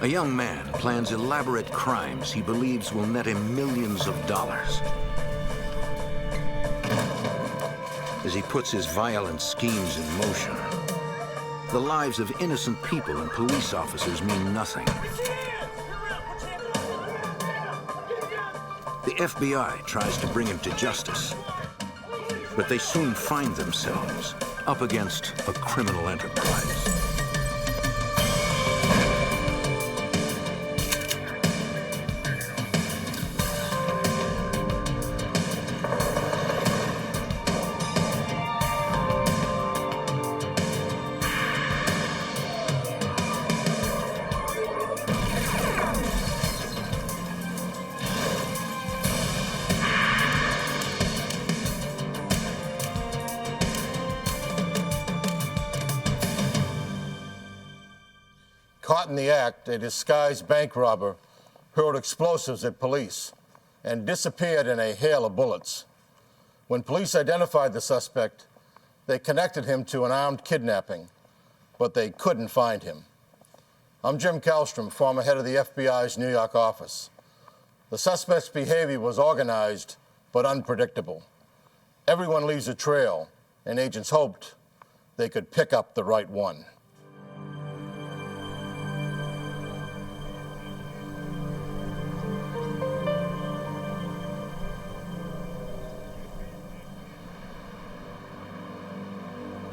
A young man plans elaborate crimes he believes will net him millions of dollars. As he puts his violent schemes in motion, the lives of innocent people and police officers mean nothing. The FBI tries to bring him to justice, but they soon find themselves up against a criminal enterprise. Caught in the act, a disguised bank robber hurled explosives at police and disappeared in a hail of bullets. When police identified the suspect, they connected him to an armed kidnapping, but they couldn't find him. I'm Jim Kallstrom, former head of the FBI's New York office. The suspect's behavior was organized but unpredictable. Everyone leaves a trail, and agents hoped they could pick up the right one.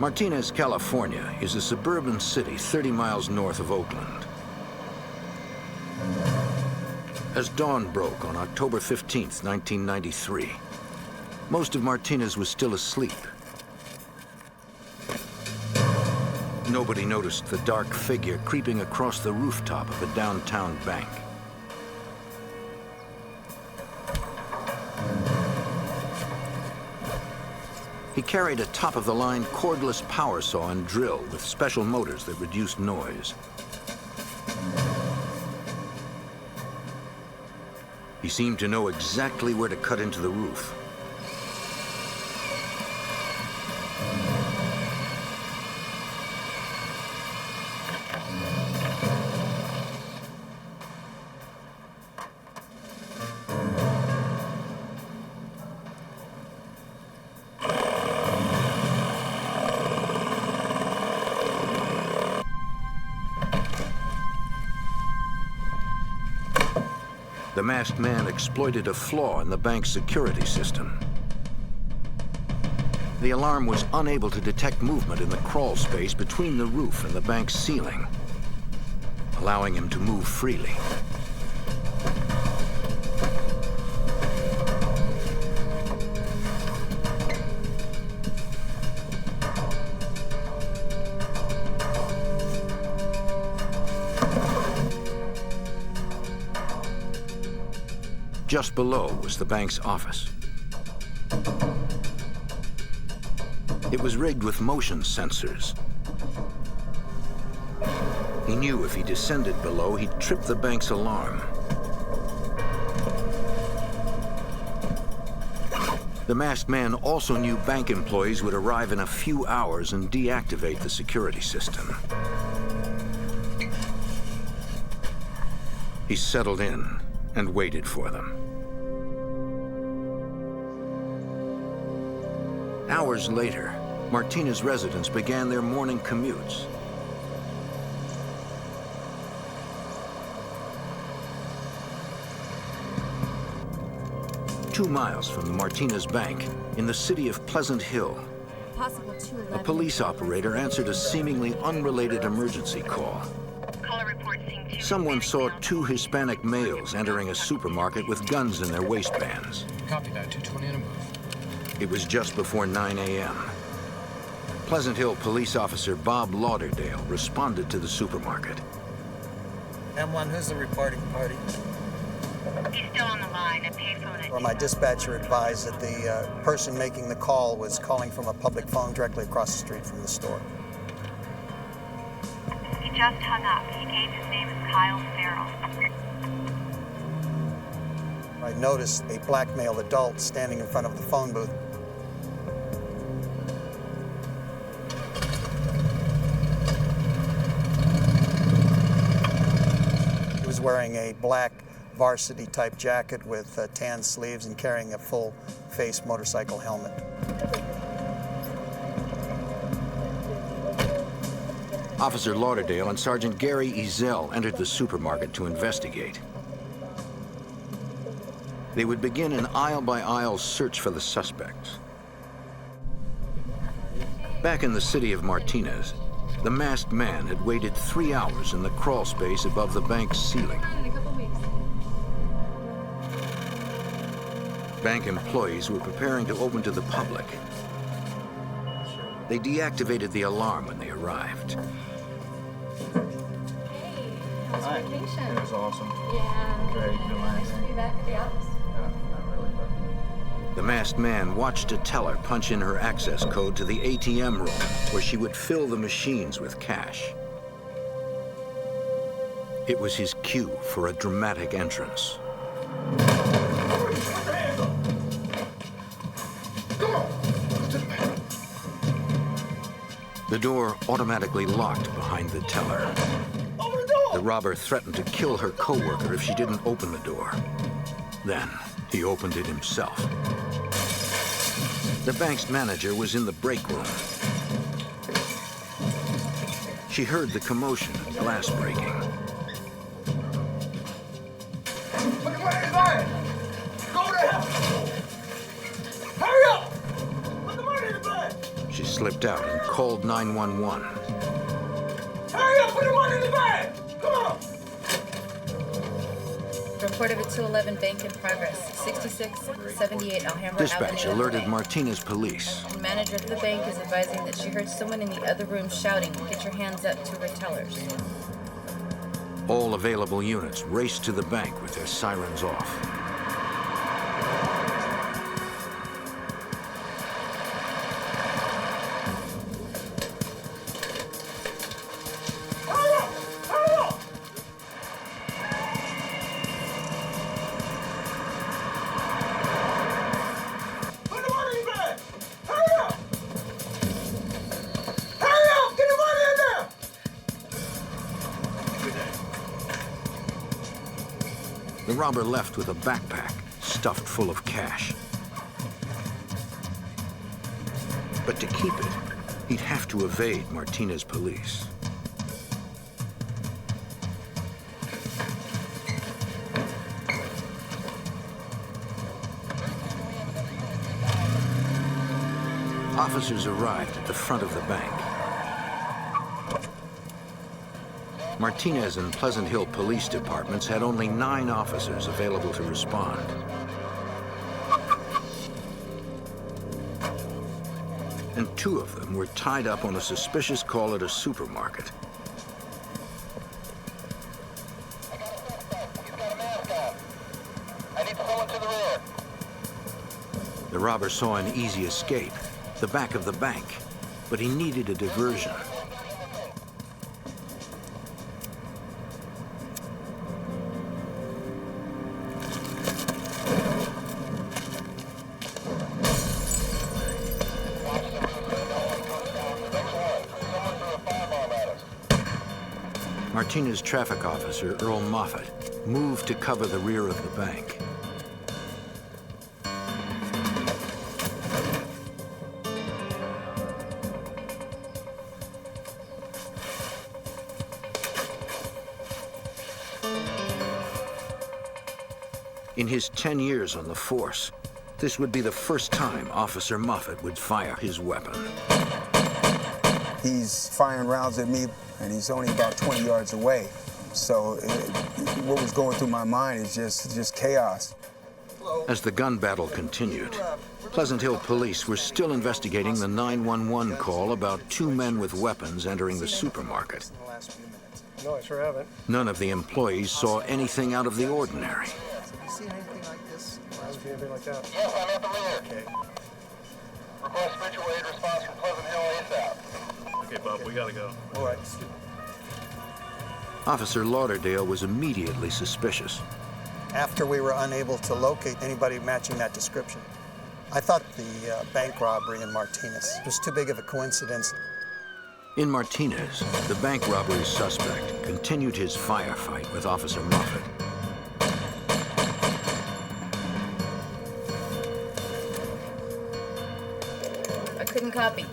Martinez, California is a suburban city 30 miles north of Oakland. As dawn broke on October 15th, 1993, most of Martinez was still asleep. Nobody noticed the dark figure creeping across the rooftop of a downtown bank. He carried a top-of-the-line cordless power saw and drill with special motors that reduced noise. He seemed to know exactly where to cut into the roof. The masked man exploited a flaw in the bank's security system. The alarm was unable to detect movement in the crawl space between the roof and the bank's ceiling, allowing him to move freely. Just below was the bank's office. It was rigged with motion sensors. He knew if he descended below, he'd trip the bank's alarm. The masked man also knew bank employees would arrive in a few hours and deactivate the security system. He settled in and waited for them. Hours later, Martinez residents began their morning commutes. Two miles from the Martinez Bank, in the city of Pleasant Hill, a police operator answered a seemingly unrelated emergency call. Someone saw two Hispanic males entering a supermarket with guns in their waistbands. Copy that, 220 on a move. It was just before 9 a.m. Pleasant Hill police officer Bob Lauderdale responded to the supermarket. M1, who's the reporting party? He's still on the line, a payphone. Well, my dispatcher advised that the person making the call was calling from a public phone directly across the street from the store. He just hung up. He gave his name as Kyle Farrell. I noticed a black male adult standing in front of the phone booth. wearing a black varsity type jacket with tan sleeves and carrying a full face motorcycle helmet. Officer Lauderdale and Sergeant Gary Ezel entered the supermarket to investigate. They would begin an aisle-by-aisle search for the suspects. Back in the city of Martinez, the masked man had waited 3 hours in the crawl space above the bank's ceiling. Bank employees were preparing to open to the public. They deactivated the alarm when they arrived. How's Hi. vacation? It was awesome. Yeah. Very Nice to relaxing. be back at the office. Not really, but The masked man watched a teller punch in her access code to the ATM room, where she would fill the machines with cash. It was his cue for a dramatic entrance. The door automatically locked behind the teller. The robber threatened to kill her co-worker if she didn't open the door. Then he opened it himself. The bank's manager was in the break room. She heard the commotion and glass breaking. Look at what he's buying! Go to hell! Hurry up! Put the money in the bag! She slipped out and called 911. Hurry up! Put the money in the bag! Come on! Report of a 211 bank in progress. 6678 Alhambra Dispatch Avenue. alerted Martinez police. The manager of the bank is advising that she heard someone in the other room shouting, "Get your hands up," to her tellers. All available units raced to the bank with their sirens off. Hurry up! Hurry up! Put the money in the bag! Hurry up! Hurry up! Get the money in there! The robber left with a backpack stuffed full of cash. But to keep it, he'd have to evade Martinez police. Officers arrived at the front of the bank. Martinez and Pleasant Hill police departments had only 9 officers available to respond. And 2 of them were tied up on a suspicious call at a supermarket. I need someone to the rear. The robber saw an easy escape, the back of the bank, but he needed a diversion. Martinez traffic officer Earl Moffat moved to cover the rear of the bank. In his 10 years on the force, this would be the first time Officer Moffat would fire his weapon. He's firing rounds at me, and he's only about 20 yards away. So what was going through my mind is just chaos. As the gun battle continued, Pleasant Hill police were still investigating the 911 call about 2 men with weapons entering the supermarket. no, I sure haven't. None of the employees saw anything out of the ordinary. Have you seen anything like this? I haven't seen anything like that. Yes, I'm at the rear. Okay. Request mutual aid response from Pleasant Hill ASAP. Okay, Bob, we gotta go. All right. Officer Lauderdale was immediately suspicious. After we were unable to locate anybody matching that description, I thought the bank robbery in Martinez was too big of a coincidence. In Martinez, the bank robbery suspect continued his firefight with Officer Moffat. I couldn't copy.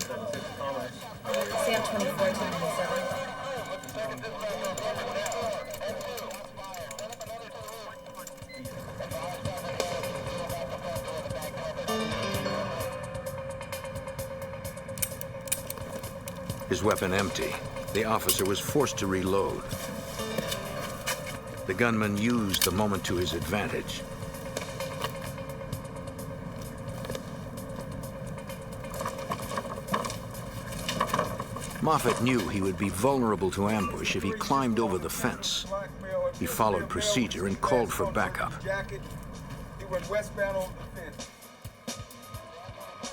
Sam 24 to 97. His weapon empty, the officer was forced to reload. The gunman used the moment to his advantage. Moffat knew he would be vulnerable to ambush if he climbed over the fence. He followed procedure and called for backup.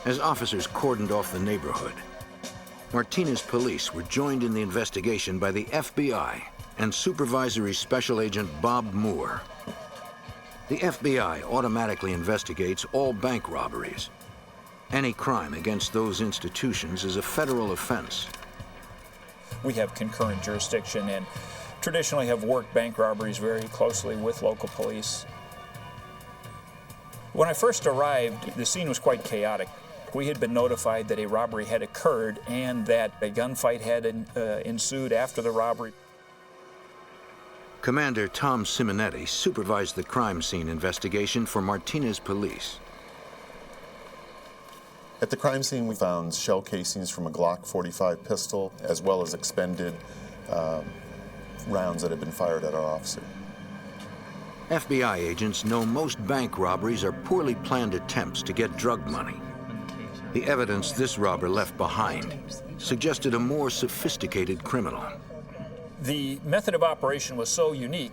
As officers cordoned off the neighborhood, Martinez police were joined in the investigation by the FBI and Supervisory Special Agent Bob Moore. The FBI automatically investigates all bank robberies. Any crime against those institutions is a federal offense. We have concurrent jurisdiction and traditionally have worked bank robberies very closely with local police. When I first arrived, the scene was quite chaotic. We had been notified that a robbery had occurred and that a gunfight had ensued after the robbery. Commander Tom Simonetti supervised the crime scene investigation for Martinez police. At the crime scene, we found shell casings from a Glock 45 pistol, as well as expended rounds that had been fired at our officer. FBI agents know most bank robberies are poorly planned attempts to get drug money. The evidence this robber left behind suggested a more sophisticated criminal. The method of operation was so unique.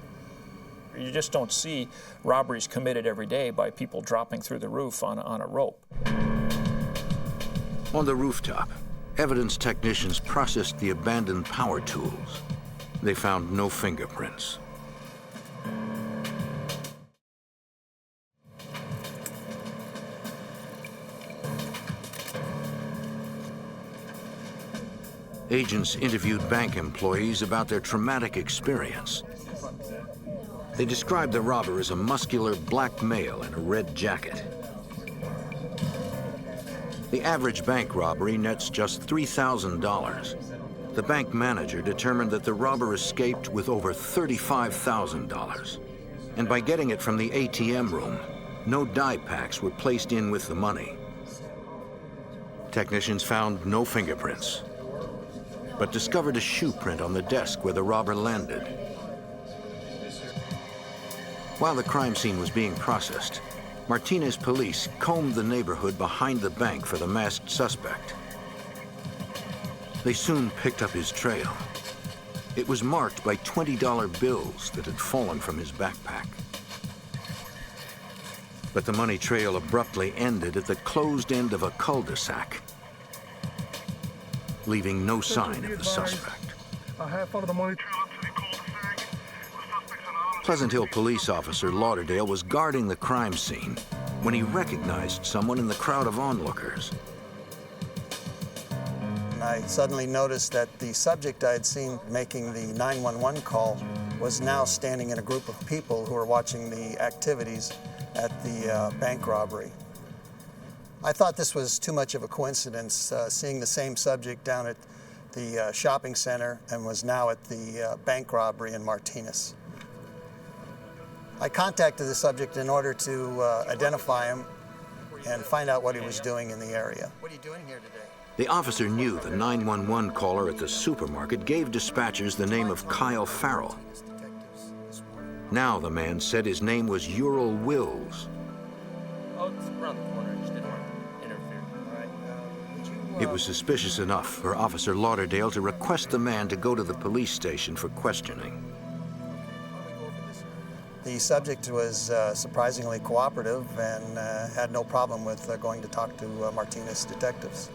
You just don't see robberies committed every day by people dropping through the roof on a rope. On the rooftop, evidence technicians processed the abandoned power tools. They found no fingerprints. Agents interviewed bank employees about their traumatic experience. They described the robber as a muscular black male in a red jacket. The average bank robbery nets just $3,000. The bank manager determined that the robber escaped with over $35,000. And by getting it from the ATM room, no die packs were placed in with the money. Technicians found no fingerprints, but discovered a shoe print on the desk where the robber landed. While the crime scene was being processed, Martinez police combed the neighborhood behind the bank for the masked suspect. They soon picked up his trail. It was marked by $20 bills that had fallen from his backpack. But the money trail abruptly ended at the closed end of a cul-de-sac, leaving no sign of the suspect. I have followed the money. Pleasant Hill police officer Lauderdale was guarding the crime scene when he recognized someone in the crowd of onlookers. I suddenly noticed that the subject I had seen making the 911 call was now standing in a group of people who were watching the activities at the bank robbery. I thought this was too much of a coincidence, seeing the same subject down at the shopping center and was now at the bank robbery in Martinez. I contacted the subject in order to identify him and find out what he was doing in the area. What are you doing here today? The officer knew the 911 caller at the supermarket gave dispatchers the name of Kyle Farrell. Now the man said his name was Ural Wills. Oh, it's around the corner. I just didn't want to interfere. All right. It was suspicious enough for Officer Lauderdale to request the man to go to the police station for questioning. The subject was surprisingly cooperative and had no problem with going to talk to Martinez detectives.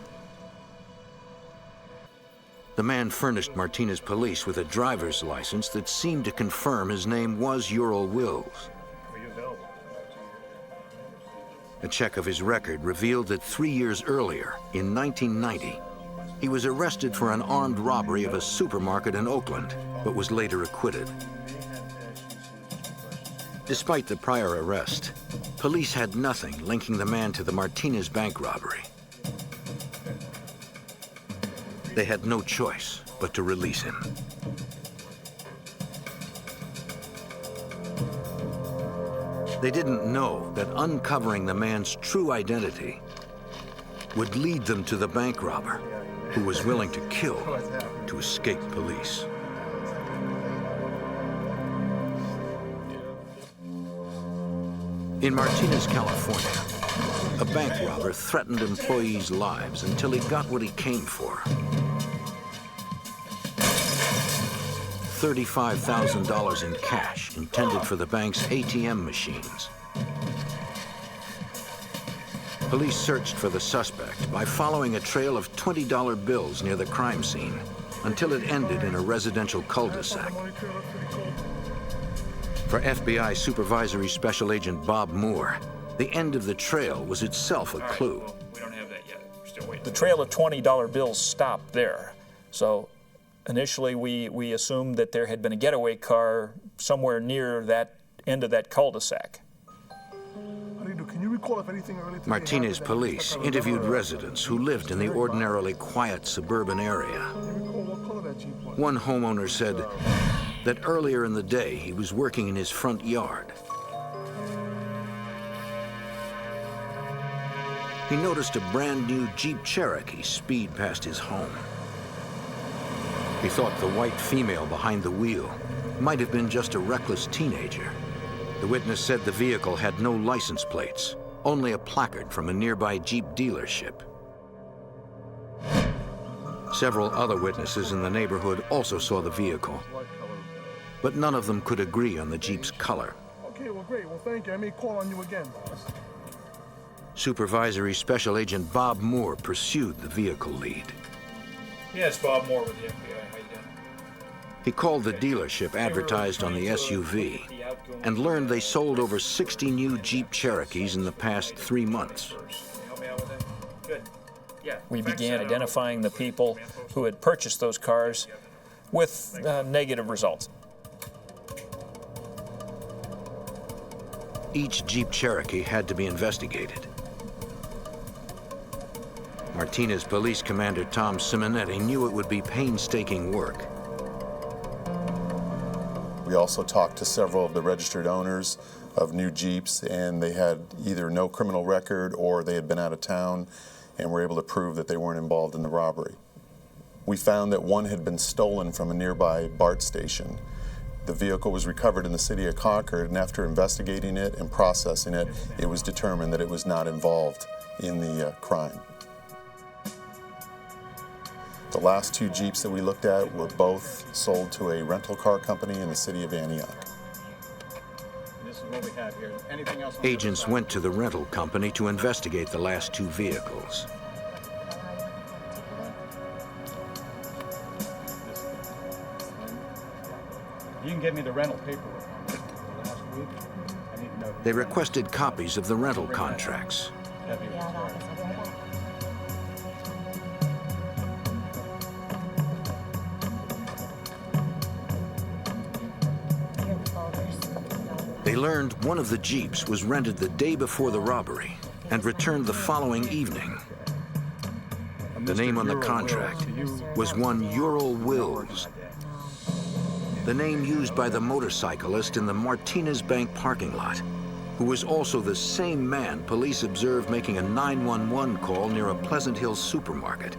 The man furnished Martinez police with a driver's license that seemed to confirm his name was Ural Wills. A check of his record revealed that 3 years earlier, in 1990, He was arrested for an armed robbery of a supermarket in Oakland, but was later acquitted. Despite the prior arrest, police had nothing linking the man to the Martinez bank robbery. They had no choice but to release him. They didn't know that uncovering the man's true identity would lead them to the bank robber, who was willing to kill to escape police. In Martinez, California, a bank robber threatened employees' lives until he got what he came for. $35,000 in cash intended for the bank's ATM machines. Police searched for the suspect by following a trail of $20 bills near the crime scene until it ended in a residential cul-de-sac. For FBI Supervisory Special Agent Bob Moore, the end of the trail was itself a clue. We don't have that yet. We're still waiting. The trail of $20 bills stopped there. So initially we assumed that there had been a getaway car somewhere near that end of that cul-de-sac. Can you recall if anything early today Martinez police interviewed residents who lived in the ordinarily quiet suburban area. One homeowner said that earlier in the day he was working in his front yard. He noticed a brand new Jeep Cherokee speed past his home. He thought the white female behind the wheel might have been just a reckless teenager. The witness said the vehicle had no license plates, only a placard from a nearby Jeep dealership. Several other witnesses in the neighborhood also saw the vehicle, but none of them could agree on the Jeep's color. Okay, well, great. Well, thank you. I may call on you again. Supervisory Special Agent Bob Moore pursued the vehicle lead. Yes, Bob Moore with the FBI. How you doing? He called the dealership advertised on the SUV and learned they sold over 60 new Jeep Cherokees in the past 3 months. We began identifying the people who had purchased those cars with negative results. Each Jeep Cherokee had to be investigated. Martinez Police Commander Tom Simonetti knew it would be painstaking work. We also talked to several of the registered owners of new Jeeps, and they had either no criminal record or they had been out of town and were able to prove that they weren't involved in the robbery. We found that one had been stolen from a nearby BART station. The vehicle was recovered in the city of Concord, and after investigating it and processing it, it was determined that it was not involved in the crime. The last 2 Jeeps that we looked at were both sold to a rental car company in the city of Antioch. This is what we have here. Anything else? Agents went to the rental company to investigate the last 2 vehicles. You can give me the rental paperwork last week. I need to know. They requested copies of the rental contracts. They learned one of the Jeeps was rented the day before the robbery and returned the following evening. The name on the contract was one Ural Wills, the name used by the motorcyclist in the Martinez Bank parking lot, who was also the same man police observed making a 911 call near a Pleasant Hill supermarket.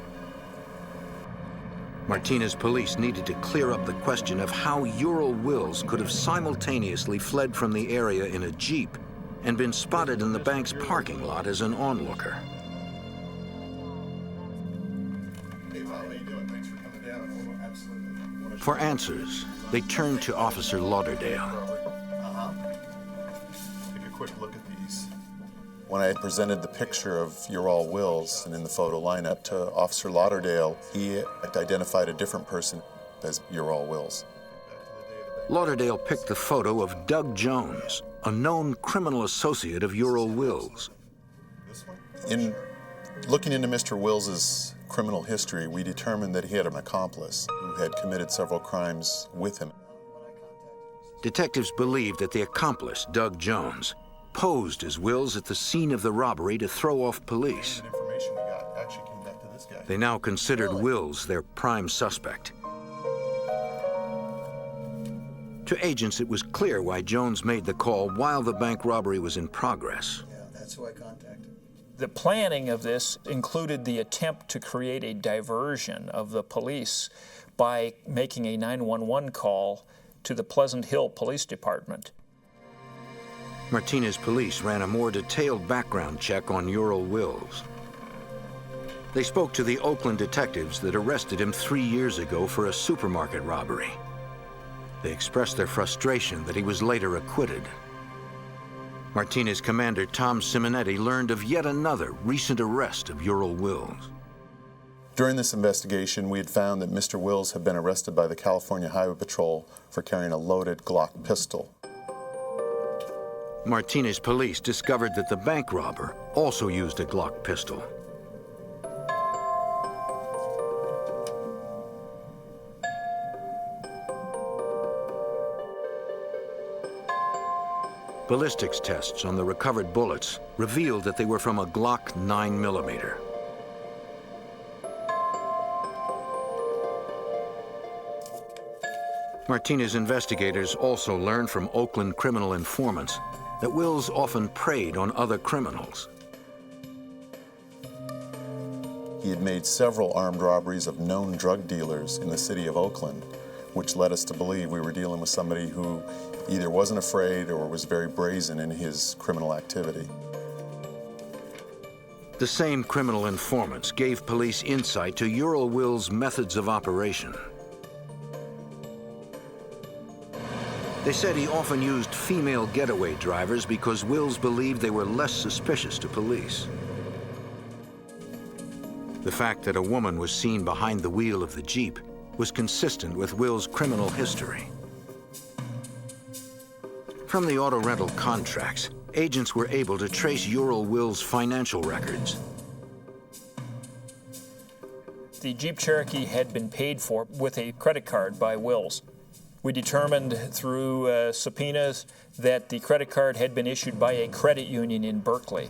Martinez police needed to clear up the question of how Ural Wills could have simultaneously fled from the area in a Jeep and been spotted in the bank's parking lot as an onlooker. For answers, they turned to Officer Lauderdale. Take a quick look at these. When I presented the picture of Ural Wills and in the photo lineup to Officer Lauderdale, he identified a different person as Ural Wills. Lauderdale picked the photo of Doug Jones, a known criminal associate of Ural Wills. In looking into Mr. Wills's criminal history, we determined that he had an accomplice who had committed several crimes with him. Detectives believed that the accomplice, Doug Jones, posed as Wills at the scene of the robbery to throw off police. Information we got actually came back to this guy. They now considered Wills their prime suspect. To agents, it was clear why Jones made the call while the bank robbery was in progress. Yeah, that's who I contacted. The planning of this included the attempt to create a diversion of the police by making a 911 call to the Pleasant Hill Police Department. Martinez police ran a more detailed background check on Ural Wills. They spoke to the Oakland detectives that arrested him 3 years ago for a supermarket robbery. They expressed their frustration that he was later acquitted. Martinez commander Tom Simonetti learned of yet another recent arrest of Ural Wills. During this investigation, we had found that Mr. Wills had been arrested by the California Highway Patrol for carrying a loaded Glock pistol. Martinez police discovered that the bank robber also used a Glock pistol. Ballistics tests on the recovered bullets revealed that they were from a Glock 9mm. Martinez investigators also learned from Oakland criminal informants that Wills often preyed on other criminals. He had made several armed robberies of known drug dealers in the city of Oakland, which led us to believe we were dealing with somebody who either wasn't afraid or was very brazen in his criminal activity. The same criminal informants gave police insight to Ural Wills' methods of operation. They said he often used female getaway drivers because Wills believed they were less suspicious to police. The fact that a woman was seen behind the wheel of the Jeep was consistent with Wills' criminal history. From the auto rental contracts, agents were able to trace Ural Wills' financial records. The Jeep Cherokee had been paid for with a credit card by Wills. We determined through subpoenas that the credit card had been issued by a credit union in Berkeley.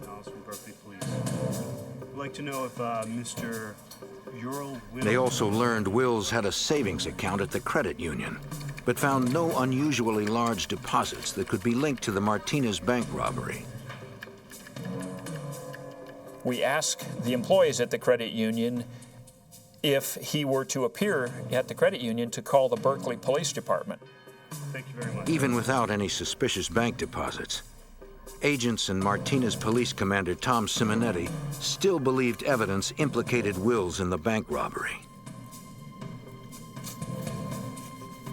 From Berkeley Police. I'd like to know if Mr. Ural Wills... They also learned Wills had a savings account at the credit union, but found no unusually large deposits that could be linked to the Martinez bank robbery. We asked the employees at the credit union if he were to appear at the credit union to call the Berkeley Police Department. Thank you very much. Even without any suspicious bank deposits, agents and Martinez police commander Tom Simonetti still believed evidence implicated Wills in the bank robbery.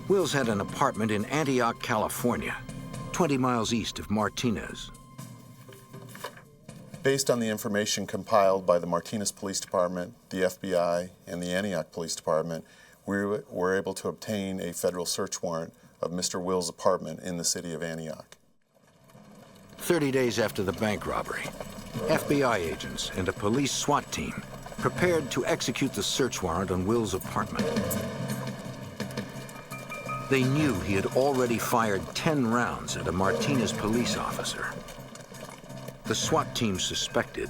Wills had an apartment in Antioch, California, 20 miles east of Martinez. Based on the information compiled by the Martinez Police Department, the FBI, and the Antioch Police Department, we were able to obtain a federal search warrant of Mr. Wills' apartment in the city of Antioch. 30 days after the bank robbery, FBI agents and a police SWAT team prepared to execute the search warrant on Wills' apartment. They knew he had already fired 10 rounds at a Martinez police officer. The SWAT team suspected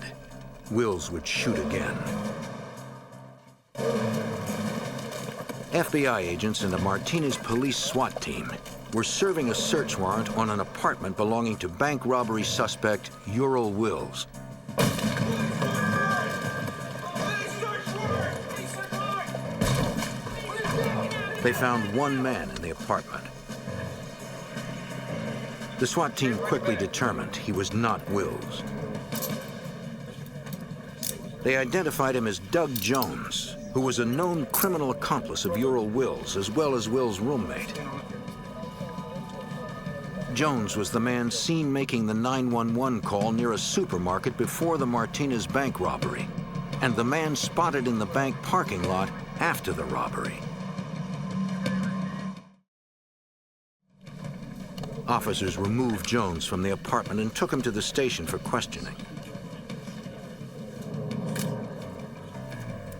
Wills would shoot again. FBI agents and a Martinez police SWAT team were serving a search warrant on an apartment belonging to bank robbery suspect Ural Wills. They found one man in the apartment. The SWAT team quickly determined he was not Wills. They identified him as Doug Jones, who was a known criminal accomplice of Ural Wills, as well as Wills' roommate. Jones was the man seen making the 911 call near a supermarket before the Martinez bank robbery, and the man spotted in the bank parking lot after the robbery. Officers removed Jones from the apartment and took him to the station for questioning.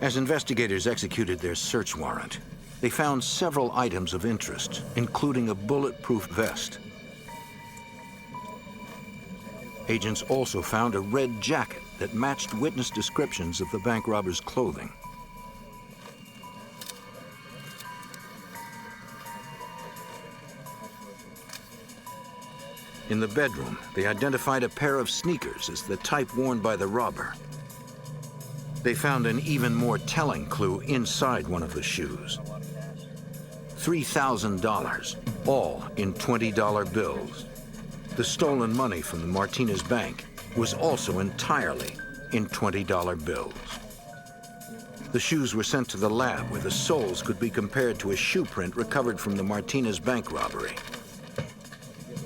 As investigators executed their search warrant, they found several items of interest, including a bulletproof vest. Agents also found a red jacket that matched witness descriptions of the bank robber's clothing. In the bedroom, they identified a pair of sneakers as the type worn by the robber. They found an even more telling clue inside one of the shoes. $3,000, all in $20 bills. The stolen money from the Martinez Bank was also entirely in $20 bills. The shoes were sent to the lab where the soles could be compared to a shoe print recovered from the Martinez Bank robbery.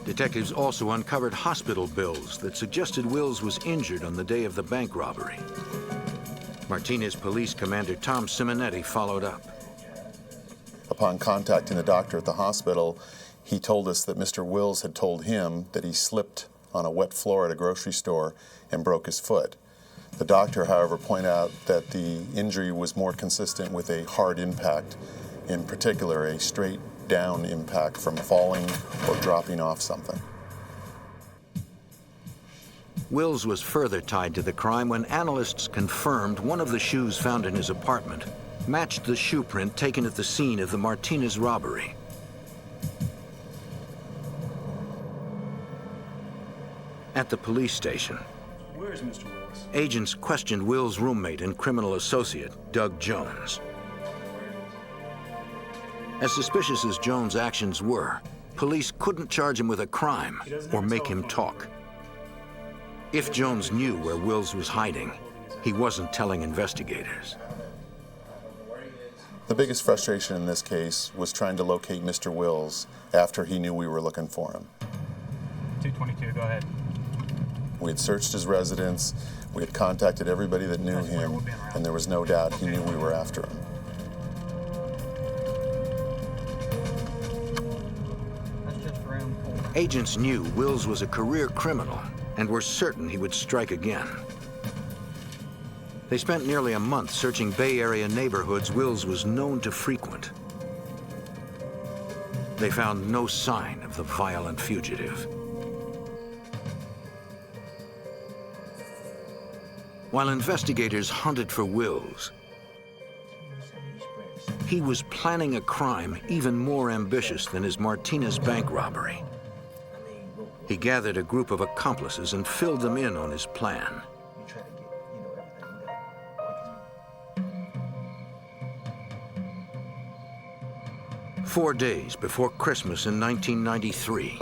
Detectives also uncovered hospital bills that suggested Wills was injured on the day of the bank robbery. Martinez Police Commander Tom Simonetti followed up. Upon contacting the doctor at the hospital, he told us that Mr. Wills had told him that he slipped on a wet floor at a grocery store and broke his foot. The doctor, however, pointed out that the injury was more consistent with a hard impact, in particular a straight down impact from falling or dropping off something. Wills was further tied to the crime when analysts confirmed one of the shoes found in his apartment matched the shoe print taken at the scene of the Martinez robbery. At the police station, Where's Mr. Wills? agents questioned Wills' roommate and criminal associate, Doug Jones. As suspicious as Jones' actions were, police couldn't charge him with a crime or make him talk. If Jones knew where Wills was hiding, he wasn't telling investigators. The biggest frustration in this case was trying to locate Mr. Wills after he knew we were looking for him. 222, go ahead. We had searched his residence, we had contacted everybody that knew him, and there was no doubt he knew we were after him. Agents knew Wills was a career criminal and were certain he would strike again. They spent nearly a month searching Bay Area neighborhoods Wills was known to frequent. They found no sign of the violent fugitive. While investigators hunted for Wills, he was planning a crime even more ambitious than his Martinez Bank robbery. He gathered a group of accomplices and filled them in on his plan. Four days before Christmas in 1993,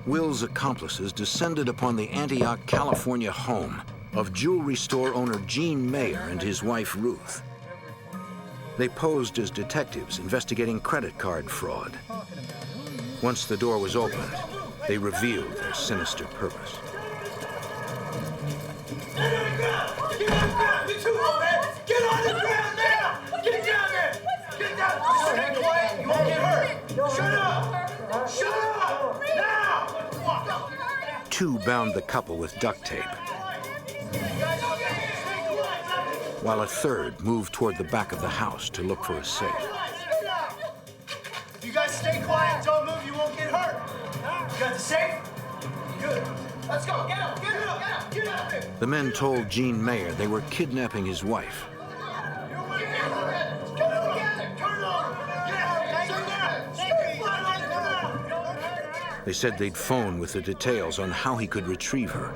Wills' accomplices descended upon the Antioch, California home of jewelry store owner Gene Mayer and his wife Ruth. They posed as detectives investigating credit card fraud. Once the door was opened, they revealed their sinister purpose. Get on the ground! Get on the ground! You're too low, man! Get on the ground now! Get down there! Get down! Just stay quiet. You won't get hurt. Shut up! Shut up! Now! Two bound the couple with duct tape, while a third moved toward the back of the house to look for a safe. If you guys stay quiet, don't move, you won't get hurt. You got the safe? Good. Let's go. Get up, get up, get up, get up there. The men told Gene Mayer they were kidnapping his wife. They said they'd phone with the details on how he could retrieve her.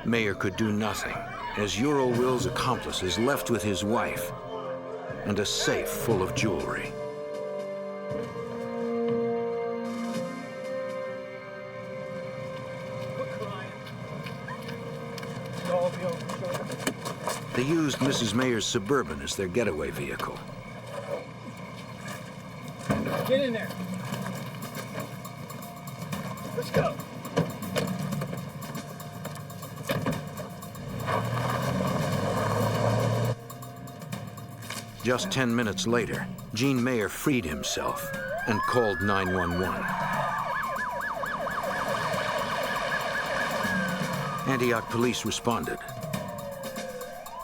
Mayer could do nothing, as Ural Will's accomplices left with his wife and a safe full of jewelry. They used Mrs. Mayer's Suburban as their getaway vehicle. Get in there. Let's go. Just 10 minutes later, Gene Mayer freed himself and called 911. Antioch police responded.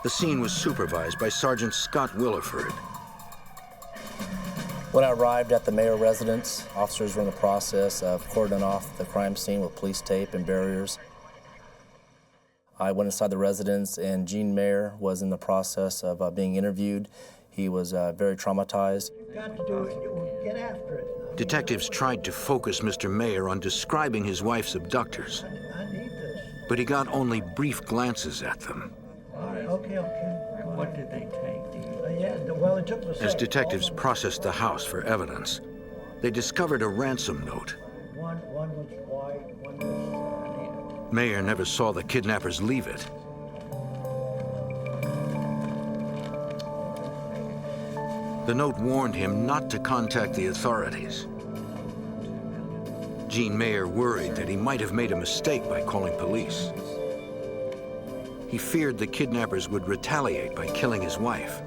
The scene was supervised by Sergeant Scott Williford. When I arrived at the Mayer residence, officers were in the process of cordoning off the crime scene with police tape and barriers. I went inside the residence, and Gene Mayer was in the process of being interviewed. He was very traumatized. You've got to do it. Get after it. Detectives tried to focus Mr. Mayer on describing his wife's abductors, I need this. but he got only brief glances at them. All right, okay. What did they take? Well, they took the As safe. detectives processed the house for evidence, they discovered a ransom note. One was white, one was... Mayer never saw the kidnappers leave it. The note warned him not to contact the authorities. Gene Mayer worried that he might have made a mistake by calling police. He feared the kidnappers would retaliate by killing his wife.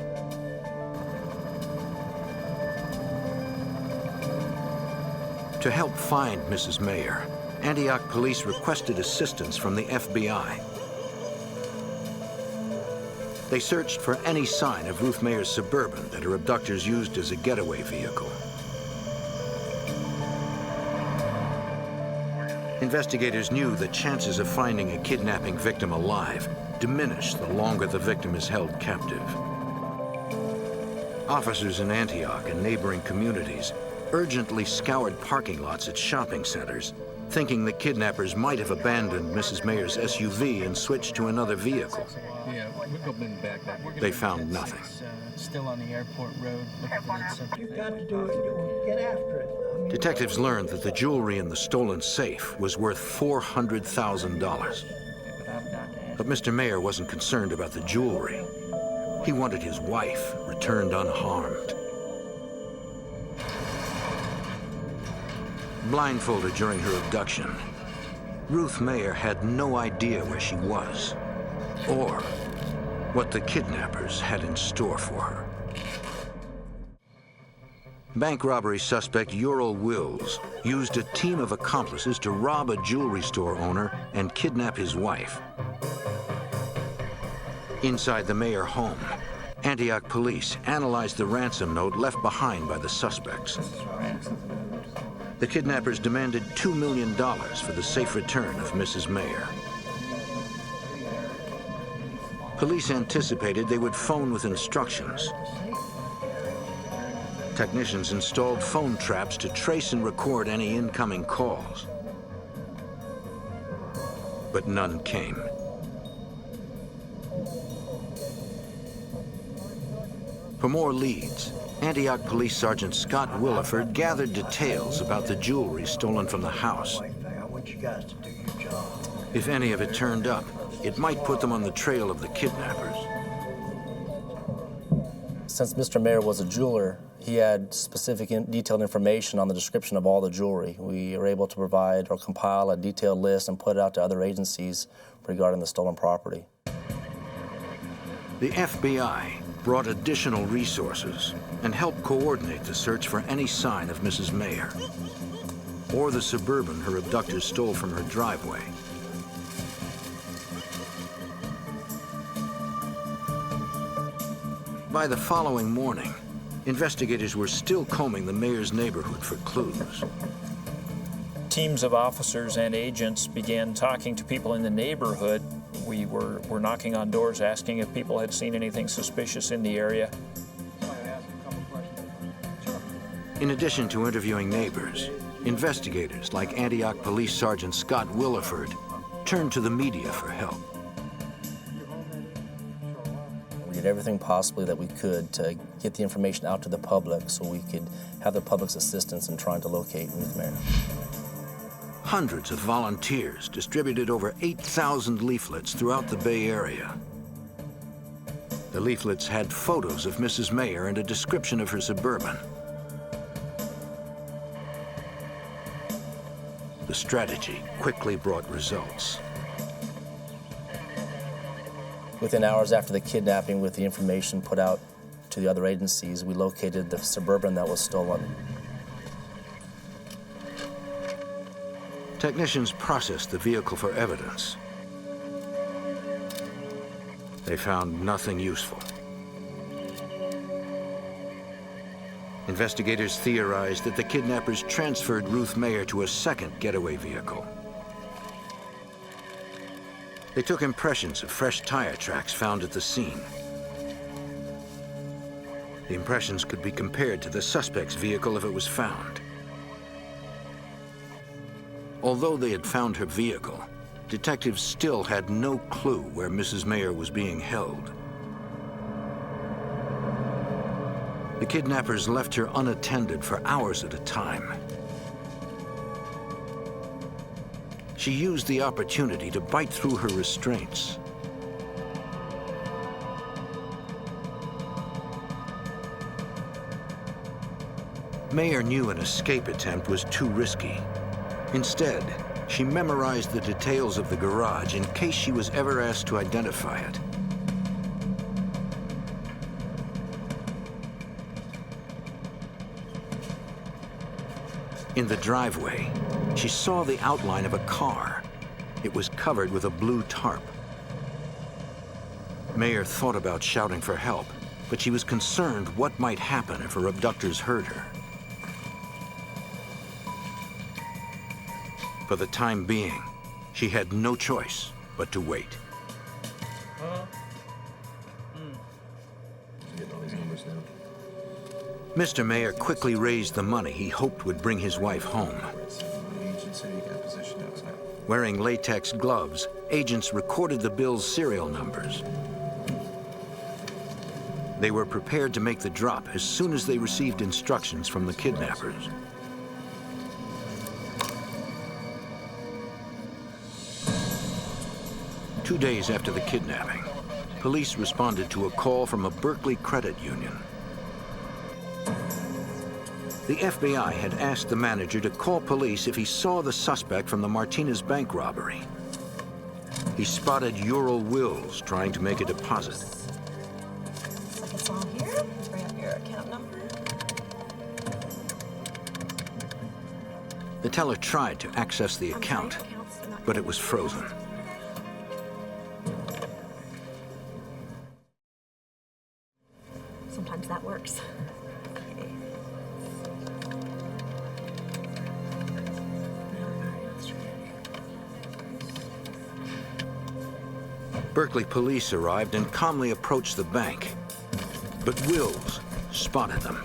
To help find Mrs. Mayer, Antioch police requested assistance from the FBI. They searched for any sign of Ruth Mayer's Suburban that her abductors used as a getaway vehicle. Investigators knew the chances of finding a kidnapping victim alive diminish the longer the victim is held captive. Officers in Antioch and neighboring communities urgently scoured parking lots at shopping centers, thinking the kidnappers might have abandoned Mrs. Mayer's SUV and switched to another vehicle. Yeah, we'll go in the back. They found nothing. Still on the airport road, looking for that subject. You've got to do it. Get after it. Detectives learned that the jewelry in the stolen safe was worth $400,000. But Mr. Mayer wasn't concerned about the jewelry. He wanted his wife returned unharmed. Blindfolded during her abduction, Ruth Mayer had no idea where she was or what the kidnappers had in store for her. Bank robbery suspect Ural Wills used a team of accomplices to rob a jewelry store owner and kidnap his wife. Inside the Mayer home, Antioch police analyzed the ransom note left behind by the suspects. The kidnappers demanded $2 million for the safe return of Mrs. Mayer. Police anticipated they would phone with instructions. Technicians installed phone traps to trace and record any incoming calls. But none came. For more leads, Antioch Police Sergeant Scott Williford gathered details about the jewelry stolen from the house. I want you guys to do your job. If any of it turned up, it might put them on the trail of the kidnappers. Since Mr. Mayer was a jeweler, he had specific detailed information on the description of all the jewelry. We were able to provide or compile a detailed list and put it out to other agencies regarding the stolen property. The FBI brought additional resources and helped coordinate the search for any sign of Mrs. Mayer or the Suburban her abductors stole from her driveway. By the following morning, investigators were still combing the Mayer's neighborhood for clues. Teams of officers and agents began talking to people in the neighborhood. We were knocking on doors asking if people had seen anything suspicious in the area. In addition to interviewing neighbors, investigators like Antioch Police Sergeant Scott Williford turned to the media for help. We did everything possibly that we could to get the information out to the public so we could have the public's assistance in trying to locate Ruth Mayer. Hundreds of volunteers distributed over 8,000 leaflets throughout the Bay Area. The leaflets had photos of Mrs. Mayer and a description of her Suburban. The strategy quickly brought results. Within hours after the kidnapping, with the information put out to the other agencies, we located the Suburban that was stolen. Technicians processed the vehicle for evidence. They found nothing useful. Investigators theorized that the kidnappers transferred Ruth Mayer to a second getaway vehicle. They took impressions of fresh tire tracks found at the scene. The impressions could be compared to the suspect's vehicle if it was found. Although they had found her vehicle, detectives still had no clue where Mrs. Mayer was being held. The kidnappers left her unattended for hours at a time. She used the opportunity to bite through her restraints. Mayer knew an escape attempt was too risky. Instead, she memorized the details of the garage in case she was ever asked to identify it. In the driveway, she saw the outline of a car. It was covered with a blue tarp. Mayer thought about shouting for help, but she was concerned what might happen if her abductors heard her. For the time being, she had no choice but to wait. Mr. Mayer quickly raised the money he hoped would bring his wife home. Wearing latex gloves, agents recorded the bill's serial numbers. They were prepared to make the drop as soon as they received instructions from the kidnappers. Two days after the kidnapping, police responded to a call from a Berkeley credit union. The FBI had asked the manager to call police if he saw the suspect from the Martinez bank robbery. He spotted Ural Wills trying to make a deposit. Looks like it's all here. Bring up your account number. The teller tried to access the account, but it was frozen. Sometimes that works. Okay. Berkeley police arrived and calmly approached the bank, but Wills spotted them.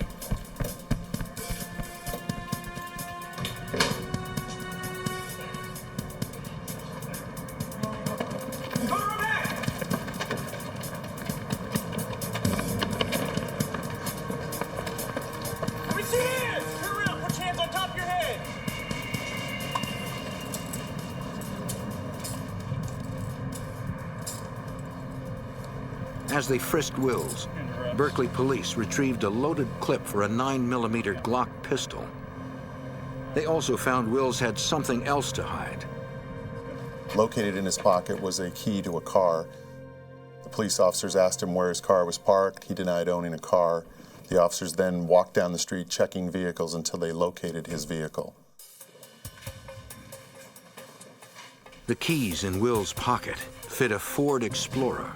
As they frisked Wills, Berkeley police retrieved a loaded clip for a 9mm Glock pistol. They also found Wills had something else to hide. Located in his pocket was a key to a car. The police officers asked him where his car was parked. He denied owning a car. The officers then walked down the street checking vehicles until they located his vehicle. The keys in Wills' pocket fit a Ford Explorer.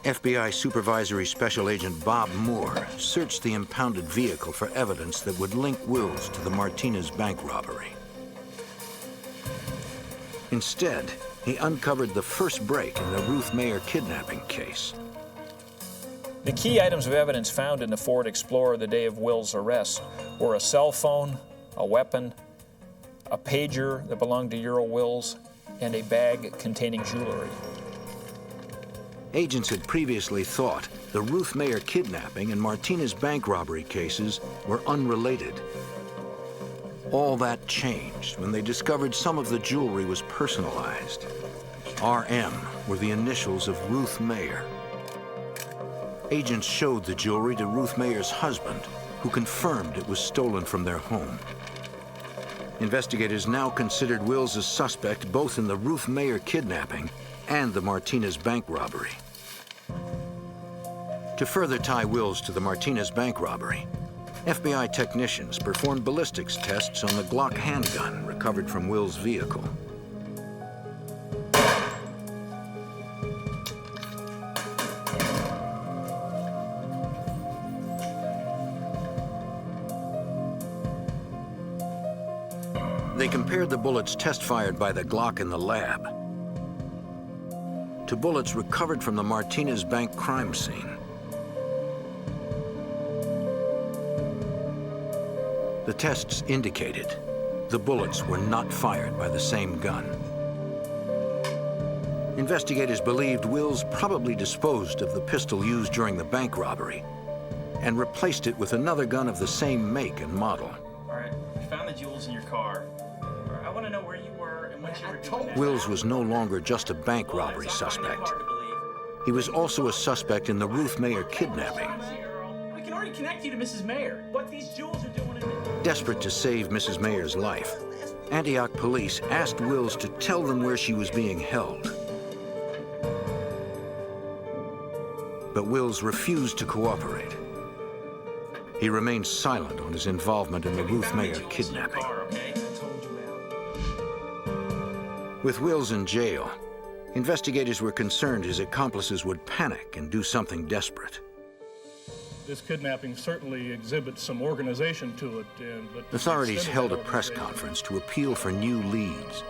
FBI Supervisory Special Agent Bob Moore searched the impounded vehicle for evidence that would link Wills to the Martinez bank robbery. Instead, he uncovered the first break in the Ruth Mayer kidnapping case. The key items of evidence found in the Ford Explorer the day of Wills' arrest were a cell phone, a weapon, a pager that belonged to Ural Wills, and a bag containing jewelry. Agents had previously thought the Ruth Mayer kidnapping and Martinez bank robbery cases were unrelated. All that changed when they discovered some of the jewelry was personalized. RM were the initials of Ruth Mayer. Agents showed the jewelry to Ruth Mayer's husband, who confirmed it was stolen from their home. Investigators now considered Wills a suspect both in the Ruth Mayer kidnapping and the Martinez bank robbery. To further tie Wills to the Martinez bank robbery, FBI technicians performed ballistics tests on the Glock handgun recovered from Wills' vehicle. They compared the bullets test-fired by the Glock in the lab to bullets recovered from the Martinez Bank crime scene. The tests indicated the bullets were not fired by the same gun. Investigators believed Wills probably disposed of the pistol used during the bank robbery and replaced it with another gun of the same make and model. All right, we found the jewels in your car. I want to know where you were and what you were doing. Wills was no longer just a bank robbery suspect. He was also a suspect in the Ruth Mayer kidnapping. We can already connect you to Mrs. Mayer. What these jewels are doing in... Desperate to save Mrs. Mayer's life, Antioch police asked Wills to tell them where she was being held. But Wills refused to cooperate. He remained silent on his involvement in the Ruth Mayer kidnapping. With Wills in jail, investigators were concerned his accomplices would panic and do something desperate. This kidnapping certainly exhibits some organization to it. But Authorities held a press conference to appeal for new leads.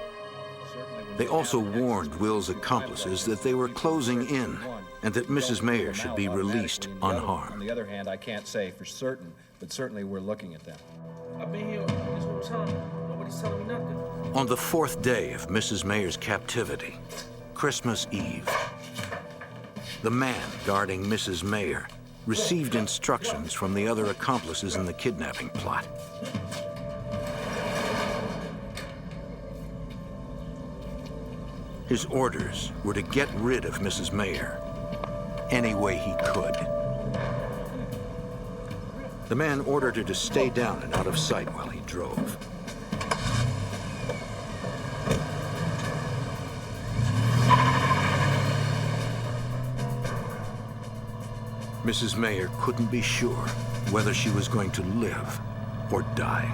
They also warned Wills' accomplices that they were closing in and that Mrs. Mayer should be released unharmed. On the other hand, I can't say for certain, but certainly we're looking at them. I've been here this whole time. Nobody's telling me nothing. On the fourth day of Mrs. Mayer's captivity, Christmas Eve, the man guarding Mrs. Mayer received instructions from the other accomplices in the kidnapping plot. His orders were to get rid of Mrs. Mayer any way he could. The man ordered her to stay down and out of sight while he drove. Mrs. Mayer couldn't be sure whether she was going to live or die.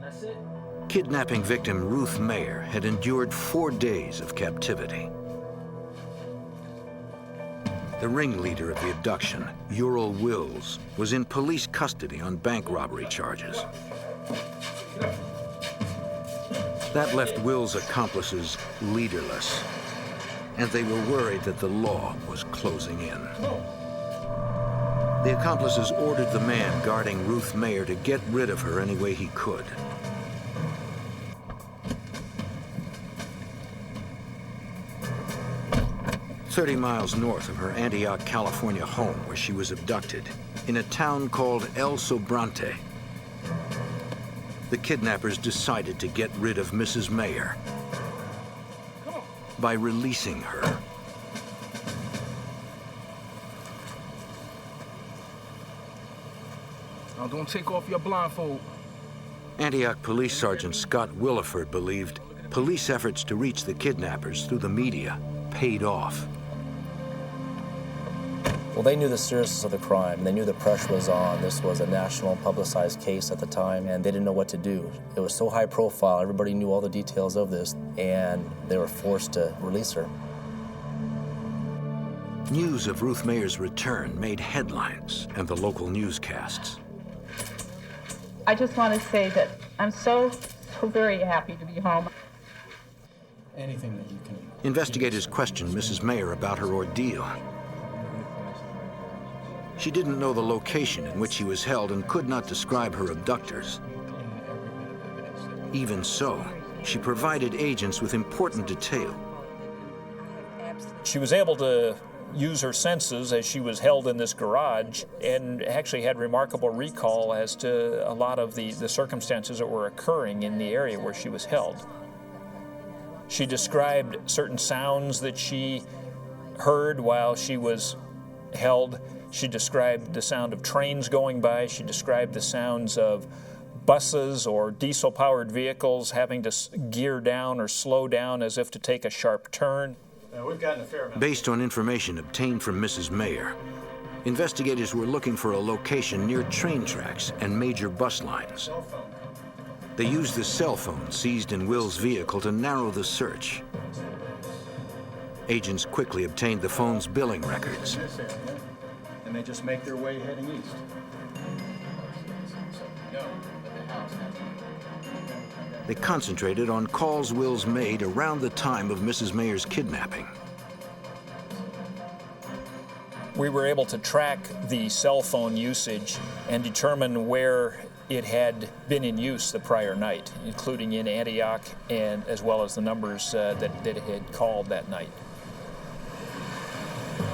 That's it? Kidnapping victim Ruth Mayer had endured 4 days of captivity. The ringleader of the abduction, Ural Wills, was in police custody on bank robbery charges. That left Wills' accomplices leaderless, and they were worried that the law was closing in. The accomplices ordered the man guarding Ruth Mayer to get rid of her any way he could. "30 miles north of her Antioch, California home where she was abducted, in a town called El Sobrante, the kidnappers decided to get rid of Mrs. Mayer by releasing her. Now don't take off your blindfold. Antioch Police Sergeant Scott Williford believed police efforts to reach the kidnappers through the media paid off. Well, they knew the seriousness of the crime. They knew the pressure was on. This was a national publicized case at the time, and they didn't know what to do. It was so high profile, everybody knew all the details of this, and they were forced to release her. News of Ruth Mayer's return made headlines and the local newscasts. I just want to say that I'm so very happy to be home. Anything that you can... Investigators questioned Mrs. Mayer about her ordeal. She didn't know the location in which she was held and could not describe her abductors. Even so, she provided agents with important detail. She was able to use her senses as she was held in this garage and actually had remarkable recall as to a lot of the circumstances that were occurring in the area where she was held. She described certain sounds that she heard while she was held. She described the sound of trains going by. She described the sounds of buses or diesel-powered vehicles having to gear down or slow down as if to take a sharp turn. We've gotten a fair amount. Based on information obtained from Mrs. Mayer, investigators were looking for a location near train tracks and major bus lines. They used the cell phone seized in Will's vehicle to narrow the search. Agents quickly obtained the phone's billing records. And they just make their way heading east. They concentrated on calls Wills made around the time of Mrs. Mayer's kidnapping. We were able to track the cell phone usage and determine where it had been in use the prior night, including in Antioch, and as well as the numbers that it had called that night.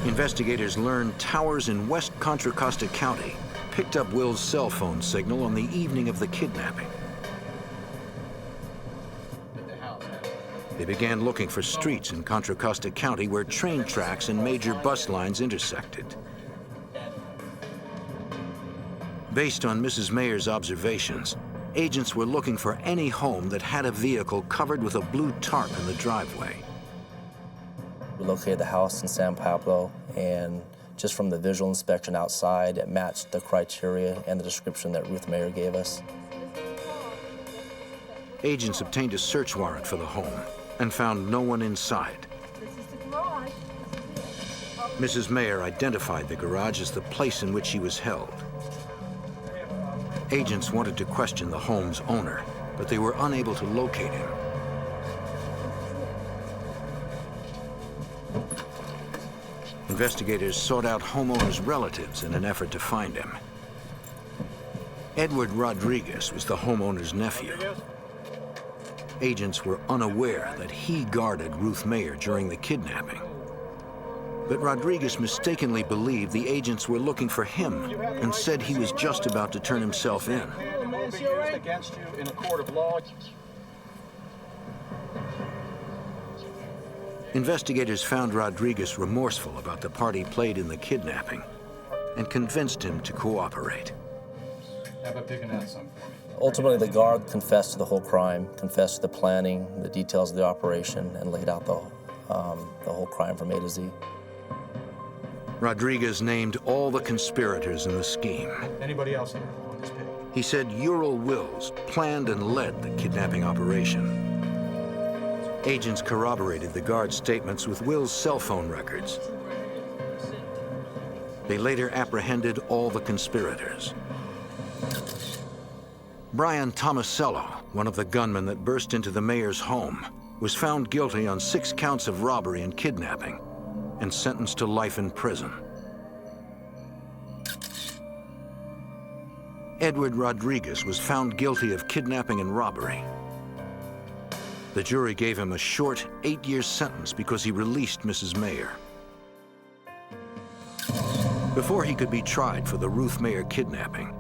Investigators learned towers in West Contra Costa County picked up Will's cell phone signal on the evening of the kidnapping. They began looking for streets in Contra Costa County where train tracks and major bus lines intersected. Based on Mrs. Mayer's observations, agents were looking for any home that had a vehicle covered with a blue tarp in the driveway. We located the house in San Pablo, and just from the visual inspection outside, it matched the criteria and the description that Ruth Mayer gave us. Agents obtained a search warrant for the home and found no one inside. Mrs. Mayer identified the garage as the place in which she was held. Agents wanted to question the home's owner, but they were unable to locate him. Investigators sought out homeowner's relatives in an effort to find him. Edward Rodriguez was the homeowner's nephew. Agents were unaware that he guarded Ruth Mayer during the kidnapping. But Rodriguez mistakenly believed the agents were looking for him and said he was just about to turn himself in. Against you in a court of law. Investigators found Rodriguez remorseful about the part he played in the kidnapping and convinced him to cooperate. How about picking out some for me? Ultimately, the guard confessed to the whole crime, confessed to the planning, the details of the operation, and laid out the whole crime from A to Z. Rodriguez named all the conspirators in the scheme. Anybody else here on this page? He said Ural Wills planned and led the kidnapping operation. Agents corroborated the guard's statements with Will's cell phone records. They later apprehended all the conspirators. Brian Tomasello, one of the gunmen that burst into the mayor's home, was found guilty on 6 counts of robbery and kidnapping and sentenced to life in prison. Edward Rodriguez was found guilty of kidnapping and robbery. The jury gave him a short 8-year sentence because he released Mrs. Mayer. Before he could be tried for the Ruth Mayer kidnapping,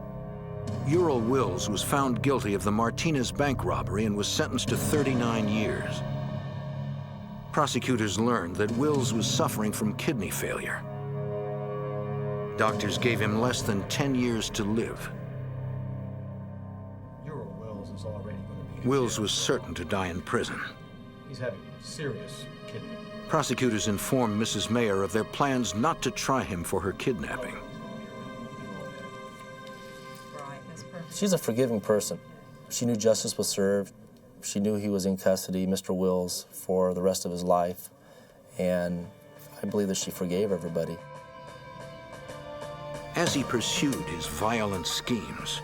Ural Wills was found guilty of the Martinez bank robbery and was sentenced to 39 years. Prosecutors learned that Wills was suffering from kidney failure. Doctors gave him less than 10 years to live. Ural Wills is already going to be... Wills was certain to die in prison. He's having serious kidney. Prosecutors informed Mrs. Mayer of their plans not to try him for her kidnapping. She's a forgiving person. She knew justice was served. She knew he was in custody, Mr. Wills, for the rest of his life. And I believe that she forgave everybody. As he pursued his violent schemes,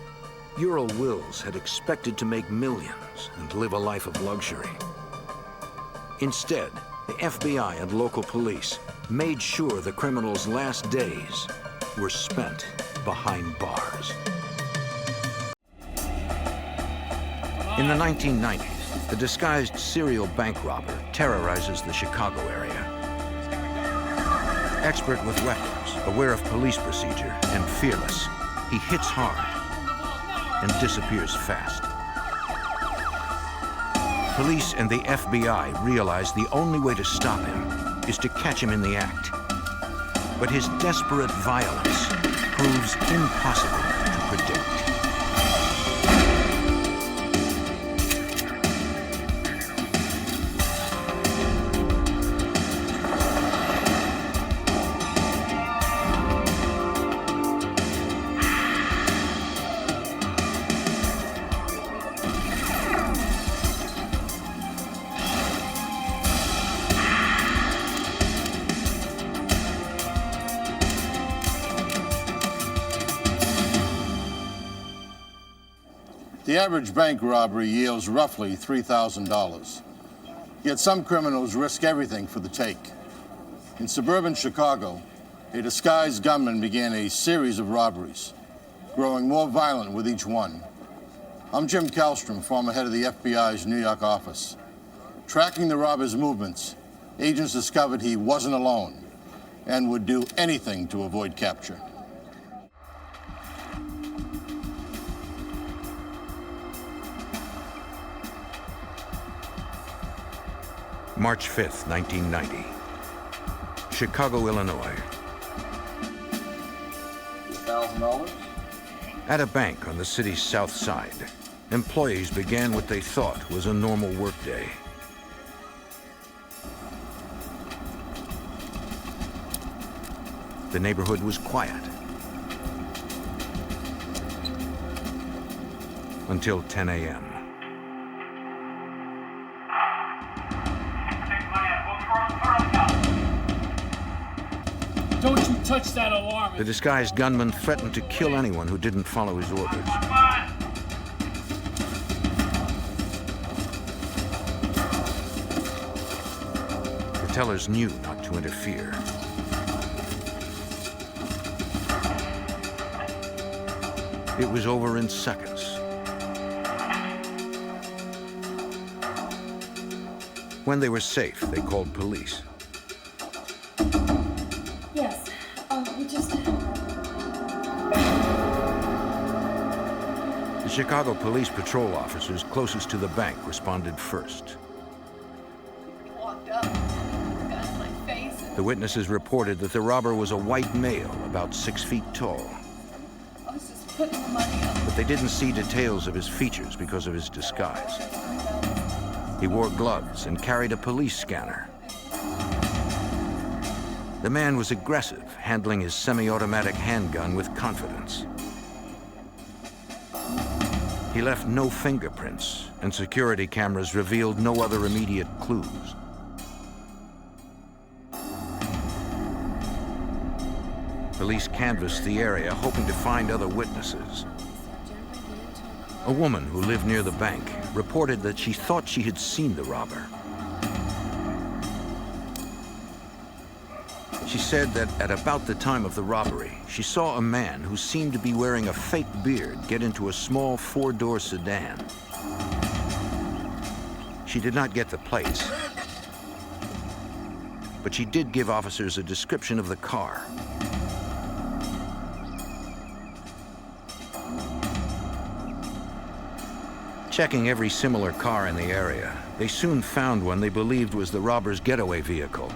Ural Wills had expected to make millions and live a life of luxury. Instead, the FBI and local police made sure the criminal's last days were spent behind bars. In the 1990s, a disguised serial bank robber terrorizes the Chicago area. Expert with weapons, aware of police procedure, and fearless, he hits hard and disappears fast. Police and the FBI realize the only way to stop him is to catch him in the act. But his desperate violence proves impossible to predict. The average bank robbery yields roughly $3,000. Yet some criminals risk everything for the take. In suburban Chicago, a disguised gunman began a series of robberies, growing more violent with each one. I'm Jim Kallstrom, former head of the FBI's New York office. Tracking the robber's movements, agents discovered he wasn't alone and would do anything to avoid capture. March 5th, 1990. Chicago, Illinois. $1,000? At a bank on the city's south side, employees began what they thought was a normal workday. The neighborhood was quiet until 10 a.m. Don't you touch that alarm. The disguised gunman threatened to kill anyone who didn't follow his orders. The tellers knew not to interfere. It was over in seconds. When they were safe, they called police. Yes, we just... The Chicago police patrol officers closest to the bank responded first. Walked up, got in my face. The witnesses reported that the robber was a white male, about 6 feet tall. I was just putting the money up. But they didn't see details of his features because of his disguise. He wore gloves and carried a police scanner. The man was aggressive, handling his semi-automatic handgun with confidence. He left no fingerprints, and security cameras revealed no other immediate clues. Police canvassed the area, hoping to find other witnesses. A woman who lived near the bank reported that she thought she had seen the robber. She said that at about the time of the robbery, she saw a man who seemed to be wearing a fake beard get into a small 4-door sedan. She did not get the plates, but she did give officers a description of the car. Checking every similar car in the area, they soon found one they believed was the robber's getaway vehicle,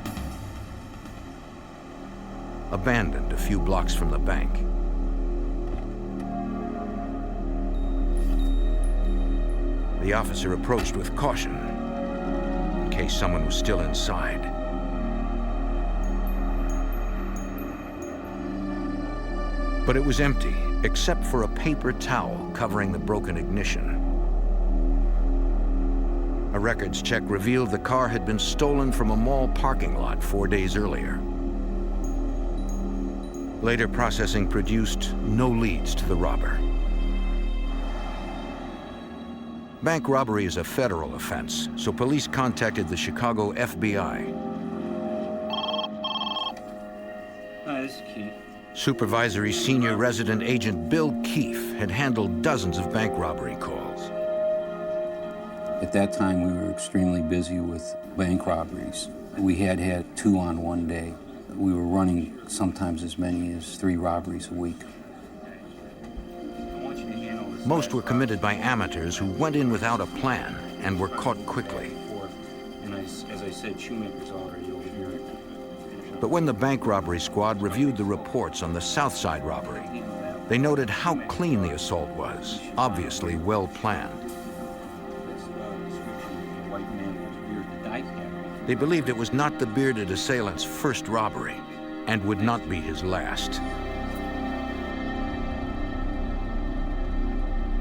abandoned a few blocks from the bank. The officer approached with caution, in case someone was still inside. But it was empty, except for a paper towel covering the broken ignition. A records check revealed the car had been stolen from a mall parking lot 4 days earlier. Later processing produced no leads to the robber. Bank robbery is a federal offense, so police contacted the Chicago FBI. Hi, this is Keith. Supervisory Senior Resident Agent Bill Keefe had handled dozens of bank robbery calls. At that time, we were extremely busy with bank robberies. We had 2 on one day. We were running sometimes as many as 3 robberies a week. Most were committed by amateurs who went in without a plan and were caught quickly. And as I said, Shoemaker's already over here. But when the bank robbery squad reviewed the reports on the South Side robbery, they noted how clean the assault was, obviously well planned. They believed it was not the bearded assailant's first robbery and would not be his last.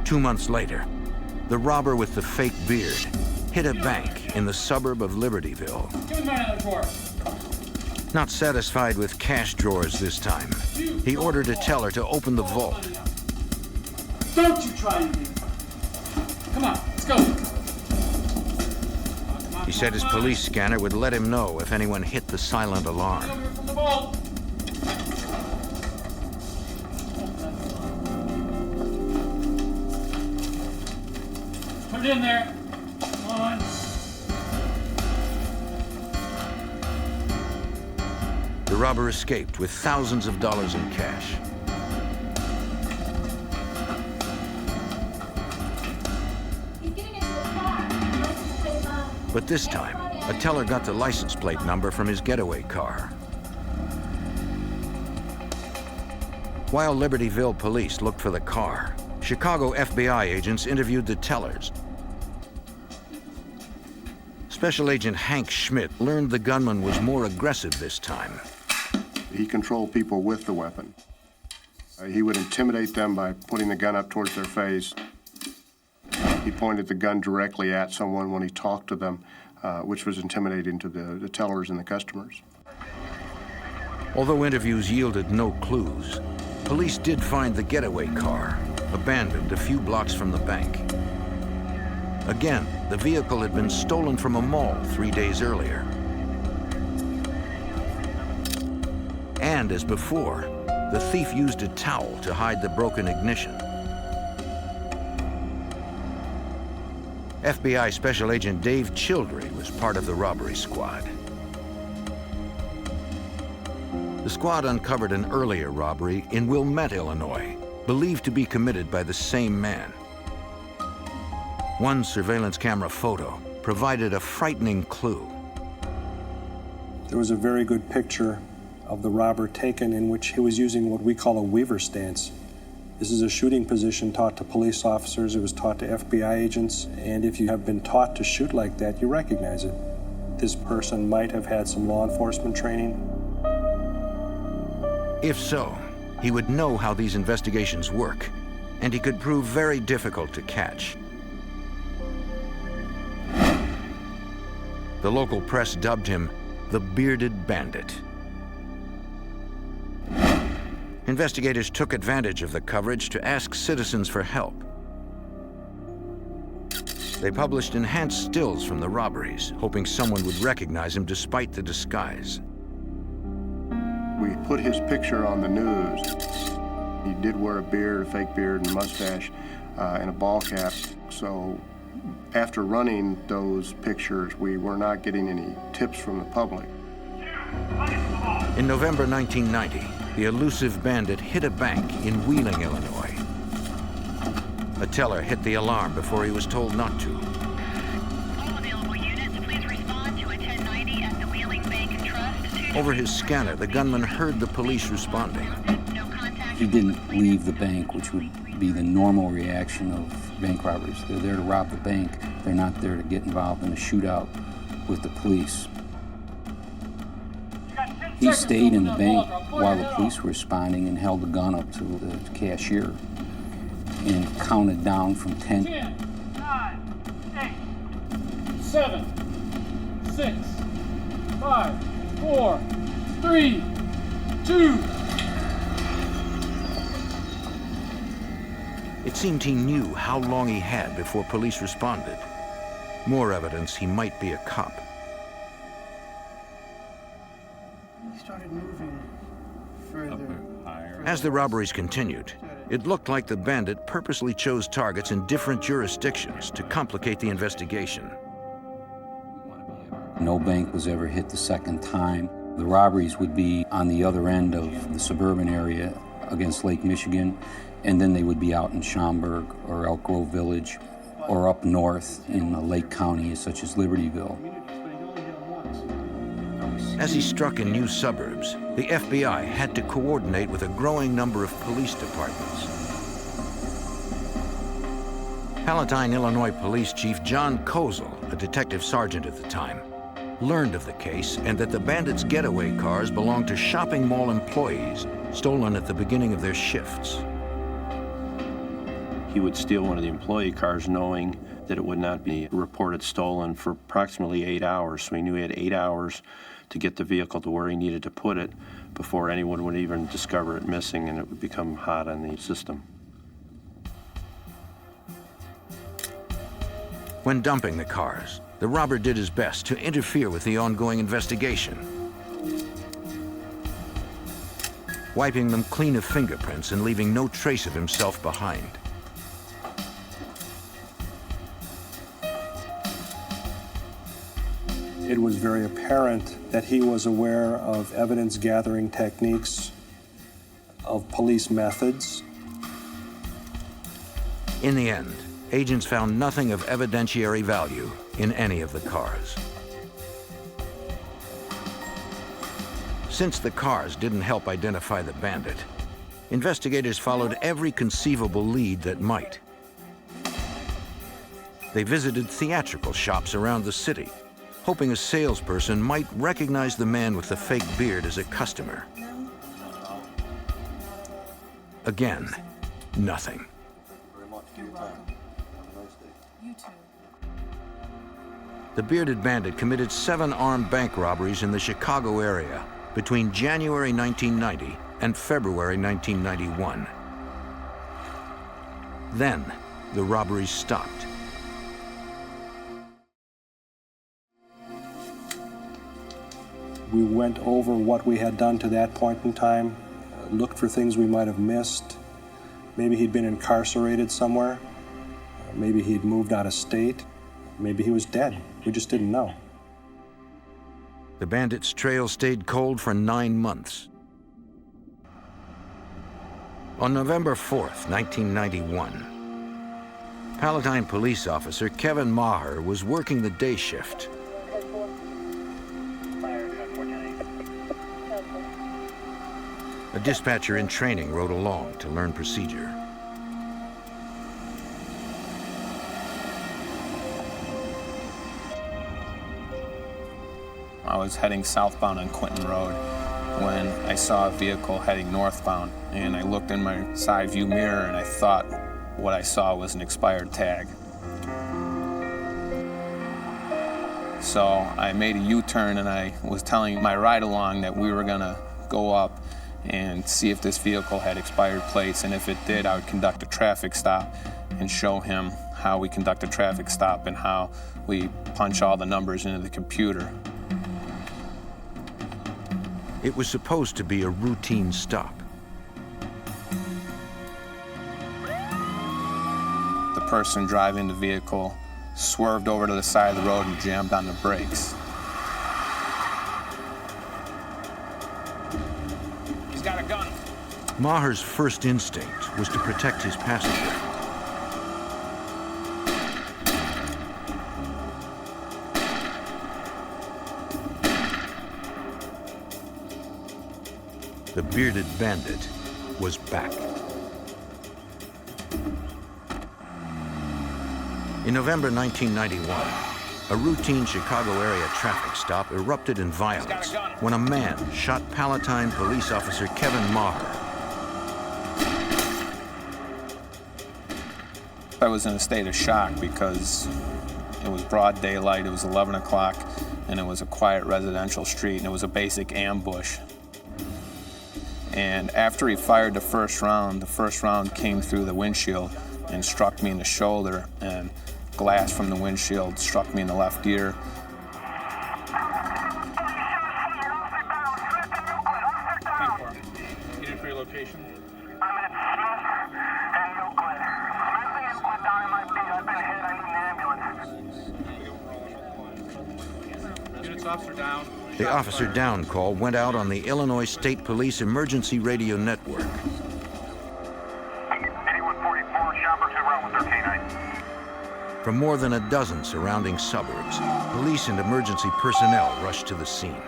2 months later, the robber with the fake beard hit a bank in the suburb of Libertyville. Give me another drawer. Not satisfied with cash drawers this time, he ordered a teller to open the vault. Don't you try anything. Come on, let's go. He said his police scanner would let him know if anyone hit the silent alarm. From the vault. Put it in there. Come on. The robber escaped with thousands of dollars in cash. But this time, a teller got the license plate number from his getaway car. While Libertyville police looked for the car, Chicago FBI agents interviewed the tellers. Special Agent Hank Schmidt learned the gunman was more aggressive this time. He controlled people with the weapon. He would intimidate them by putting the gun up towards their face. He pointed the gun directly at someone when he talked to them, which was intimidating to the tellers and the customers. Although interviews yielded no clues, police did find the getaway car, abandoned a few blocks from the bank. Again, the vehicle had been stolen from a mall 3 days earlier. And as before, the thief used a towel to hide the broken ignition. FBI Special Agent Dave Childry was part of the robbery squad. The squad uncovered an earlier robbery in Wilmette, Illinois, believed to be committed by the same man. One surveillance camera photo provided a frightening clue. There was a very good picture of the robber taken in which he was using what we call a weaver stance. This is a shooting position taught to police officers. It was taught to FBI agents, and if you have been taught to shoot like that, you recognize it. This person might have had some law enforcement training. If so, he would know how these investigations work, and he could prove very difficult to catch. The local press dubbed him the Bearded Bandit. Investigators took advantage of the coverage to ask citizens for help. They published enhanced stills from the robberies, hoping someone would recognize him despite the disguise. We put his picture on the news. He did wear a beard, a fake beard and mustache, and a ball cap. So after running those pictures, we were not getting any tips from the public. In November 1990, the elusive bandit hit a bank in Wheeling, Illinois. A teller hit the alarm before he was told not to. All available units, please respond to a 1090 at the Wheeling Bank and Trust. Over his scanner, the gunman heard the police responding. He didn't leave the bank, which would be the normal reaction of bank robberies. They're there to rob the bank. They're not there to get involved in a shootout with the police. He stayed in the bank while the police were responding and held the gun up to the cashier and counted down from 10. 9, 8, 7, 6, 5, 4, 3, 2. It seemed he knew how long he had before police responded. More evidence he might be a cop. He started moving further. As the robberies continued, it looked like the bandit purposely chose targets in different jurisdictions to complicate the investigation. No bank was ever hit the second time. The robberies would be on the other end of the suburban area against Lake Michigan, and then they would be out in Schaumburg or Elk Grove Village or up north in Lake County, such as Libertyville. As he struck in new suburbs, the FBI had to coordinate with a growing number of police departments. Palatine, Illinois Police Chief John Kozel, a detective sergeant at the time, learned of the case and that the bandits' getaway cars belonged to shopping mall employees, stolen at the beginning of their shifts. He would steal one of the employee cars knowing that it would not be reported stolen for approximately 8 hours. So he knew he had 8 hours to get the vehicle to where he needed to put it before anyone would even discover it missing and it would become hot on the system. When dumping the cars, the robber did his best to interfere with the ongoing investigation, wiping them clean of fingerprints and leaving no trace of himself behind. It was very apparent that he was aware of evidence-gathering techniques, of police methods. In the end, agents found nothing of evidentiary value in any of the cars. Since the cars didn't help identify the bandit, investigators followed every conceivable lead that might. They visited theatrical shops around the city, hoping a salesperson might recognize the man with the fake beard as a customer. Again, nothing. The bearded bandit committed 7 armed bank robberies in the Chicago area between January 1990 and February 1991. Then, the robberies stopped. We went over what we had done to that point in time, looked for things we might have missed. Maybe he'd been incarcerated somewhere. Maybe he'd moved out of state. Maybe he was dead. We just didn't know. The bandit's trail stayed cold for 9 months. On November 4th, 1991, Palatine police officer Kevin Maher was working the day shift. A dispatcher in training rode along to learn procedure. I was heading southbound on Quinton Road when I saw a vehicle heading northbound, and I looked in my side view mirror and I thought what I saw was an expired tag. So I made a U-turn and I was telling my ride-along that we were gonna go up and see if this vehicle had expired plates, and if it did, I would conduct a traffic stop and show him how we conduct a traffic stop and how we punch all the numbers into the computer. It was supposed to be a routine stop. The person driving the vehicle swerved over to the side of the road and jammed on the brakes. He's got a gun. Maher's first instinct was to protect his passenger. The bearded bandit was back. In November 1991, a routine Chicago area traffic stop erupted in violence when a man shot Palatine police officer Kevin Maher. I was in a state of shock because it was broad daylight, it was 11 o'clock, and it was a quiet residential street, and it was a basic ambush. And after he fired the first round came through the windshield and struck me in the shoulder, and glass from the windshield struck me in the left ear. Needed for your location? I'm at Smith and Euclid. Smith and Euclid down in my feet. I've been hit. I need an ambulance. Units officer down. The officer down call went out on the Illinois State Police Emergency Radio Network. 8144, Schaumburg's en route with their K-9. From more than a dozen surrounding suburbs, police and emergency personnel rushed to the scene.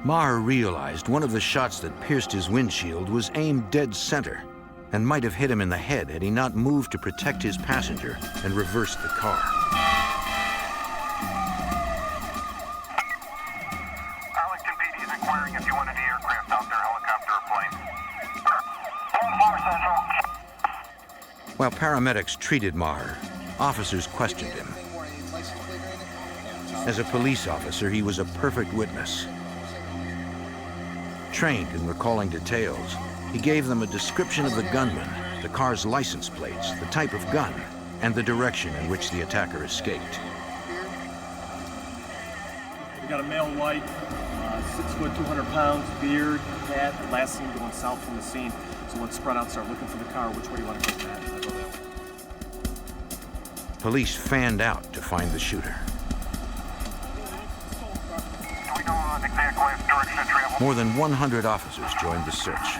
Maher realized one of the shots that pierced his windshield was aimed dead center and might have hit him in the head had he not moved to protect his passenger and reversed the car. Arlington PD is inquiring if you want any aircraft out there, helicopter or plane. 1-4 Central. While paramedics treated Maher, officers questioned him. As a police officer, he was a perfect witness. Trained in recalling details, he gave them a description of the gunman the car's license plates, the type of gun, and the direction in which the attacker escaped. We got a male white, 6 foot, 200 pounds, beard, hat, last seen going south from the scene. So let's spread out, start looking for the car. Which way do you want to go, Matt? I'll go that way. Police fanned out to find the shooter. More than 100 officers joined the search.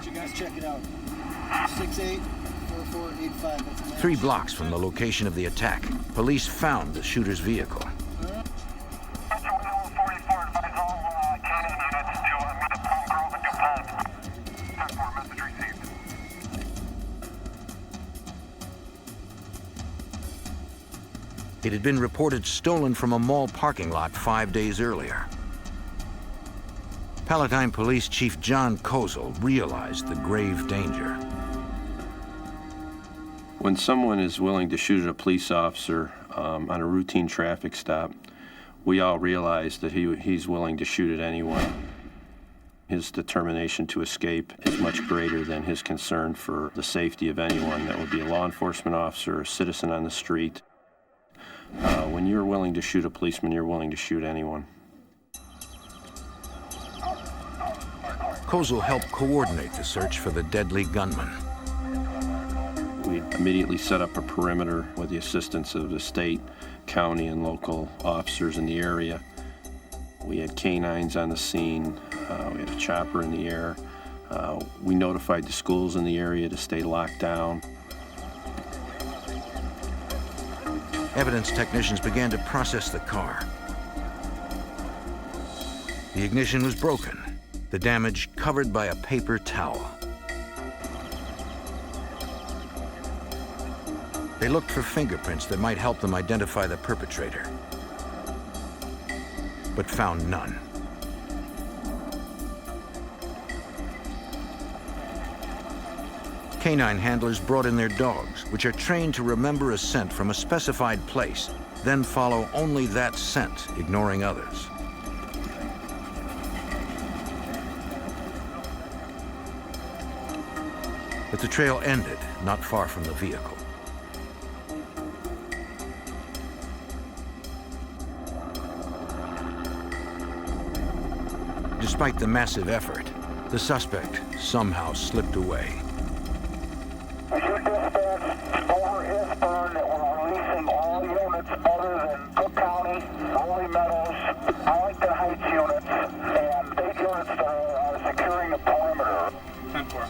You guys check it out. 684485. 3 blocks from the location of the attack, police found the shooter's vehicle. It had been reported stolen from a mall parking lot 5 days earlier. Palatine Police Chief John Kozel realized the grave danger. When someone is willing to shoot at a police officer on a routine traffic stop, we all realize that he's willing to shoot at anyone. His determination to escape is much greater than his concern for the safety of anyone. That would be a law enforcement officer, a citizen on the street. When you're willing to shoot a policeman, you're willing to shoot anyone. Kozel helped coordinate the search for the deadly gunman. We immediately set up a perimeter with the assistance of the state, county, and local officers in the area. We had canines on the scene. We had a chopper in the air. We notified the schools in the area to stay locked down. Evidence technicians began to process the car. The ignition was broken, the damage covered by a paper towel. They looked for fingerprints that might help them identify the perpetrator, but found none. Canine handlers brought in their dogs, which are trained to remember a scent from a specified place, then follow only that scent, ignoring others. But the trail ended not far from the vehicle. Despite the massive effort, the suspect somehow slipped away. Over Eastburn, we're releasing all units other than Cook County, Rolling Meadows, Arlington Heights units, and state units that are securing the perimeter. 10-4.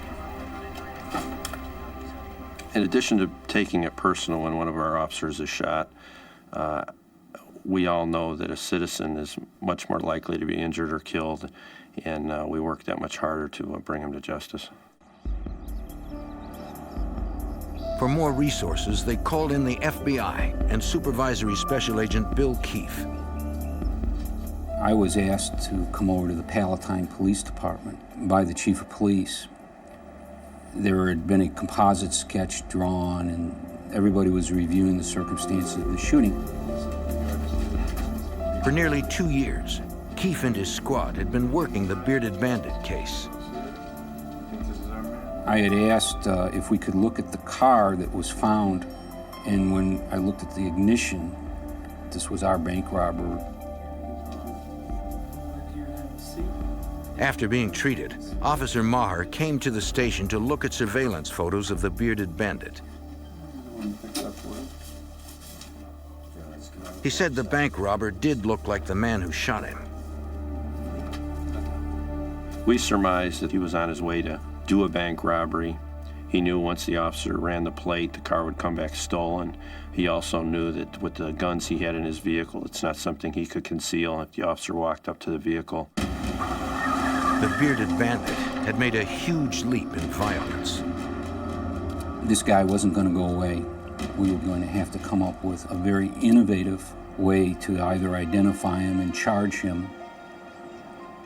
In addition to taking it personal when one of our officers is shot, we all know that a citizen is much more likely to be injured or killed, and we work that much harder to bring him to justice. For more resources, they called in the FBI and Supervisory Special Agent Bill Keefe. I was asked to come over to the Palatine Police Department by the Chief of Police. There had been a composite sketch drawn, and everybody was reviewing the circumstances of the shooting. For nearly 2 years, Keefe and his squad had been working the Bearded Bandit case. I had asked if we could look at the car that was found, and when I looked at the ignition, this was our bank robber. After being treated, Officer Maher came to the station to look at surveillance photos of the Bearded Bandit. He said the bank robber did look like the man who shot him. We surmised that he was on his way to do a bank robbery. He knew once the officer ran the plate, the car would come back stolen. He also knew that with the guns he had in his vehicle, it's not something he could conceal if the officer walked up to the vehicle. The Bearded Bandit had made a huge leap in violence. This guy wasn't going to go away. We were going to have to come up with a very innovative way to either identify him and charge him,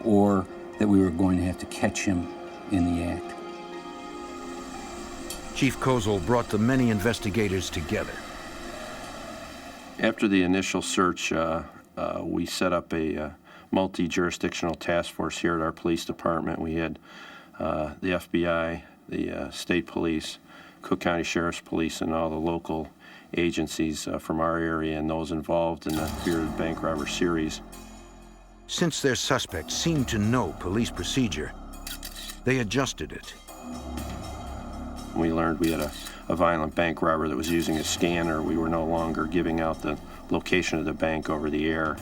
or that we were going to have to catch him in the act. Chief Kozel brought the many investigators together. After the initial search, we set up a multi-jurisdictional task force here at our police department. We had the FBI, the state police, Cook County Sheriff's Police, and all the local agencies from our area and those involved in the bearded bank robber series. Since their suspect seemed to know police procedure, they adjusted it. We learned we had a violent bank robber that was using a scanner. We were no longer giving out the location of the bank over the air.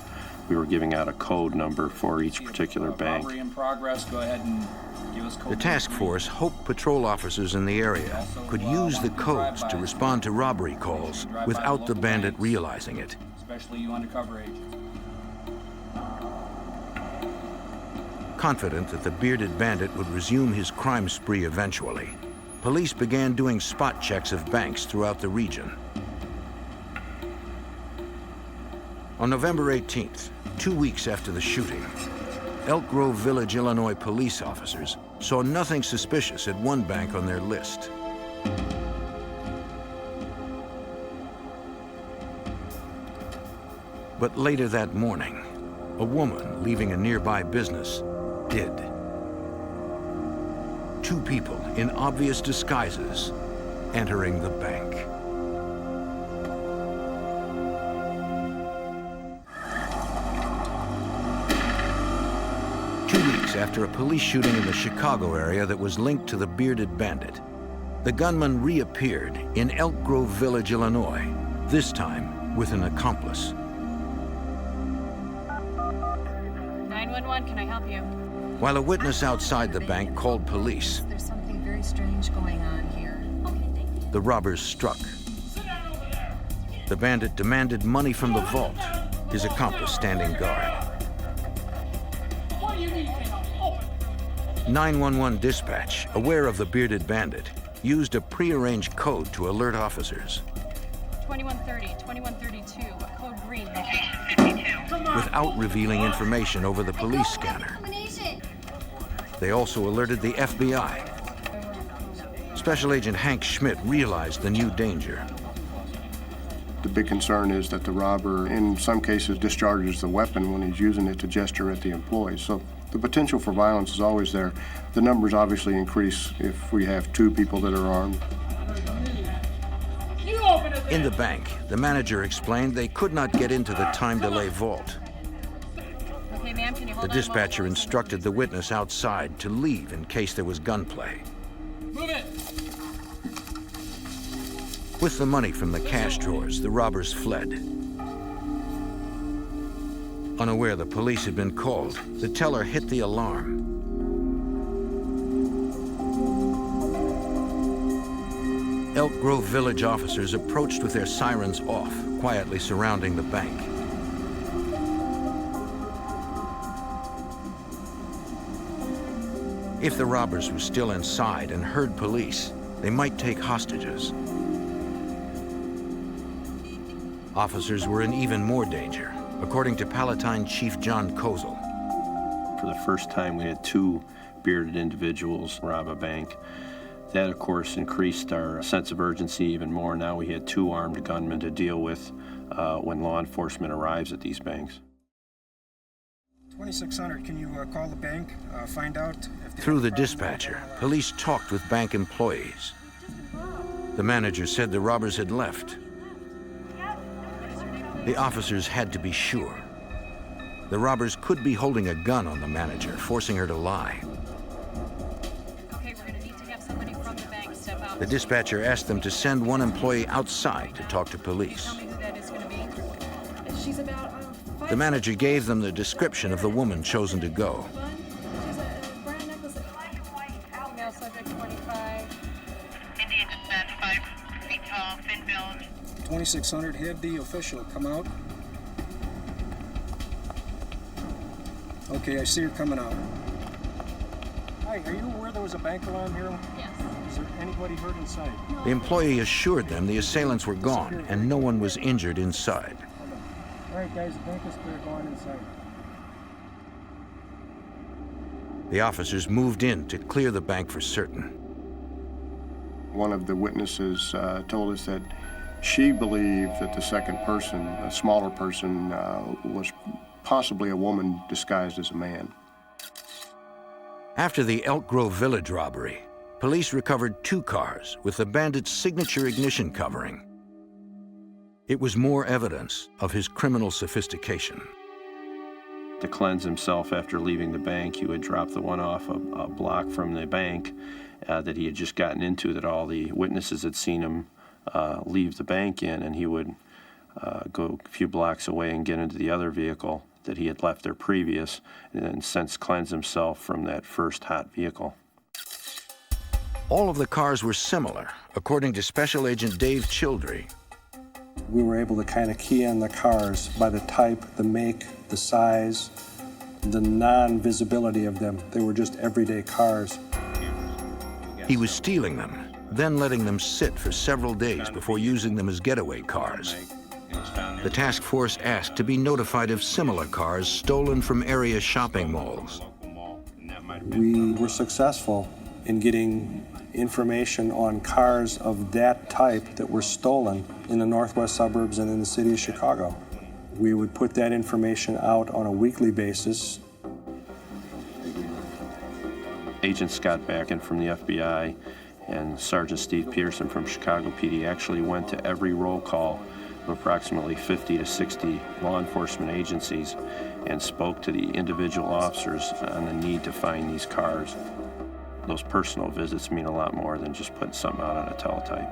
We were giving out a code number for each particular bank. Robbery in progress. Go ahead and give us code. The task force hoped patrol officers in the area could use the codes to respond to robbery calls without the bandit realizing it. Especially you undercover agents. Confident that the bearded bandit would resume his crime spree eventually, police began doing spot checks of banks throughout the region. On November 18th, 2 weeks after the shooting, Elk Grove Village, Illinois police officers saw nothing suspicious at one bank on their list. But later that morning, a woman leaving a nearby business did. Two people in obvious disguises entering the bank. After a police shooting in the Chicago area that was linked to the bearded bandit, the gunman reappeared in Elk Grove Village, Illinois, this time with an accomplice. 911, can I help you? While a witness outside the bank called police, There's something very strange going on here. Okay, thank you. the robbers struck. The bandit demanded money from the vault, his accomplice standing guard. 911 dispatch, aware of the bearded bandit, used a prearranged code to alert officers. 2130, 2132, a code green, location 52. Without revealing information over the police scanner. They also alerted the FBI. Special Agent Hank Schmidt realized the new danger. The big concern is that the robber, in some cases, discharges the weapon when he's using it to gesture at the employees. So the potential for violence is always there. The numbers obviously increase if we have two people that are armed. In the bank, the manager explained they could not get into the time delay vault. Okay, ma'am, can you hold The on dispatcher instructed the witness outside to leave in case there was gunplay. Move it! With the money from the cash drawers, the robbers fled. Unaware the police had been called, the teller hit the alarm. Elk Grove Village officers approached with their sirens off, quietly surrounding the bank. If the robbers were still inside and heard police, they might take hostages. Officers were in even more danger, according to Palatine Chief John Kozel. For the first time, we had two bearded individuals rob a bank. That, of course, increased our sense of urgency even more. Now we had two armed gunmen to deal with when law enforcement arrives at these banks. 2600, can you call the bank, find out if... Through the dispatcher, police talked with bank employees. The manager said the robbers had left. The officers had to be sure. The robbers could be holding a gun on the manager, forcing her to lie. Okay, we're gonna need to have somebody from the bank step out. The dispatcher asked them to send one employee outside to talk to police. Tell me who that is gonna be. She's about The manager gave them the description of the woman chosen to go. She's a brown necklace, black and white, female subject 25. Indian descent, 5 feet tall, thin build. 2600, have the official come out. Okay, I see her coming out. Hi, are you aware there was a bank alarm here? Yes. Is there anybody hurt inside? The employee assured them the assailants were gone and no one was injured inside. All right, guys, the bank is clear. Go on inside. The officers moved in to clear the bank for certain. One of the witnesses told us that She believed that the second person, a smaller person, was possibly a woman disguised as a man. After the Elk Grove Village robbery, police recovered 2 cars with the bandit's signature ignition covering. It was more evidence of his criminal sophistication. To cleanse himself after leaving the bank, he would drop the one off a block from the bank that he had just gotten into, that all the witnesses had seen him leave the bank in, and he would go a few blocks away and get into the other vehicle that he had left there previous, and then since cleanse himself from that first hot vehicle. All of the cars were similar, according to Special Agent Dave Childry. We were able to kind of key in the cars by the type, the make, the size, the non-visibility of them. They were just everyday cars. He was stealing them, then letting them sit for several days before using them as getaway cars. The task force asked to be notified of similar cars stolen from area shopping malls. We were successful in getting information on cars of that type that were stolen in the northwest suburbs and in the city of Chicago. We would put that information out on a weekly basis. Agent Scott Backen from the FBI and Sergeant Steve Peterson from Chicago PD actually went to every roll call of approximately 50 to 60 law enforcement agencies and spoke to the individual officers on the need to find these cars. Those personal visits mean a lot more than just putting something out on a teletype.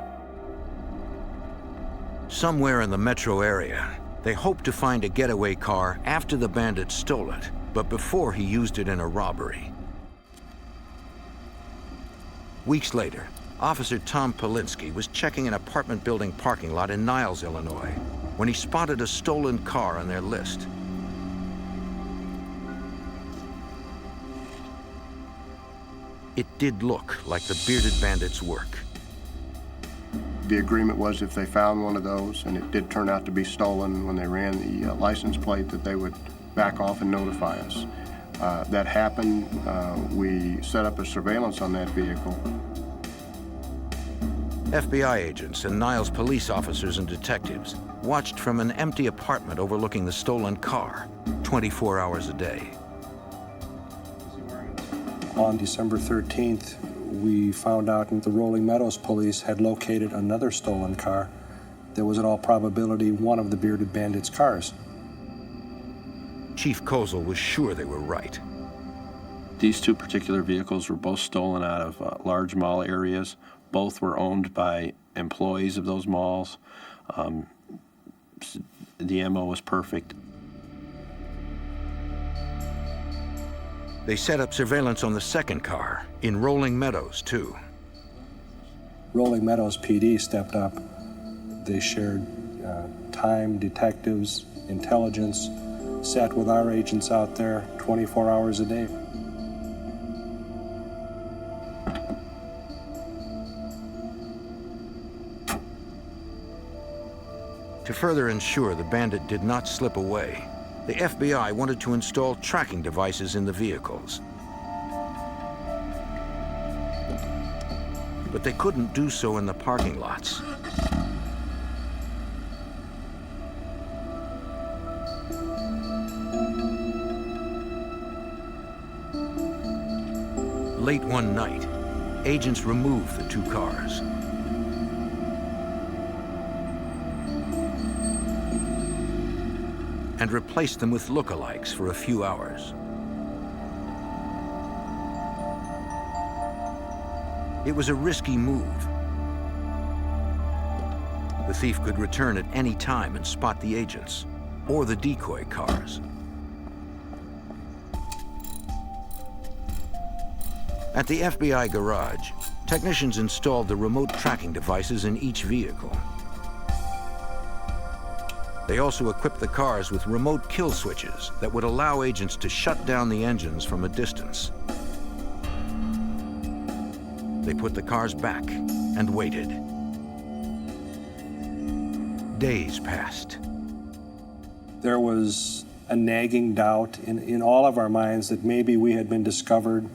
Somewhere in the metro area, they hoped to find a getaway car after the bandit stole it, but before he used it in a robbery. Weeks later, Officer Tom Polinsky was checking an apartment building parking lot in Niles, Illinois, when he spotted a stolen car on their list. It did look like the bearded bandit's work. The agreement was if they found one of those, and it did turn out to be stolen when they ran the license plate, that they would back off and notify us. That happened. We set up a surveillance on that vehicle. FBI agents and Niles police officers and detectives watched from an empty apartment overlooking the stolen car, 24 hours a day. On December 13th, we found out that the Rolling Meadows police had located another stolen car that was in all probability one of the bearded bandit's cars. Chief Kozel was sure they were right. These 2 particular vehicles were both stolen out of large mall areas. Both were owned by employees of those malls. The MO was perfect. They set up surveillance on the second car, in Rolling Meadows, too. Rolling Meadows PD stepped up. They shared time, detectives, intelligence, sat with our agents out there 24 hours a day. To further ensure the bandit did not slip away, the FBI wanted to install tracking devices in the vehicles. But they couldn't do so in the parking lots. Late one night, agents removed the 2 cars. And replaced them with lookalikes for a few hours. It was a risky move. The thief could return at any time and spot the agents, or the decoy cars. At the FBI garage, technicians installed the remote tracking devices in each vehicle. They also equipped the cars with remote kill switches that would allow agents to shut down the engines from a distance. They put the cars back and waited. Days passed. There was a nagging doubt in all of our minds that maybe we had been discovered,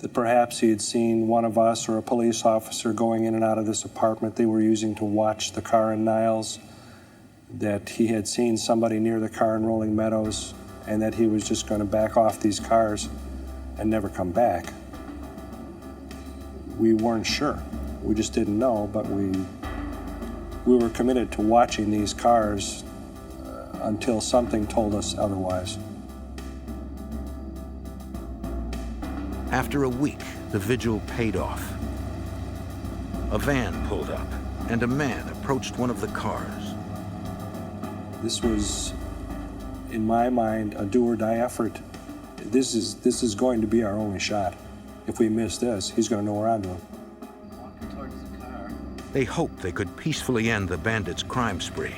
that perhaps he had seen one of us or a police officer going in and out of this apartment they were using to watch the car in Niles, that he had seen somebody near the car in Rolling Meadows, and that he was just going to back off these cars and never come back. We weren't sure. We just didn't know, but we were committed to watching these cars until something told us otherwise. After a week, the vigil paid off. A van pulled up, and a man approached one of the cars. This was, in my mind, a do-or-die effort. This is going to be our only shot. If we miss this, he's going to know we're onto him. They hoped they could peacefully end the bandits' crime spree.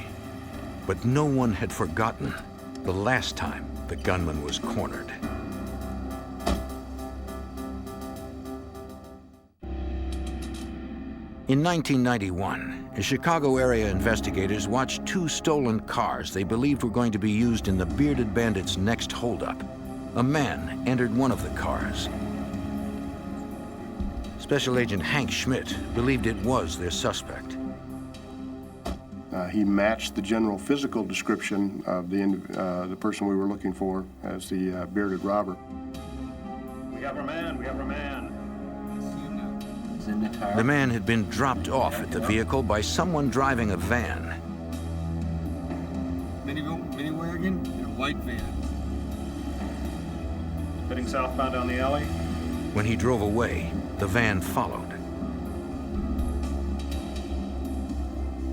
But no one had forgotten the last time the gunman was cornered. In 1991, Chicago area investigators watched two stolen cars they believed were going to be used in the bearded bandits' next holdup. A man entered one of the cars. Special Agent Hank Schmidt believed it was their suspect. He matched the general physical description of the person we were looking for as the bearded robber. We have our man, we have our man. The man had been dropped off at the vehicle by someone driving a van. Mini wagon and a white van. Heading southbound down the alley. When he drove away, the van followed.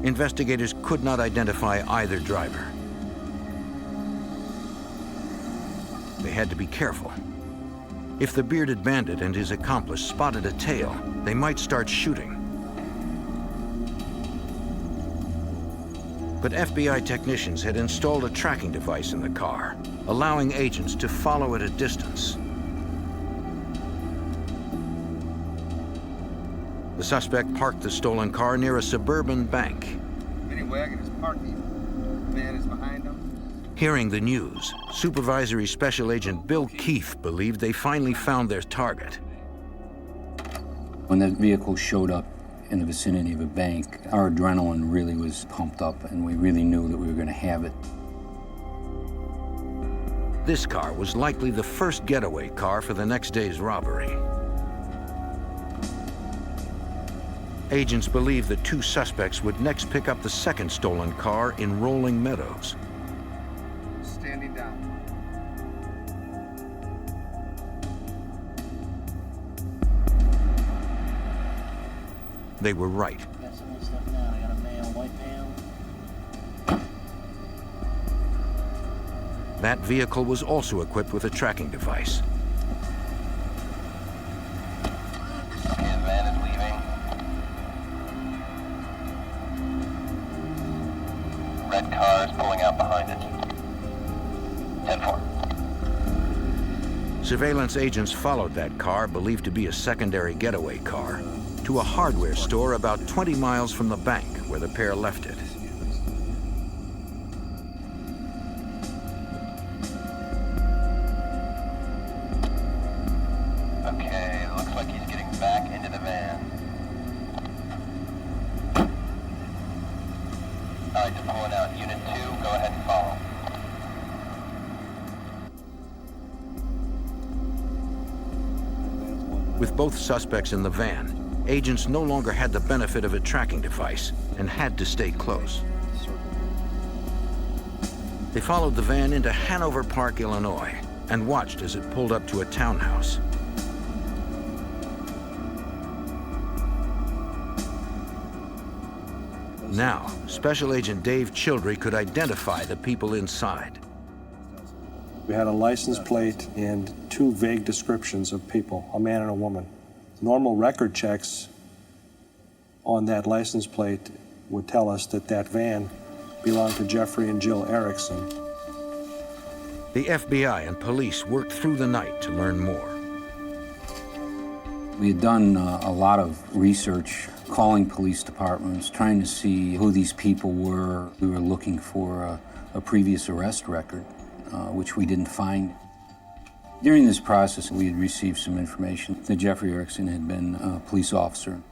Investigators could not identify either driver. They had to be careful. If the bearded bandit and his accomplice spotted a tail, they might start shooting. But FBI technicians had installed a tracking device in the car, allowing agents to follow at a distance. The suspect parked the stolen car near a suburban bank. Mini wagon is parking. The van is behind him. Hearing the news, Supervisory Special Agent Bill Keefe believed they finally found their target. When the vehicle showed up in the vicinity of a bank, our adrenaline really was pumped up, and we really knew that we were going to have it. This car was likely the first getaway car for the next day's robbery. Agents believed the two suspects would next pick up the second stolen car in Rolling Meadows. Standing down. They were right. That vehicle was also equipped with a tracking device. Red car is pulling out behind it. 10-4. Surveillance agents followed that car, believed to be a secondary getaway car, to a hardware store about 20 miles from the bank where the pair left it. Okay, looks like he's getting back into the van. All right, they're pulling out. Unit 2, go ahead and follow. With both suspects in the van, agents no longer had the benefit of a tracking device and had to stay close. They followed the van into Hanover Park, Illinois, and watched as it pulled up to a townhouse. Now, Special Agent Dave Childry could identify the people inside. We had a license plate and two vague descriptions of people, a man and a woman. Normal record checks on that license plate would tell us that that van belonged to Jeffrey and Jill Erickson. The FBI and police worked through the night to learn more. We had done a lot of research, calling police departments, trying to see who these people were. We were looking for a previous arrest record, which we didn't find. During this process, we had received some information that Jeffrey Erickson had been a police officer.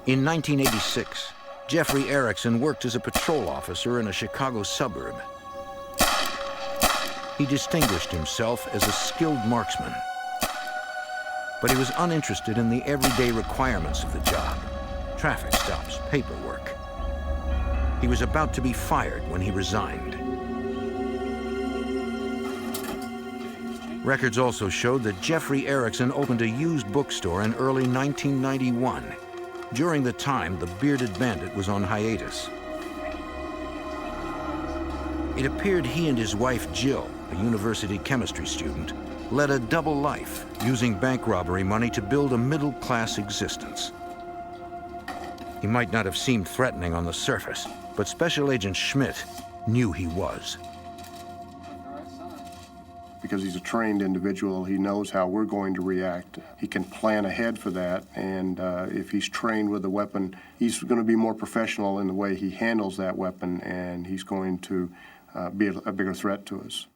In 1986, Jeffrey Erickson worked as a patrol officer in a Chicago suburb. He distinguished himself as a skilled marksman, but he was uninterested in the everyday requirements of the job: traffic stops, paperwork. He was about to be fired when he resigned. Records also showed that Jeffrey Erickson opened a used bookstore in early 1991. During the time, the bearded bandit was on hiatus. It appeared he and his wife, Jill, a university chemistry student, led a double life, using bank robbery money to build a middle-class existence. He might not have seemed threatening on the surface, but Special Agent Schmidt knew he was. Because he's a trained individual, he knows how we're going to react. He can plan ahead for that, and if he's trained with a weapon, he's going to be more professional in the way he handles that weapon, and he's going to be a bigger threat to us.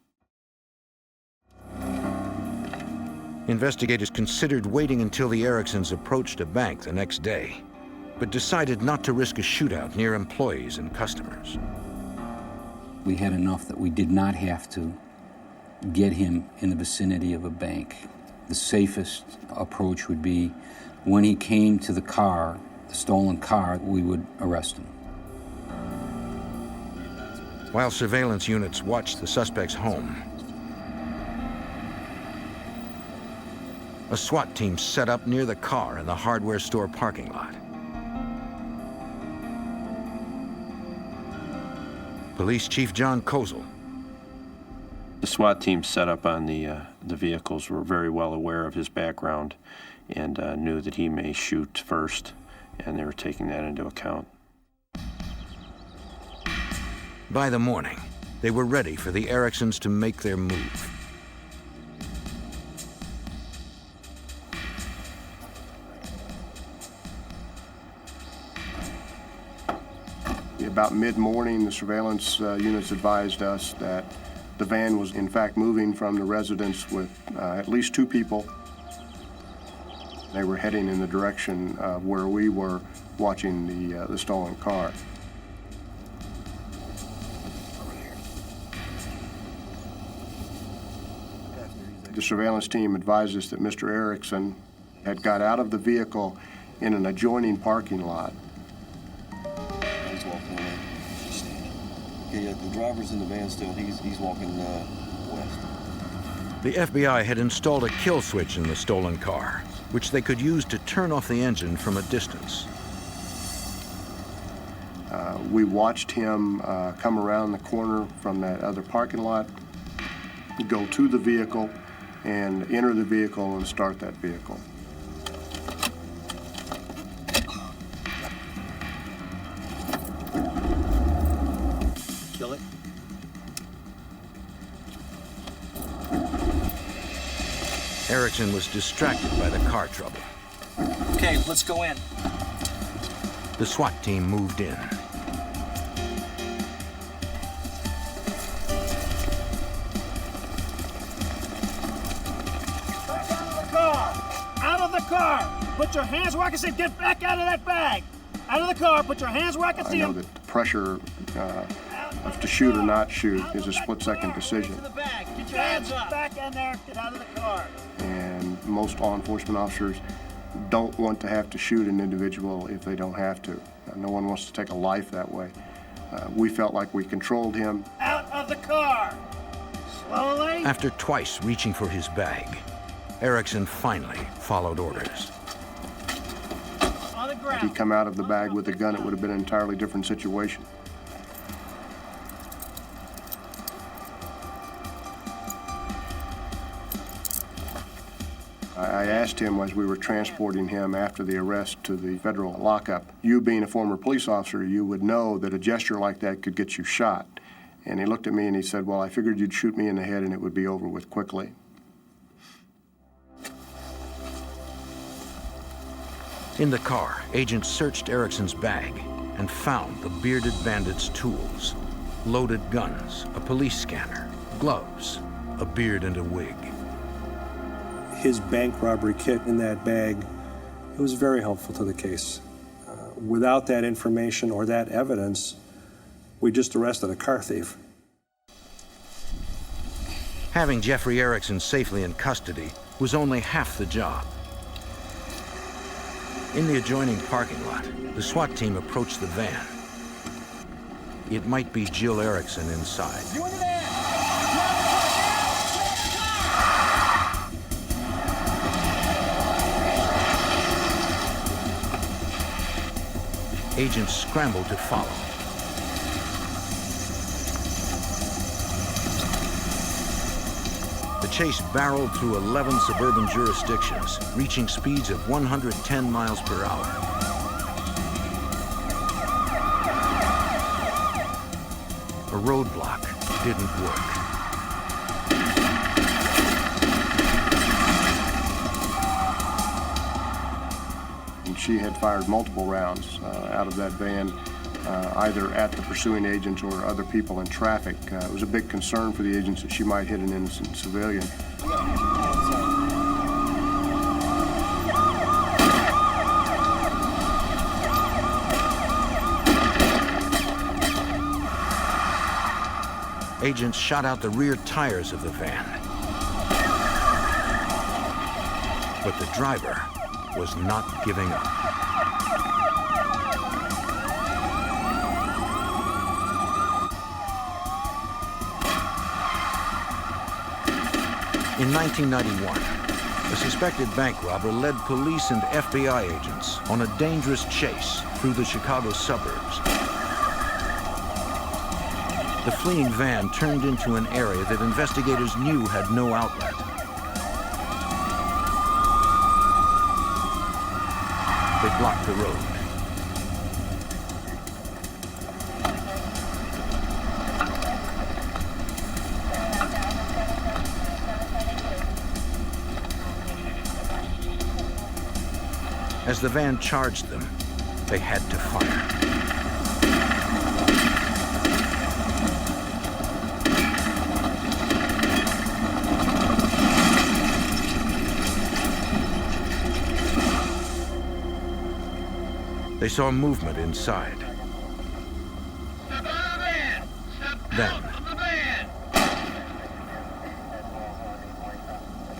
Investigators considered waiting until the Ericksons approached a bank the next day, but decided not to risk a shootout near employees and customers. We had enough that we did not have to get him in the vicinity of a bank. The safest approach would be when he came to the car, the stolen car, we would arrest him. While surveillance units watched the suspect's home, a SWAT team set up near the car in the hardware store parking lot. Police Chief John Kozel. The SWAT team set up on the vehicles were very well aware of his background and knew that he may shoot first, and they were taking that into account. By the morning, they were ready for the Ericksons to make their move. About mid-morning, the surveillance units advised us that the van was in fact moving from the residence with at least 2 people. They were heading in the direction of where we were watching the stolen car. The surveillance team advised us that Mr. Erickson had got out of the vehicle in an adjoining parking lot. He's walking away. Yeah, the driver's in the van still. He's walking west. The FBI had installed a kill switch in the stolen car, which they could use to turn off the engine from a distance. We watched him come around the corner from that other parking lot, go to the vehicle, and enter the vehicle and start that vehicle. Kill it. Erickson was distracted by the car trouble. Okay, let's go in. The SWAT team moved in. Back out of the car! Out of the car! Put your hands where I can see. Get back out of that bag! Out of the car, put your hands where I can see I know them. that the pressure of to shoot or not shoot is a split-second decision. Get your hands up. Back in there. Get out of the car. And most law enforcement officers don't want to have to shoot an individual if they don't have to. No one wants to take a life that way. We felt like we controlled him. Out of the car! Slowly. After twice reaching for his bag, Erickson finally followed orders. On the ground. If he'd come out of the bag with a gun, it would have been an entirely different situation. I asked him as we were transporting him after the arrest to the federal lockup, you being a former police officer, you would know that a gesture like that could get you shot. And he looked at me and he said, well, I figured you'd shoot me in the head and it would be over with quickly. In the car, agents searched Erickson's bag and found the bearded bandit's tools, loaded guns, a police scanner, gloves, a beard and a wig. His bank robbery kit in that bag, it was very helpful to the case. Without that information or that evidence, we just arrested a car thief. Having Jeffrey Erickson safely in custody was only half the job. In the adjoining parking lot, the SWAT team approached the van. It might be Jill Erickson inside. Agents scrambled to follow. The chase barreled through 11 suburban jurisdictions, reaching speeds of 110 miles per hour. A roadblock didn't work. And she had fired multiple rounds out of that van, either at the pursuing agents or other people in traffic. It was a big concern for the agents that she might hit an innocent civilian. Agents shot out the rear tires of the van. But the driver was not giving up. In 1991, a suspected bank robber led police and FBI agents on a dangerous chase through the Chicago suburbs. The fleeing van turned into an area that investigators knew had no outlet. They blocked the road. As the van charged them, they had to fire. They saw movement inside. Then,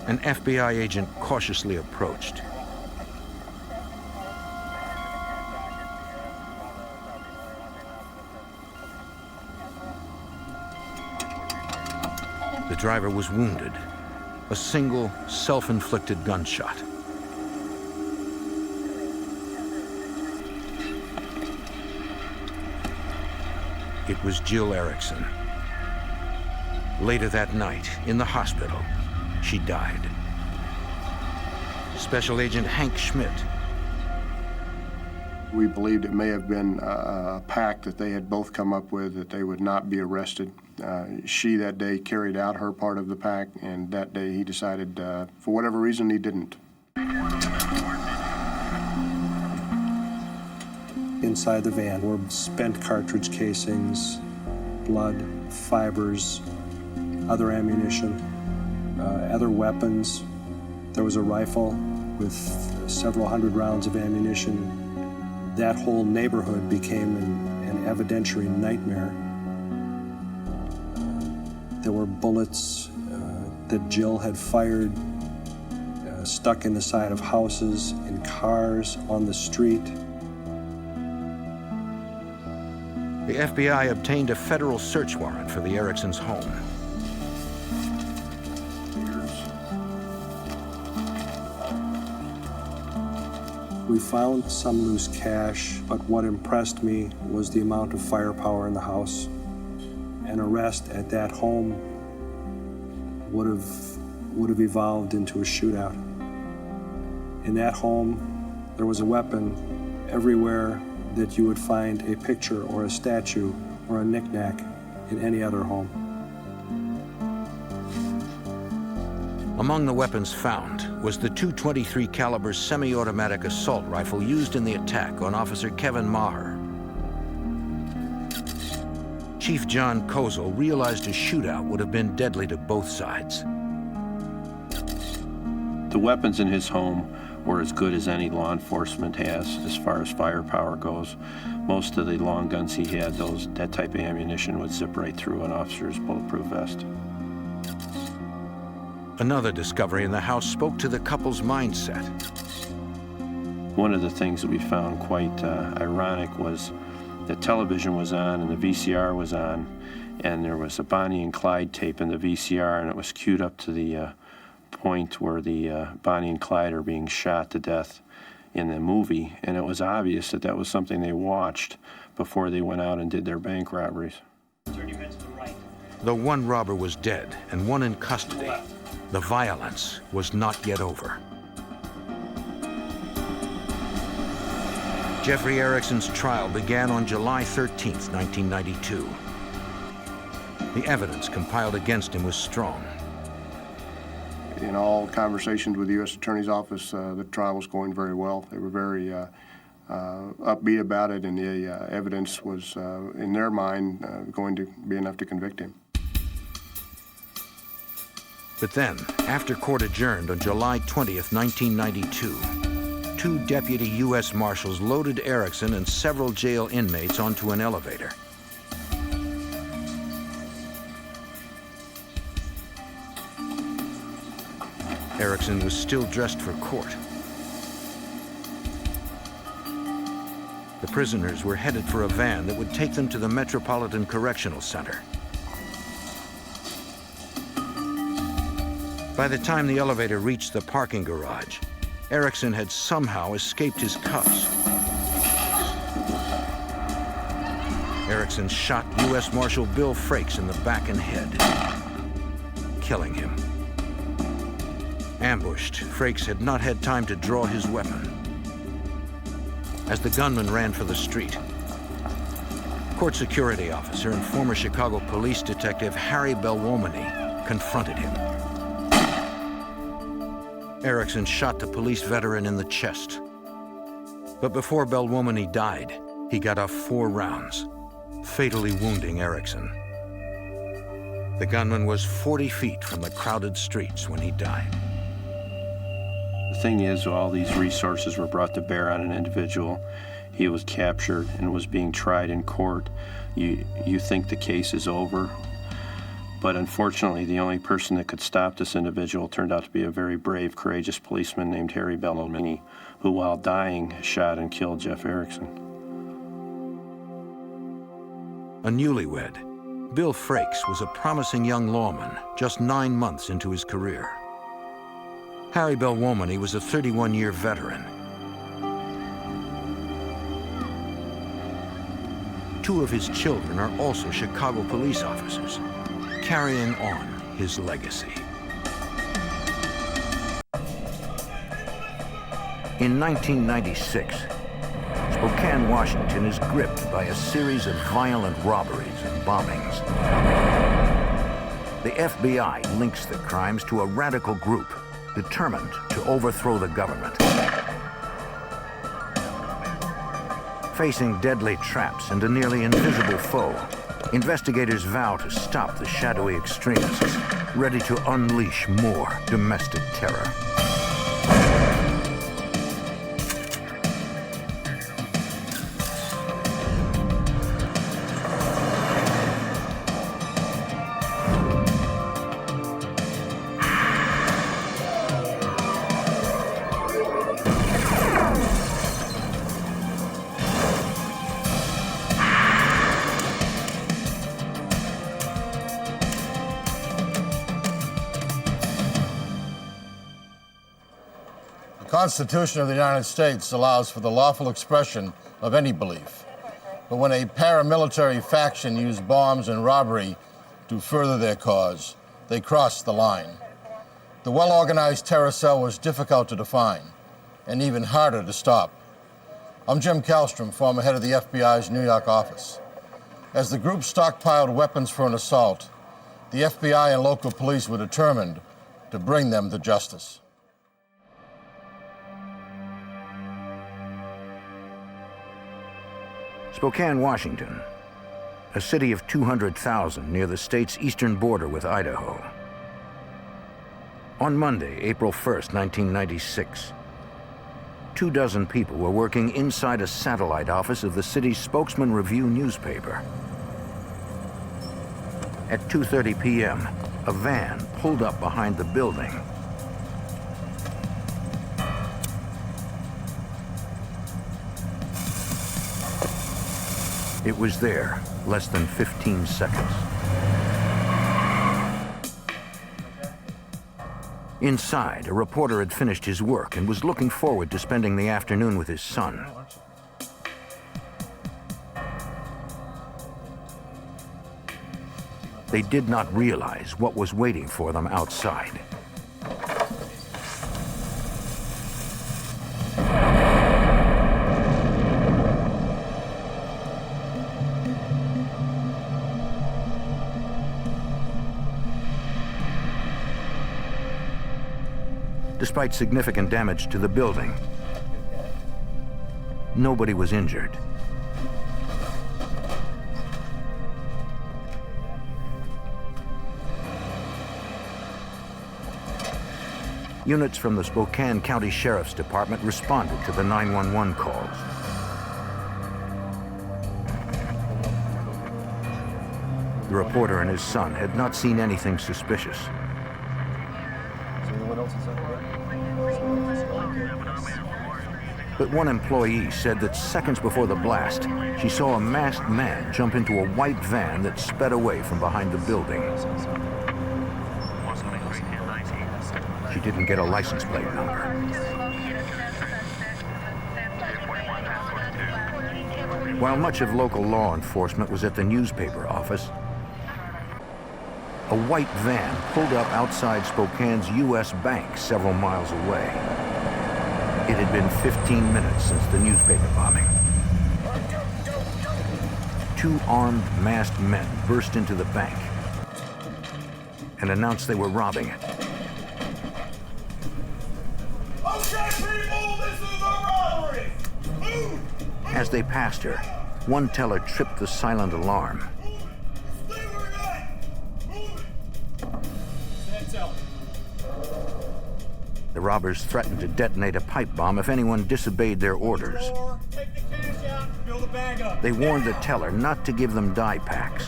an FBI agent cautiously approached. The driver was wounded, a single self-inflicted gunshot. It was Jill Erickson. Later that night, in the hospital, she died. Special Agent Hank Schmidt. We believed it may have been a pact that they had both come up with, that they would not be arrested. She that day carried out her part of the pact, and that day he decided, for whatever reason, he didn't. Inside the van were spent cartridge casings, blood, fibers, other ammunition, other weapons. There was a rifle with several hundred rounds of ammunition. That whole neighborhood became an evidentiary nightmare. There were bullets that Jill had fired, stuck in the side of houses, in cars, on the street. The FBI obtained a federal search warrant for the Ericksons' home. We found some loose cash, but what impressed me was the amount of firepower in the house. An arrest at that home would have evolved into a shootout. In that home, there was a weapon everywhere that you would find a picture or a statue or a knick-knack in any other home. Among the weapons found was the .223 caliber semi-automatic assault rifle used in the attack on Officer Kevin Maher. Chief John Kozel realized a shootout would have been deadly to both sides. The weapons in his home were as good as any law enforcement has as far as firepower goes. Most of the long guns he had, that type of ammunition would zip right through an officer's bulletproof vest. Another discovery in the house spoke to the couple's mindset. One of the things that we found quite ironic was the television was on and the VCR was on, and there was a Bonnie and Clyde tape in the VCR, and it was queued up to the point where the Bonnie and Clyde are being shot to death in the movie, and it was obvious that that was something they watched before they went out and did their bank robberies. Turn your head to the right. Though one robber was dead and one in custody, the violence was not yet over. Jeffrey Erickson's trial began on July 13th, 1992. The evidence compiled against him was strong. In all conversations with the U.S. Attorney's Office, the trial was going very well. They were very upbeat about it, and the evidence was, in their mind, going to be enough to convict him. But then, after court adjourned on July 20th, 1992, two deputy U.S. Marshals loaded Erickson and several jail inmates onto an elevator. Erickson was still dressed for court. The prisoners were headed for a van that would take them to the Metropolitan Correctional Center. By the time the elevator reached the parking garage, Erickson had somehow escaped his cuffs. Erickson shot U.S. Marshal Bill Frakes in the back and head, killing him. Ambushed, Frakes had not had time to draw his weapon. As the gunman ran for the street, court security officer and former Chicago police detective Harry Belwomany confronted him. Erickson shot the police veteran in the chest. But before Belwomany died, he got off 4 rounds, fatally wounding Erickson. The gunman was 40 feet from the crowded streets when he died. The thing is, all these resources were brought to bear on an individual. He was captured and was being tried in court. You think the case is over, but unfortunately, the only person that could stop this individual turned out to be a very brave, courageous policeman named Harry Belwomany, who, while dying, shot and killed Jeff Erickson. A newlywed, Bill Frakes was a promising young lawman just 9 months into his career. Harry Belwomany was a 31-year veteran. 2 of his children are also Chicago police officers, carrying on his legacy. In 1996, Spokane, Washington is gripped by a series of violent robberies and bombings. The FBI links the crimes to a radical group determined to overthrow the government. Facing deadly traps and a nearly invisible foe, investigators vow to stop the shadowy extremists, ready to unleash more domestic terror. The Constitution of the United States allows for the lawful expression of any belief. But when a paramilitary faction used bombs and robbery to further their cause, they crossed the line. The well-organized terror cell was difficult to define and even harder to stop. I'm Jim Kallstrom, former head of the FBI's New York office. As the group stockpiled weapons for an assault, the FBI and local police were determined to bring them to justice. Spokane, Washington. a city of 200,000 near the state's eastern border with Idaho. On Monday, April 1st, 1996, 24 people were working inside a satellite office of the city's Spokesman Review newspaper. At 2:30 p.m., a van pulled up behind the building. It was there less than 15 seconds. Inside, a reporter had finished his work and was looking forward to spending the afternoon with his son. They did not realize what was waiting for them outside. Despite significant damage to the building, nobody was injured. Units from the Spokane County Sheriff's Department responded to the 911 calls. The reporter and his son had not seen anything suspicious. But one employee said that seconds before the blast, she saw a masked man jump into a white van that sped away from behind the building. She didn't get a license plate number. While much of local law enforcement was at the newspaper office, a white van pulled up outside Spokane's U.S. Bank several miles away. It had been 15 minutes since the newspaper bombing. Two armed, masked men burst into the bank and announced they were robbing it. Okay, people, this is a robbery! Move! As they passed her, one teller tripped the silent alarm. The robbers threatened to detonate a pipe bomb if anyone disobeyed their orders. They warned the teller not to give them dye packs,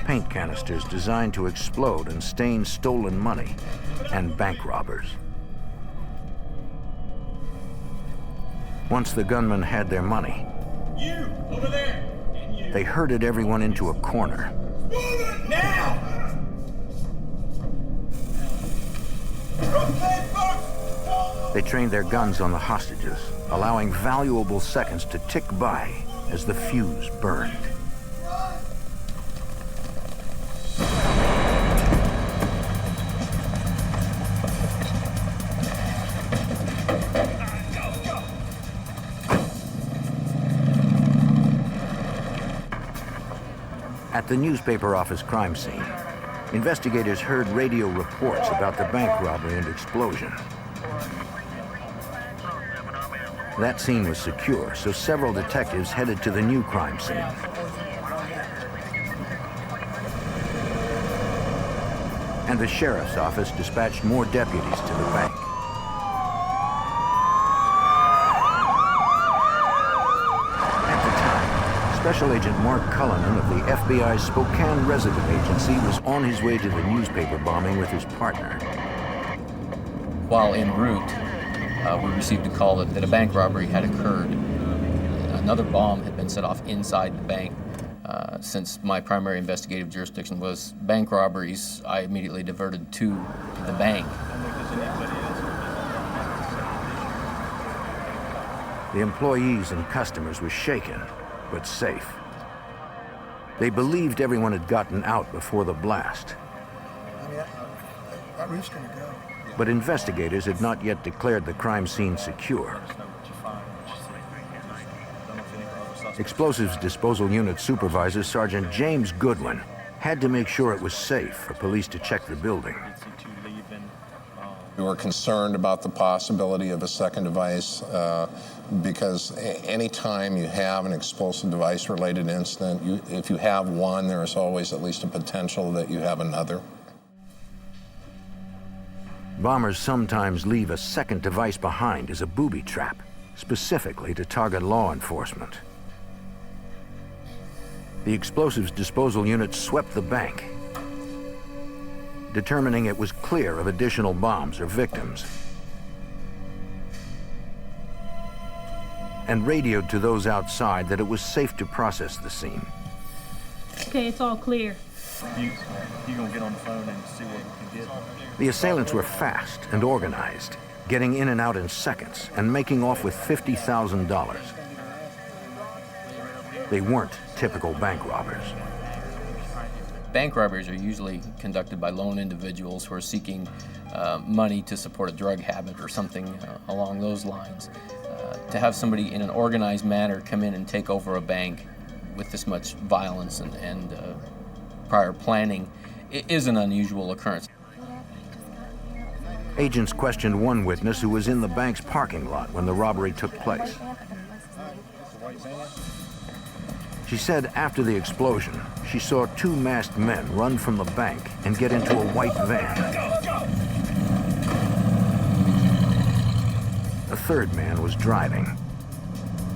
paint canisters designed to explode and stain stolen money, and bank robbers. Once the gunmen had their money, You, over there! And you. they herded everyone into a corner. Move it now! Okay, folks! They trained their guns on the hostages, allowing valuable seconds to tick by as the fuse burned. At the newspaper office crime scene, investigators heard radio reports about the bank robbery and explosion. That scene was secure, so several detectives headed to the new crime scene. And the sheriff's office dispatched more deputies to the bank. At the time, Special Agent Mark Cullinan of the FBI's Spokane Resident Agency was on his way to the newspaper bombing with his partner. While en route, we received a call that a bank robbery had occurred. Another bomb had been set off inside the bank. Since my primary investigative jurisdiction was bank robberies, I immediately diverted to the bank. The employees and customers were shaken, but safe. They believed everyone had gotten out before the blast. I mean, that roof's gonna go. But investigators had not yet declared the crime scene secure. Explosives Disposal Unit Supervisor Sergeant James Goodwin had to make sure it was safe for police to check the building. We were concerned about the possibility of a second device because any time you have an explosive device-related incident, if you have one, there is always at least a potential that you have another. Bombers sometimes leave a second device behind as a booby trap, specifically to target law enforcement. The explosives disposal unit swept the bank, determining it was clear of additional bombs or victims, and radioed to those outside that it was safe to process the scene. Okay, it's all clear. You gonna get on the phone and see what we can get? The assailants were fast and organized, getting in and out in seconds and making off with $50,000. They weren't typical bank robbers. Bank robberies are usually conducted by lone individuals who are seeking money to support a drug habit or something along those lines. To have somebody in an organized manner come in and take over a bank with this much violence and prior planning is an unusual occurrence. Agents questioned one witness who was in the bank's parking lot when the robbery took place. She said after the explosion, she saw two masked men run from the bank and get into a white van. A third man was driving.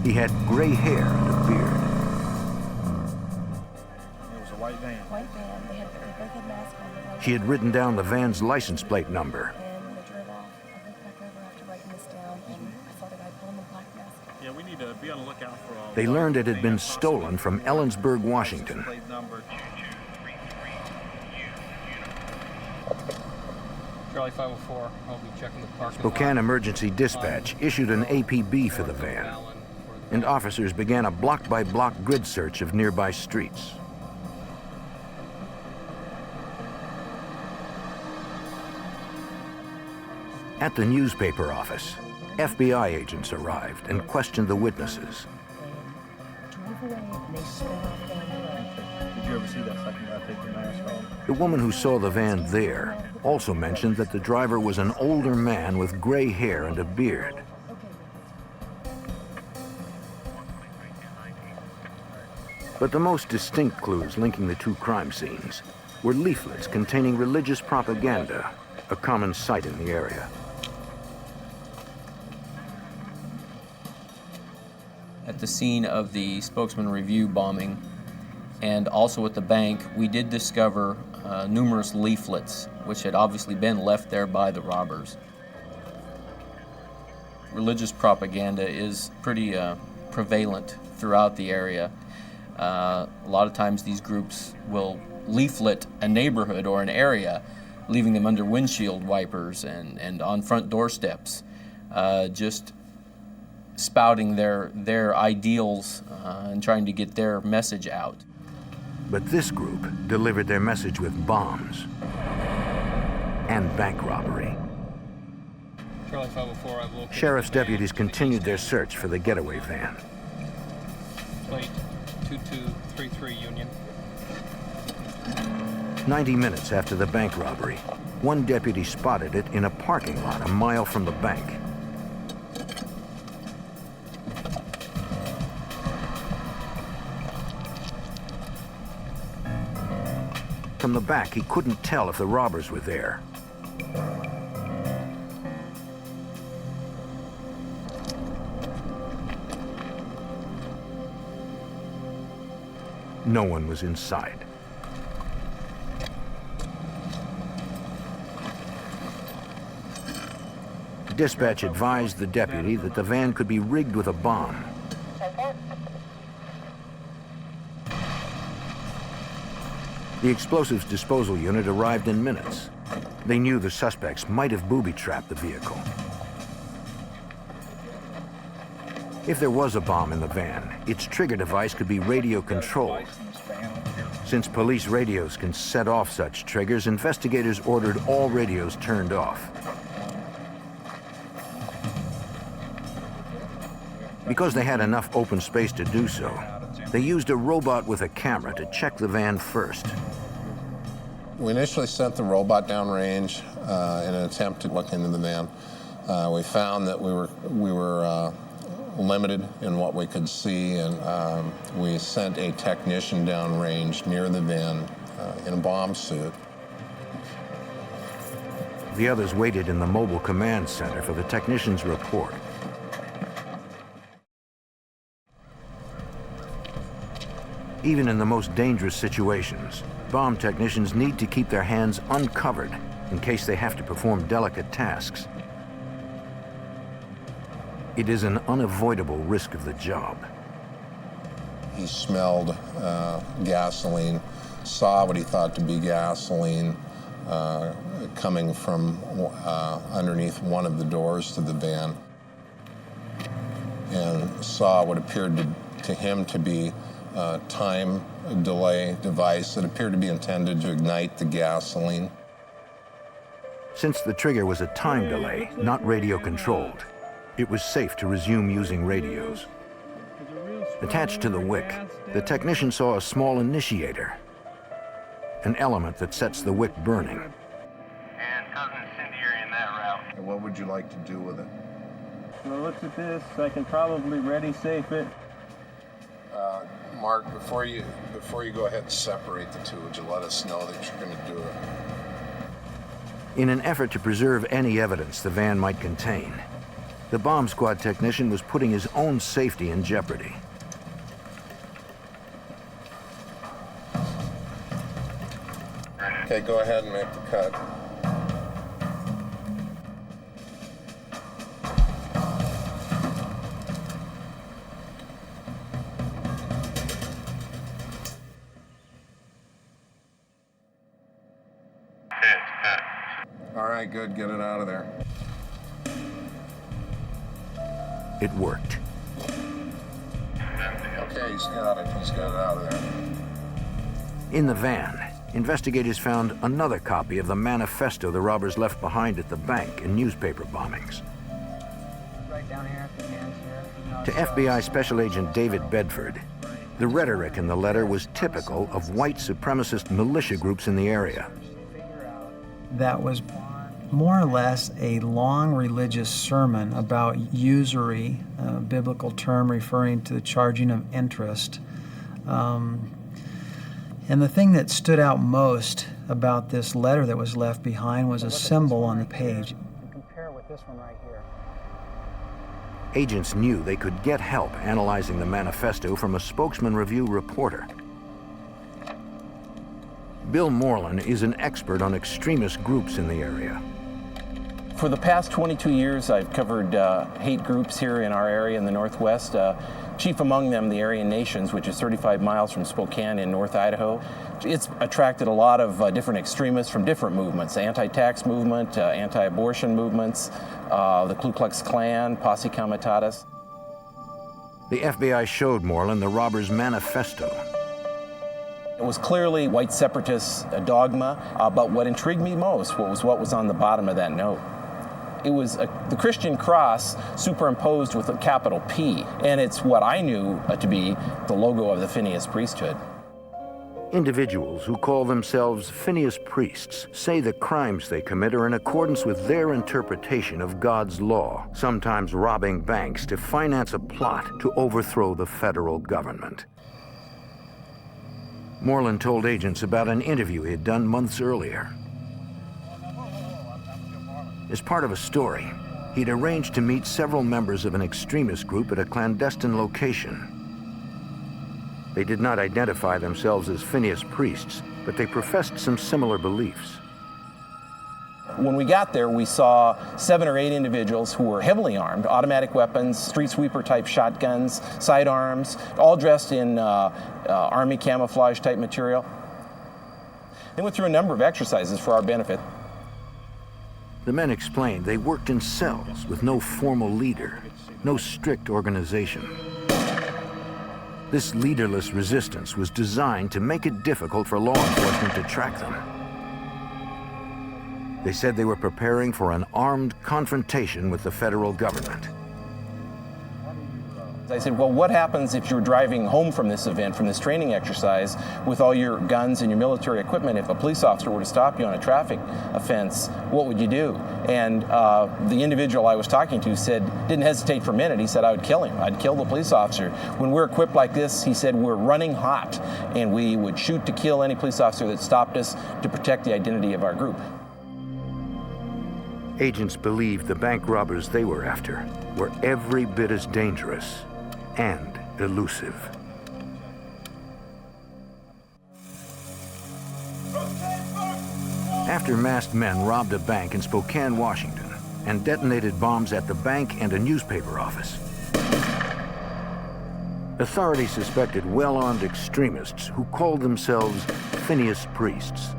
He had gray hair and a beard. It was a white van. White van. They had a very good mask on. She had written down the van's license plate number. And when they drove off, I looked back over after writing this down, and I saw the guy pulling the black mask. Yeah, we need to be on the lookout for all. They learned it had been stolen from Ellensburg, Washington. Charlie 504, I'll be checking the parking Spokane Emergency Dispatch issued an APB for the van, and officers began a block-by-block grid search of nearby streets. At the newspaper office, FBI agents arrived and questioned the witnesses. Did you ever see that second guy take the mask off? The woman who saw the van there also mentioned that the driver was an older man with gray hair and a beard. But the most distinct clues linking the two crime scenes were leaflets containing religious propaganda, a common sight in the area. At the scene of the Spokesman Review bombing and also at the bank, we did discover numerous leaflets which had obviously been left there by the robbers. Religious propaganda is pretty prevalent throughout the area. A lot of times these groups will leaflet a neighborhood or an area, leaving them under windshield wipers and on front doorsteps, just spouting their ideals and trying to get their message out. But this group delivered their message with bombs and bank robbery. Charlie 504, I've located Sheriff's deputies continued their search for the getaway van. plate 2233 Union. 90 minutes after the bank robbery, one deputy spotted it in a parking lot a mile from the bank. From the back, he couldn't tell if the robbers were there. No one was inside. Dispatch advised the deputy that the van could be rigged with a bomb. The explosives disposal unit arrived in minutes. They knew the suspects might have booby-trapped the vehicle. If there was a bomb in the van, its trigger device could be radio controlled. Since police radios can set off such triggers, investigators ordered all radios turned off. Because they had enough open space to do so, they used a robot with a camera to check the van first. We initially sent the robot downrange in an attempt to look into the van. We found that we were limited in what we could see, and we sent a technician downrange near the van in a bomb suit. The others waited in the mobile command center for the technician's report. Even in the most dangerous situations, bomb technicians need to keep their hands uncovered in case they have to perform delicate tasks. It is an unavoidable risk of the job. He smelled gasoline, saw what he thought to be gasoline coming from underneath one of the doors to the van, and saw what appeared to him to be a time delay device that appeared to be intended to ignite the gasoline. Since the trigger was a time delay, not radio controlled, it was safe to resume using radios. Attached to the wick, the technician saw a small initiator, an element that sets the wick burning. And causing incendiary in that route. And what would you like to do with it? Well, look at this. I can probably ready safe it. Mark, before you go ahead and separate the two, would you let us know that you're going to do it? In an effort to preserve any evidence the van might contain, the bomb squad technician was putting his own safety in jeopardy. Okay, go ahead and make the cut. All right, good, get it out of there. It worked. Okay, he's got it out of there. In the van, investigators found another copy of the manifesto the robbers left behind at the bank in newspaper bombings. Right down here at the hands here. To FBI Special Agent David Bedford, the rhetoric in the letter was typical of white supremacist militia groups in the area. That was more or less a long religious sermon about usury, a biblical term referring to the charging of interest. And the thing that stood out most about this letter that was left behind was a symbol on the page. Compare with this one right here. Agents knew they could get help analyzing the manifesto from a Spokesman Review reporter. Bill Moreland is an expert on extremist groups in the area. For the past 22 years, I've covered hate groups here in our area in the Northwest. Chief among them, the Aryan Nations, which is 35 miles from Spokane in North Idaho. It's attracted a lot of different extremists from different movements, anti-tax movement, anti-abortion movements, the Ku Klux Klan, Posse Comitatus. The FBI showed Moreland the robbers' manifesto. It was clearly white separatist dogma, but what intrigued me most was what was on the bottom of that note. It was the Christian cross superimposed with a capital P, and it's what I knew to be the logo of the Phineas Priesthood. Individuals who call themselves Phineas priests say the crimes they commit are in accordance with their interpretation of God's law, sometimes robbing banks to finance a plot to overthrow the federal government. Moreland told agents about an interview he had done months earlier. As part of a story, he'd arranged to meet several members of an extremist group at a clandestine location. They did not identify themselves as Phineas priests, but they professed some similar beliefs. When we got there, we saw 7 or 8 individuals who were heavily armed, automatic weapons, street sweeper type shotguns, sidearms, all dressed in army camouflage type material. They went through a number of exercises for our benefit. The men explained they worked in cells with no formal leader, no strict organization. This leaderless resistance was designed to make it difficult for law enforcement to track them. They said they were preparing for an armed confrontation with the federal government. I said, well, what happens if you're driving home from this event, from this training exercise, with all your guns and your military equipment? If a police officer were to stop you on a traffic offense, what would you do? And the individual I was talking to said, didn't hesitate for a minute. He said, I would kill him. I'd kill the police officer. When we're equipped like this, he said, we're running hot, and we would shoot to kill any police officer that stopped us to protect the identity of our group. Agents believed the bank robbers they were after were every bit as dangerous and elusive. After masked men robbed a bank in Spokane, Washington, and detonated bombs at the bank and a newspaper office, authorities suspected well-armed extremists who called themselves Phineas Priests.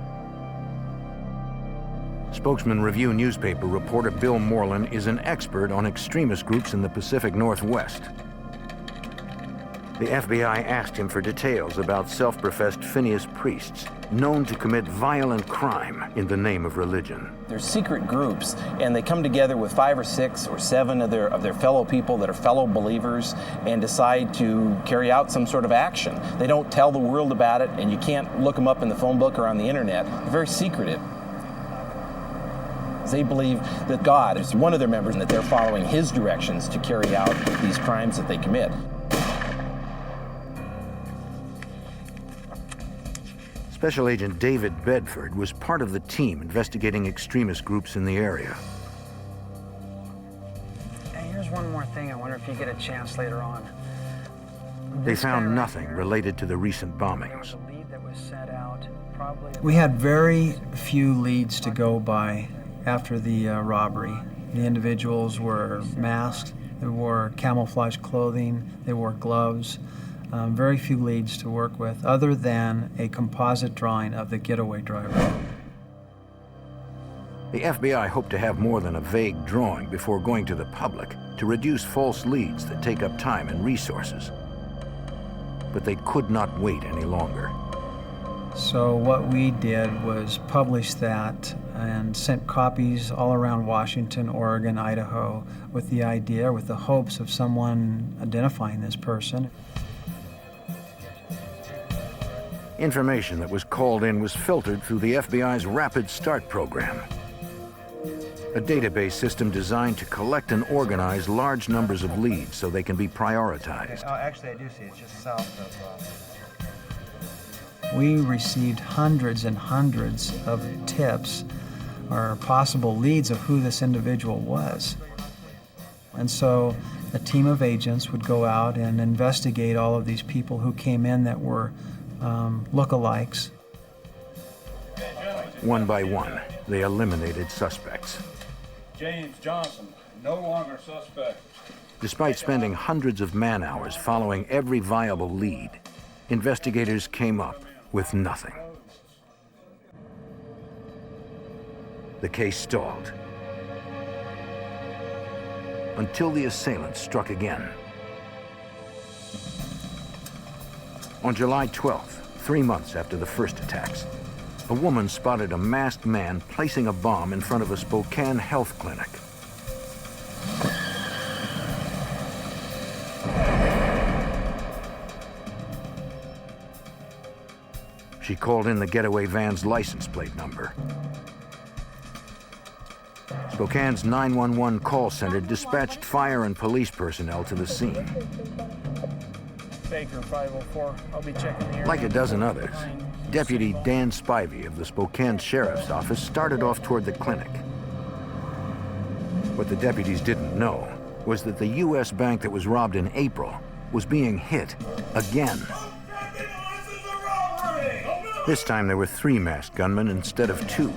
Spokesman Review newspaper reporter Bill Moreland is an expert on extremist groups in the Pacific Northwest. The FBI asked him for details about self-professed Phineas Priests, known to commit violent crime in the name of religion. They're secret groups, and they come together with 5 or 6 or 7 of their fellow people that are fellow believers and decide to carry out some sort of action. They don't tell the world about it, and you can't look them up in the phone book or on the internet. They're very secretive. They believe that God is one of their members and that they're following his directions to carry out these crimes that they commit. Special Agent David Bedford was part of the team investigating extremist groups in the area. Hey, here's one more thing. I wonder if you get a chance later on. They found nothing related to the recent bombings. We had very few leads to go by after the robbery. The individuals were masked, they wore camouflage clothing, they wore gloves. Very few leads to work with, other than a composite drawing of the getaway driver. The FBI hoped to have more than a vague drawing before going to the public to reduce false leads that take up time and resources. But they could not wait any longer. So what we did was publish that and sent copies all around Washington, Oregon, Idaho, with the idea, with the hopes of someone identifying this person. Information that was called in was filtered through the FBI's Rapid Start program, a database system designed to collect and organize large numbers of leads so they can be prioritized. Actually, I do see it's just south of... We received hundreds and hundreds of tips or possible leads of who this individual was. And so a team of agents would go out and investigate all of these people who came in that were lookalikes. One by one, they eliminated suspects. James Johnson, no longer suspect. Despite spending hundreds of man-hours following every viable lead, investigators came up with nothing. The case stalled until the assailants struck again. On July 12th, 3 months after the first attacks, a woman spotted a masked man placing a bomb in front of a Spokane health clinic. She called in the getaway van's license plate number. Spokane's 911 call center dispatched fire and police personnel to the scene. Baker 504, I'll be checking the area. Like a dozen others, Deputy Dan Spivey of the Spokane Sheriff's Office started off toward the clinic. What the deputies didn't know was that the U.S. bank that was robbed in April was being hit again. This time there were 3 masked gunmen instead of 2.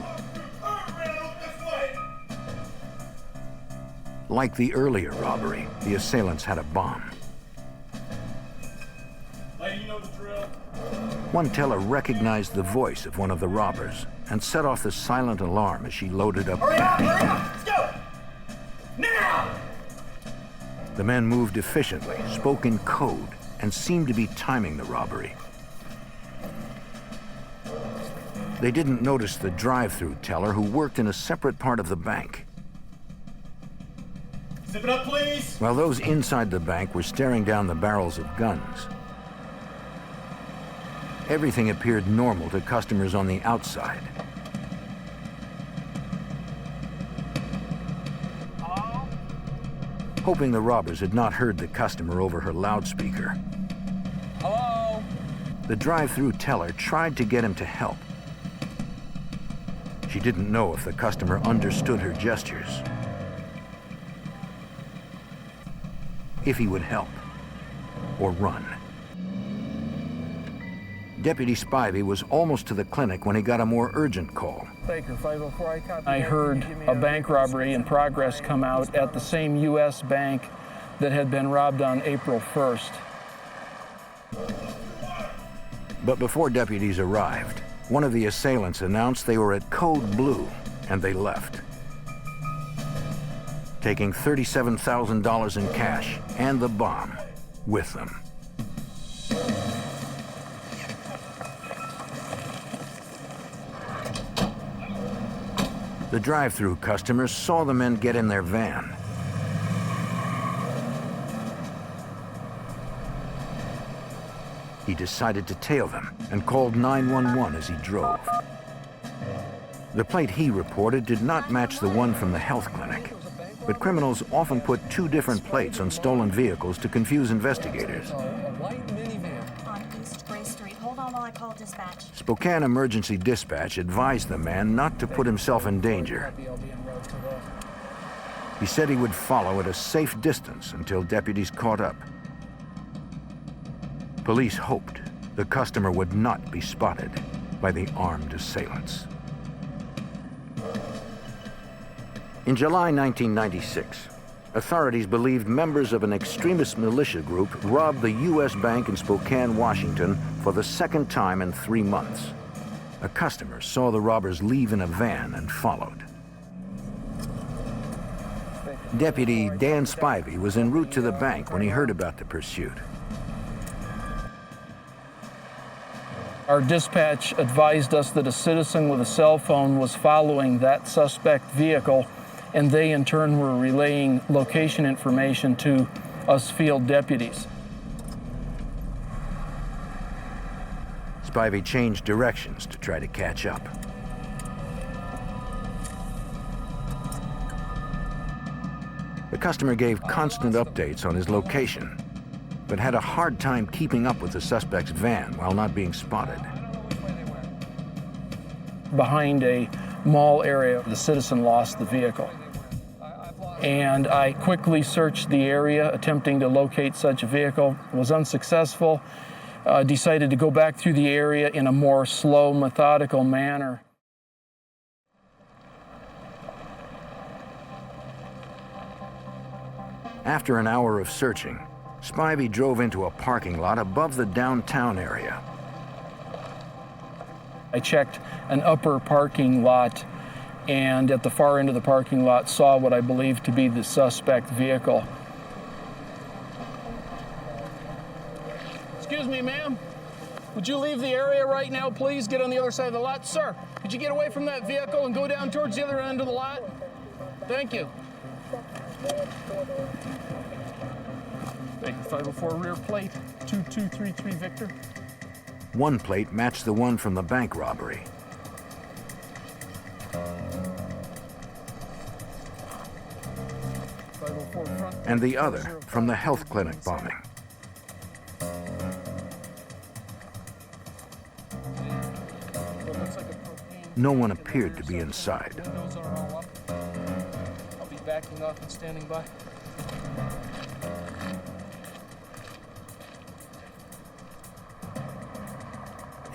Like the earlier robbery, the assailants had a bomb. One teller recognized the voice of one of the robbers and set off the silent alarm as she loaded up. Hurry up, let's go! Now! The men moved efficiently, spoke in code, and seemed to be timing the robbery. They didn't notice the drive-through teller who worked in a separate part of the bank. Zip it up, please. While those inside the bank were staring down the barrels of guns, everything appeared normal to customers on the outside. Hello? Hoping the robbers had not heard the customer over her loudspeaker, Hello? the drive-through teller tried to get him to help. She didn't know if the customer understood her gestures, if he would help or run. Deputy Spivey was almost to the clinic when he got a more urgent call. Baker, 504, I copy. I heard a bank robbery in progress come out at the same U.S. bank that had been robbed on April 1st. But before deputies arrived, one of the assailants announced they were at Code Blue, and they left, taking $37,000 in cash and the bomb with them. The drive-through customers saw the men get in their van. He decided to tail them and called 911 as he drove. The plate he reported did not match the one from the health clinic, but criminals often put two different plates on stolen vehicles to confuse investigators. A white minivan. On East Gray Street. Hold on while I call dispatch. Spokane Emergency Dispatch advised the man not to put himself in danger. He said he would follow at a safe distance until deputies caught up. Police hoped the customer would not be spotted by the armed assailants. In July 1996, authorities believed members of an extremist militia group robbed the U.S. Bank in Spokane, Washington for the second time in 3 months. A customer saw the robbers leave in a van and followed. Deputy Dan Spivey was en route to the bank when he heard about the pursuit. Our dispatch advised us that a citizen with a cell phone was following that suspect vehicle, and they in turn were relaying location information to us field deputies. Spivey changed directions to try to catch up. The customer gave constant updates on his location, but had a hard time keeping up with the suspect's van while not being spotted. Behind a mall area, the citizen lost the vehicle. And I quickly searched the area, attempting to locate such a vehicle. Was unsuccessful. Decided to go back through the area in a more slow, methodical manner. After an hour of searching, Spivey drove into a parking lot above the downtown area. I checked an upper parking lot, and at the far end of the parking lot saw what I believed to be the suspect vehicle. Excuse me, ma'am. Would you leave the area right now, please? Get on the other side of the lot. Sir, could you get away from that vehicle and go down towards the other end of the lot? Thank you. Thank you, 504 rear plate, 2233 Victor. One plate matched the one from the bank robbery. And the other from the health clinic bombing. No one appeared to be inside. Windows are all up. I'll be backing off and standing by.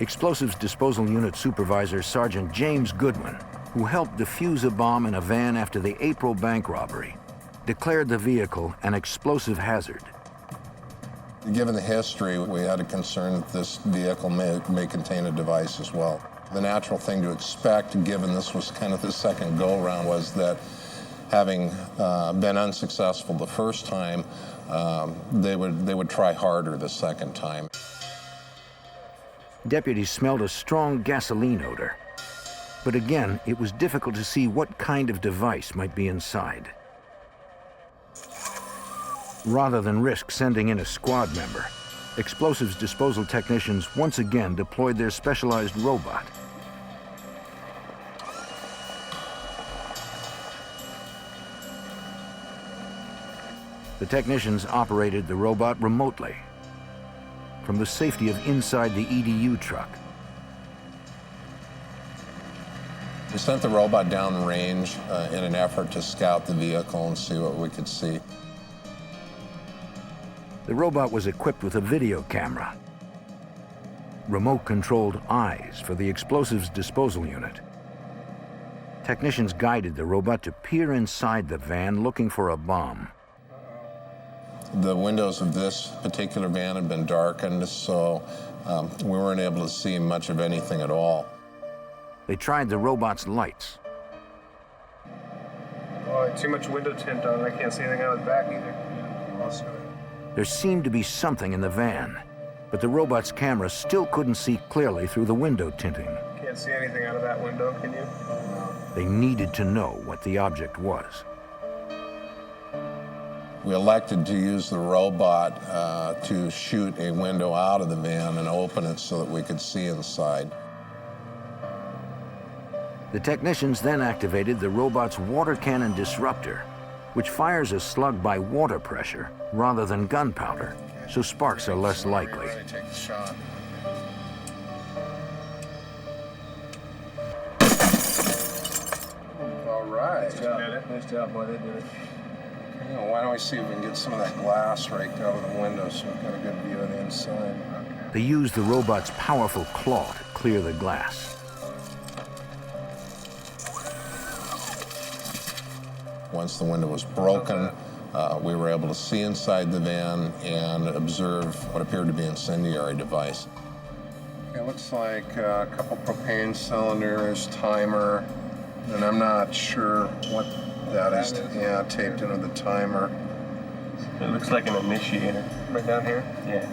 Explosives Disposal Unit Supervisor Sergeant James Goodwin, who helped defuse a bomb in a van after the April bank robbery, declared the vehicle an explosive hazard. Given the history, we had a concern that this vehicle may contain a device as well. The natural thing to expect, given this was kind of the second go-around, was that having been unsuccessful the first time, they would try harder the second time. Deputies smelled a strong gasoline odor, but again, it was difficult to see what kind of device might be inside. Rather than risk sending in a squad member, explosives disposal technicians once again deployed their specialized robot. The technicians operated the robot remotely from the safety of inside the EDU truck. We sent the robot downrange in an effort to scout the vehicle and see what we could see. The robot was equipped with a video camera, remote-controlled eyes for the explosives disposal unit. Technicians guided the robot to peer inside the van looking for a bomb. The windows of this particular van had been darkened, so we weren't able to see much of anything at all. They tried the robot's lights. Oh, too much window tint on. I can't see anything out of the back either. There seemed to be something in the van, but the robot's camera still couldn't see clearly through the window tinting. Can't see anything out of that window, can you? They needed to know what the object was. We elected to use the robot to shoot a window out of the van and open it so that we could see inside. The technicians then activated the robot's water cannon disruptor, which fires a slug by water pressure rather than gunpowder, so sparks are less likely. Take the shot. All right. Nice job, boy. They did it. Why don't we see if we can get some of that glass raked out of the window so we've got a good view of the inside. They used the robot's powerful claw to clear the glass. Once the window was broken, we were able to see inside the van and observe what appeared to be an incendiary device. It looks like a couple propane cylinders, timer, and I'm not sure what that is. Yeah, taped into the timer. It looks like an initiator. Right down here? Yeah.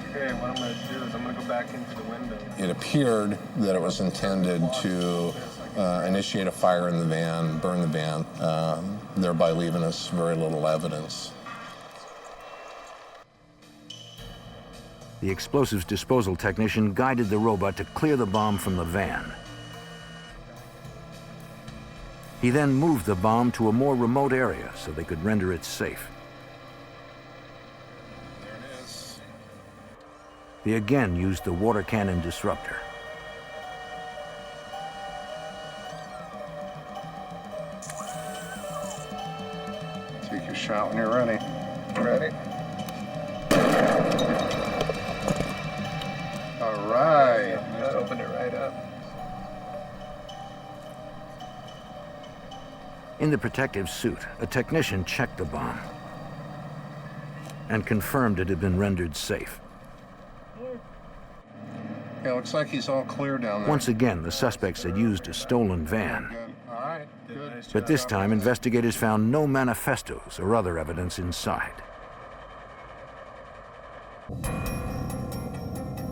Okay, what I'm going to do is I'm going to go back into the window. It appeared that it was intended to initiate a fire in the van, burn the van, thereby leaving us very little evidence. The explosives disposal technician guided the robot to clear the bomb from the van. He then moved the bomb to a more remote area so they could render it safe. There it is. They again used the water cannon disruptor. Take your shot when you're ready. Ready? All right. Just opened it right up. In the protective suit, a technician checked the bomb and confirmed it had been rendered safe. Yeah, looks like he's all clear down there. Once again, the suspects had used a stolen van. Good. All right, good. But this time, investigators found no manifestos or other evidence inside.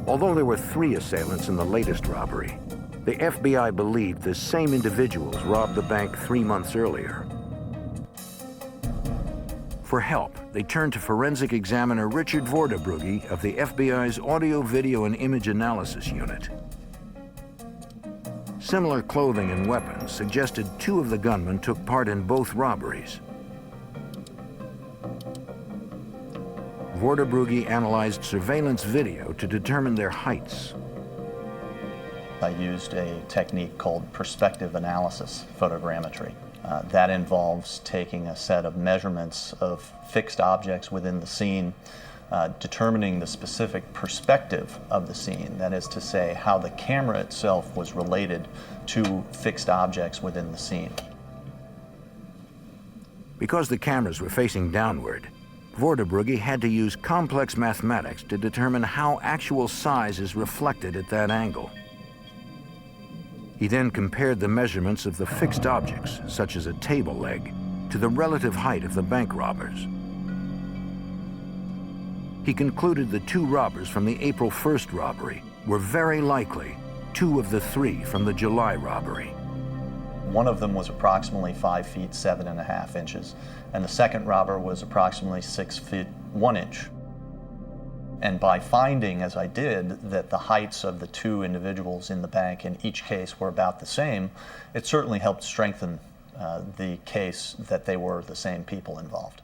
Although there were 3 assailants in the latest robbery, the FBI believed the same individuals robbed the bank 3 months earlier. For help, they turned to forensic examiner Richard Vorderbrugge of the FBI's Audio, Video, and Image Analysis Unit. Similar clothing and weapons suggested 2 of the gunmen took part in both robberies. Vorderbrugge analyzed surveillance video to determine their heights. I used a technique called perspective analysis photogrammetry. That involves taking a set of measurements of fixed objects within the scene, determining the specific perspective of the scene, that is to say, how the camera itself was related to fixed objects within the scene. Because the cameras were facing downward, Vorderbrugge had to use complex mathematics to determine how actual size is reflected at that angle. He then compared the measurements of the fixed objects, such as a table leg, to the relative height of the bank robbers. He concluded the 2 robbers from the April 1st robbery were very likely 2 of the 3 from the July robbery. One of them was approximately 5 feet 7.5 inches, and the second robber was approximately 6 feet 1 inch. And by finding, as I did, that the heights of the two individuals in the bank in each case were about the same, it certainly helped strengthen the case that they were the same people involved.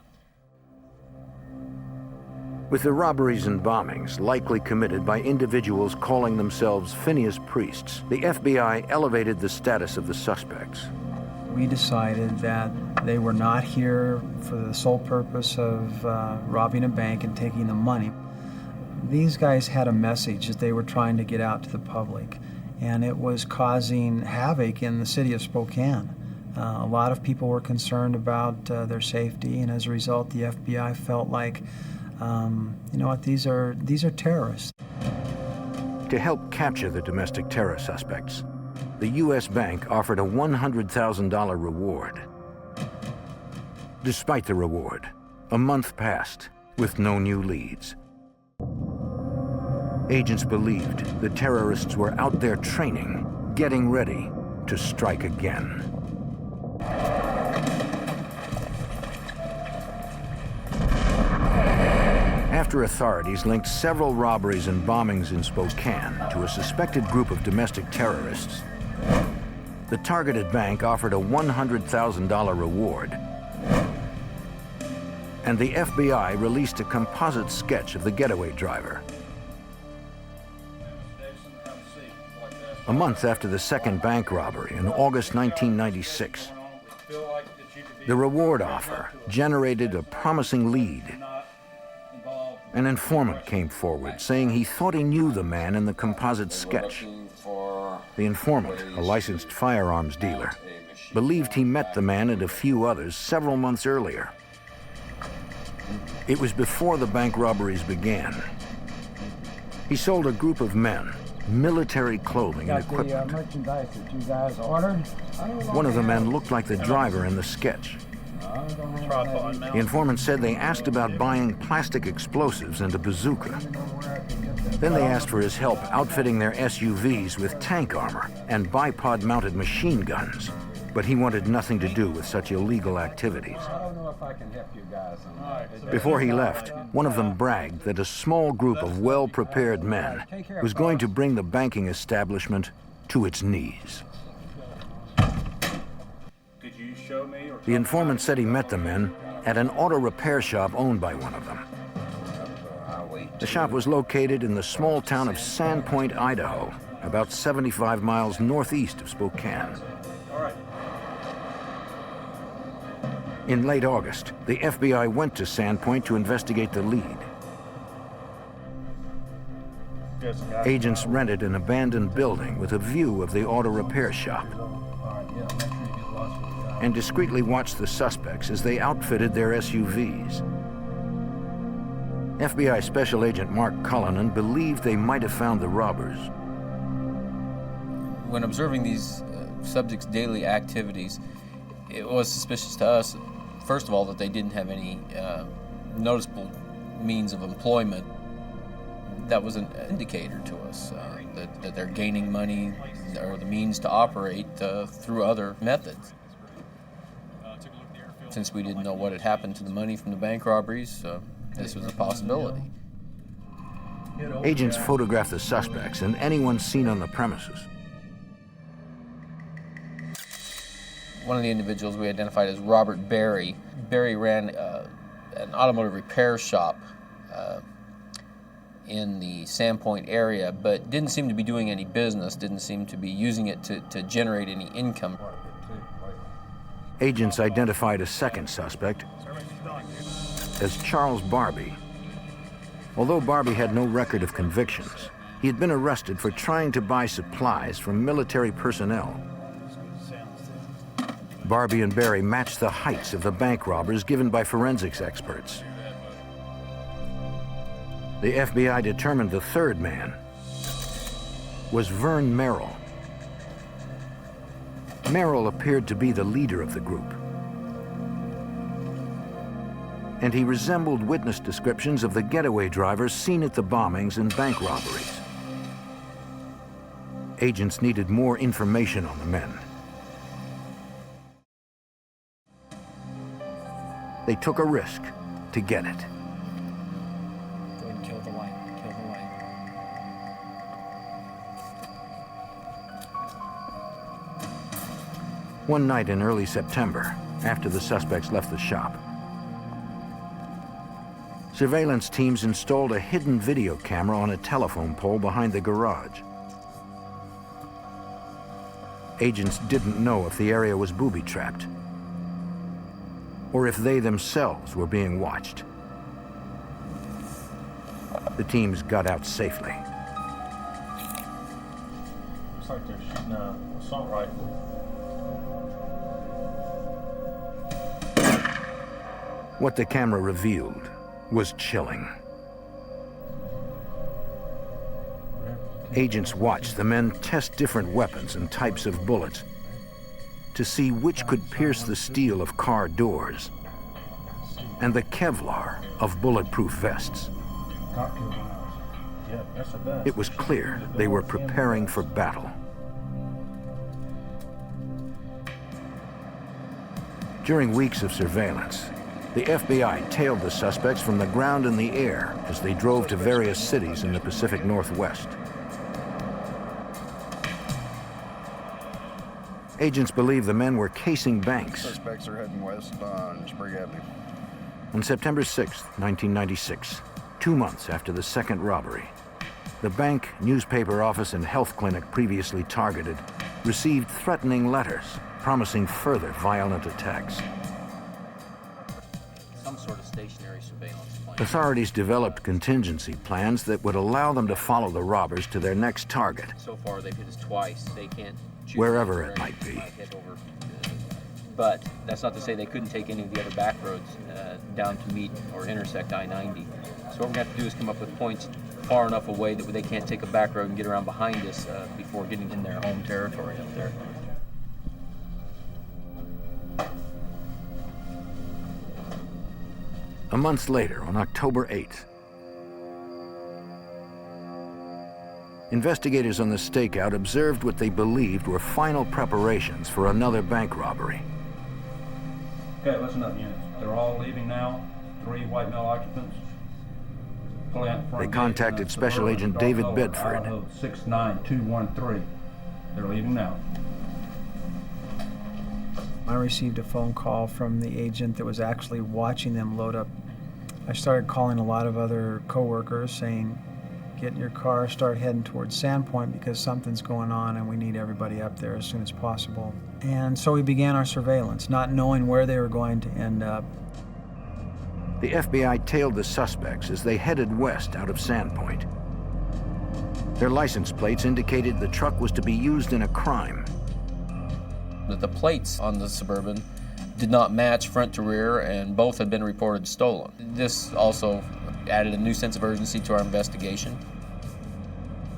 With the robberies and bombings likely committed by individuals calling themselves Phineas Priests, the FBI elevated the status of the suspects. We decided that they were not here for the sole purpose of robbing a bank and taking the money. These guys had a message that they were trying to get out to the public, and it was causing havoc in the city of Spokane. A lot of people were concerned about their safety, and as a result, the FBI felt like, you know what, these are terrorists. To help capture the domestic terror suspects, the U.S. Bank offered a $100,000 reward. Despite the reward, a month passed with no new leads. Agents believed the terrorists were out there training, getting ready to strike again. After authorities linked several robberies and bombings in Spokane to a suspected group of domestic terrorists, the targeted bank offered a $100,000 reward, and the FBI released a composite sketch of the getaway driver. A month after the second bank robbery in August 1996, the reward offer generated a promising lead. An informant came forward saying he thought he knew the man in the composite sketch. The informant, a licensed firearms dealer, believed he met the man and a few others several months earlier. It was before the bank robberies began. He sold a group of men military clothing and equipment. Merchandise that you guys ordered. One of the men looked like the driver in the sketch. The informant said they asked about buying plastic explosives and a bazooka. Then they asked for his help outfitting their SUVs with tank armor and bipod-mounted machine guns. But he wanted nothing to do with such illegal activities. I don't know if I can help you guys on that. Before he left, one of them bragged that a small group of well-prepared men was going to bring the banking establishment to its knees. Could you show me? Or The informant said he met the men at an auto repair shop owned by one of them. The shop was located in the small town of Sandpoint, Idaho, about 75 miles northeast of Spokane. All right. In late August, the FBI went to Sandpoint to investigate the lead. Agents rented an abandoned building with a view of the auto repair shop and discreetly watched the suspects as they outfitted their SUVs. FBI Special Agent Mark Cullinan believed they might have found the robbers. When observing these subjects' daily activities, it was suspicious to us, first of all, that they didn't have any noticeable means of employment. That was an indicator to us that they're gaining money or the means to operate through other methods. Since we didn't know what had happened to the money from the bank robberies, this was a possibility. Agents photographed the suspects and anyone seen on the premises. One of the individuals we identified as Robert Berry. Berry ran an automotive repair shop in the Sandpoint area, but didn't seem to be doing any business, didn't seem to be using it to generate any income. Agents identified a second suspect as Charles Barbie. Although Barbie had no record of convictions, he had been arrested for trying to buy supplies from military personnel. Barbie and Berry matched the heights of the bank robbers given by forensics experts. The FBI determined the third man was Vern Merrill. Merrill appeared to be the leader of the group, and he resembled witness descriptions of the getaway drivers seen at the bombings and bank robberies. Agents needed more information on the men. They took a risk to get it. Go ahead and kill the light. Kill the light. One night in early September, after the suspects left the shop, surveillance teams installed a hidden video camera on a telephone pole behind the garage. Agents didn't know if the area was booby-trapped or if they themselves were being watched. The teams got out safely. Looks like they're shooting an assault rifle. What the camera revealed was chilling. Agents watched the men test different weapons and types of bullets to see which could pierce the steel of car doors and the Kevlar of bulletproof vests. It was clear they were preparing for battle. During weeks of surveillance, the FBI tailed the suspects from the ground and the air as they drove to various cities in the Pacific Northwest. Agents believe the men were casing banks. Suspects are heading west on Sprague Avenue. On September 6, 1996, 2 months after the second robbery, the bank, newspaper office, and health clinic previously targeted received threatening letters promising further violent attacks. Some sort of stationary surveillance plan. Authorities developed contingency plans that would allow them to follow the robbers to their next target, So far, they've hit us twice. They can't choose wherever which it might be. direction head over. But that's not to say they couldn't take any of the other back roads down to meet or intersect I-90. So what we're going to have to do is come up with points far enough away that they can't take a back road and get around behind us before getting in their home territory up there. A month later, on October 8th, investigators on the stakeout observed what they believed were final preparations for another bank robbery. Okay, listen up, units. They're all leaving now. 3 white male occupants. Pulling out in front They of contacted the Special suburban Agent dark David color, Bedford. Idaho 69213. They're leaving now. I received a phone call from the agent that was actually watching them load up. I started calling a lot of other coworkers saying, get in your car, start heading towards Sandpoint because something's going on and we need everybody up there as soon as possible. And so we began our surveillance, not knowing where they were going to end up. The FBI tailed the suspects as they headed west out of Sandpoint. Their license plates indicated the truck was to be used in a crime. That the plates on the Suburban did not match front to rear, and both had been reported stolen. This also added a new sense of urgency to our investigation.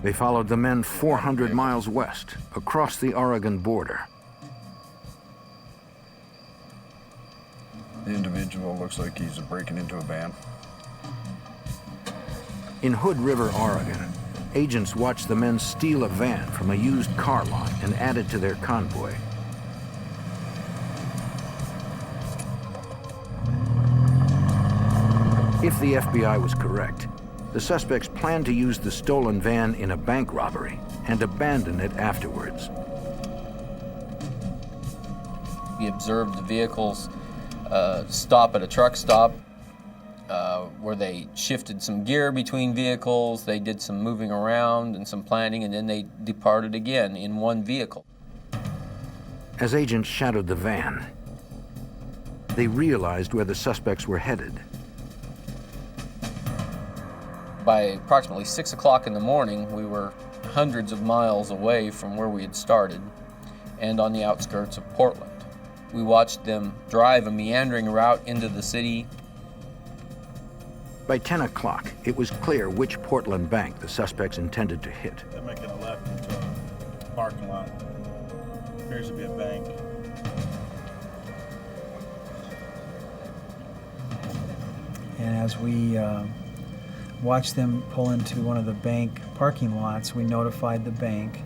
They followed the men 400 miles west, across the Oregon border. The individual looks like he's breaking into a van. In Hood River, Oregon, agents watched the men steal a van from a used car lot and add it to their convoy. If the FBI was correct, the suspects planned to use the stolen van in a bank robbery and abandon it afterwards. We observed the vehicles stop at a truck stop where they shifted some gear between vehicles, they did some moving around and some planning, and then they departed again in one vehicle. As agents shadowed the van, they realized where the suspects were headed. By approximately 6 o'clock in the morning, we were hundreds of miles away from where we had started and on the outskirts of Portland. We watched them drive a meandering route into the city. By 10 o'clock, it was clear which Portland bank the suspects intended to hit. They're making a left into a parking lot. Appears to be a bank. And as we watched them pull into one of the bank parking lots, we notified the bank.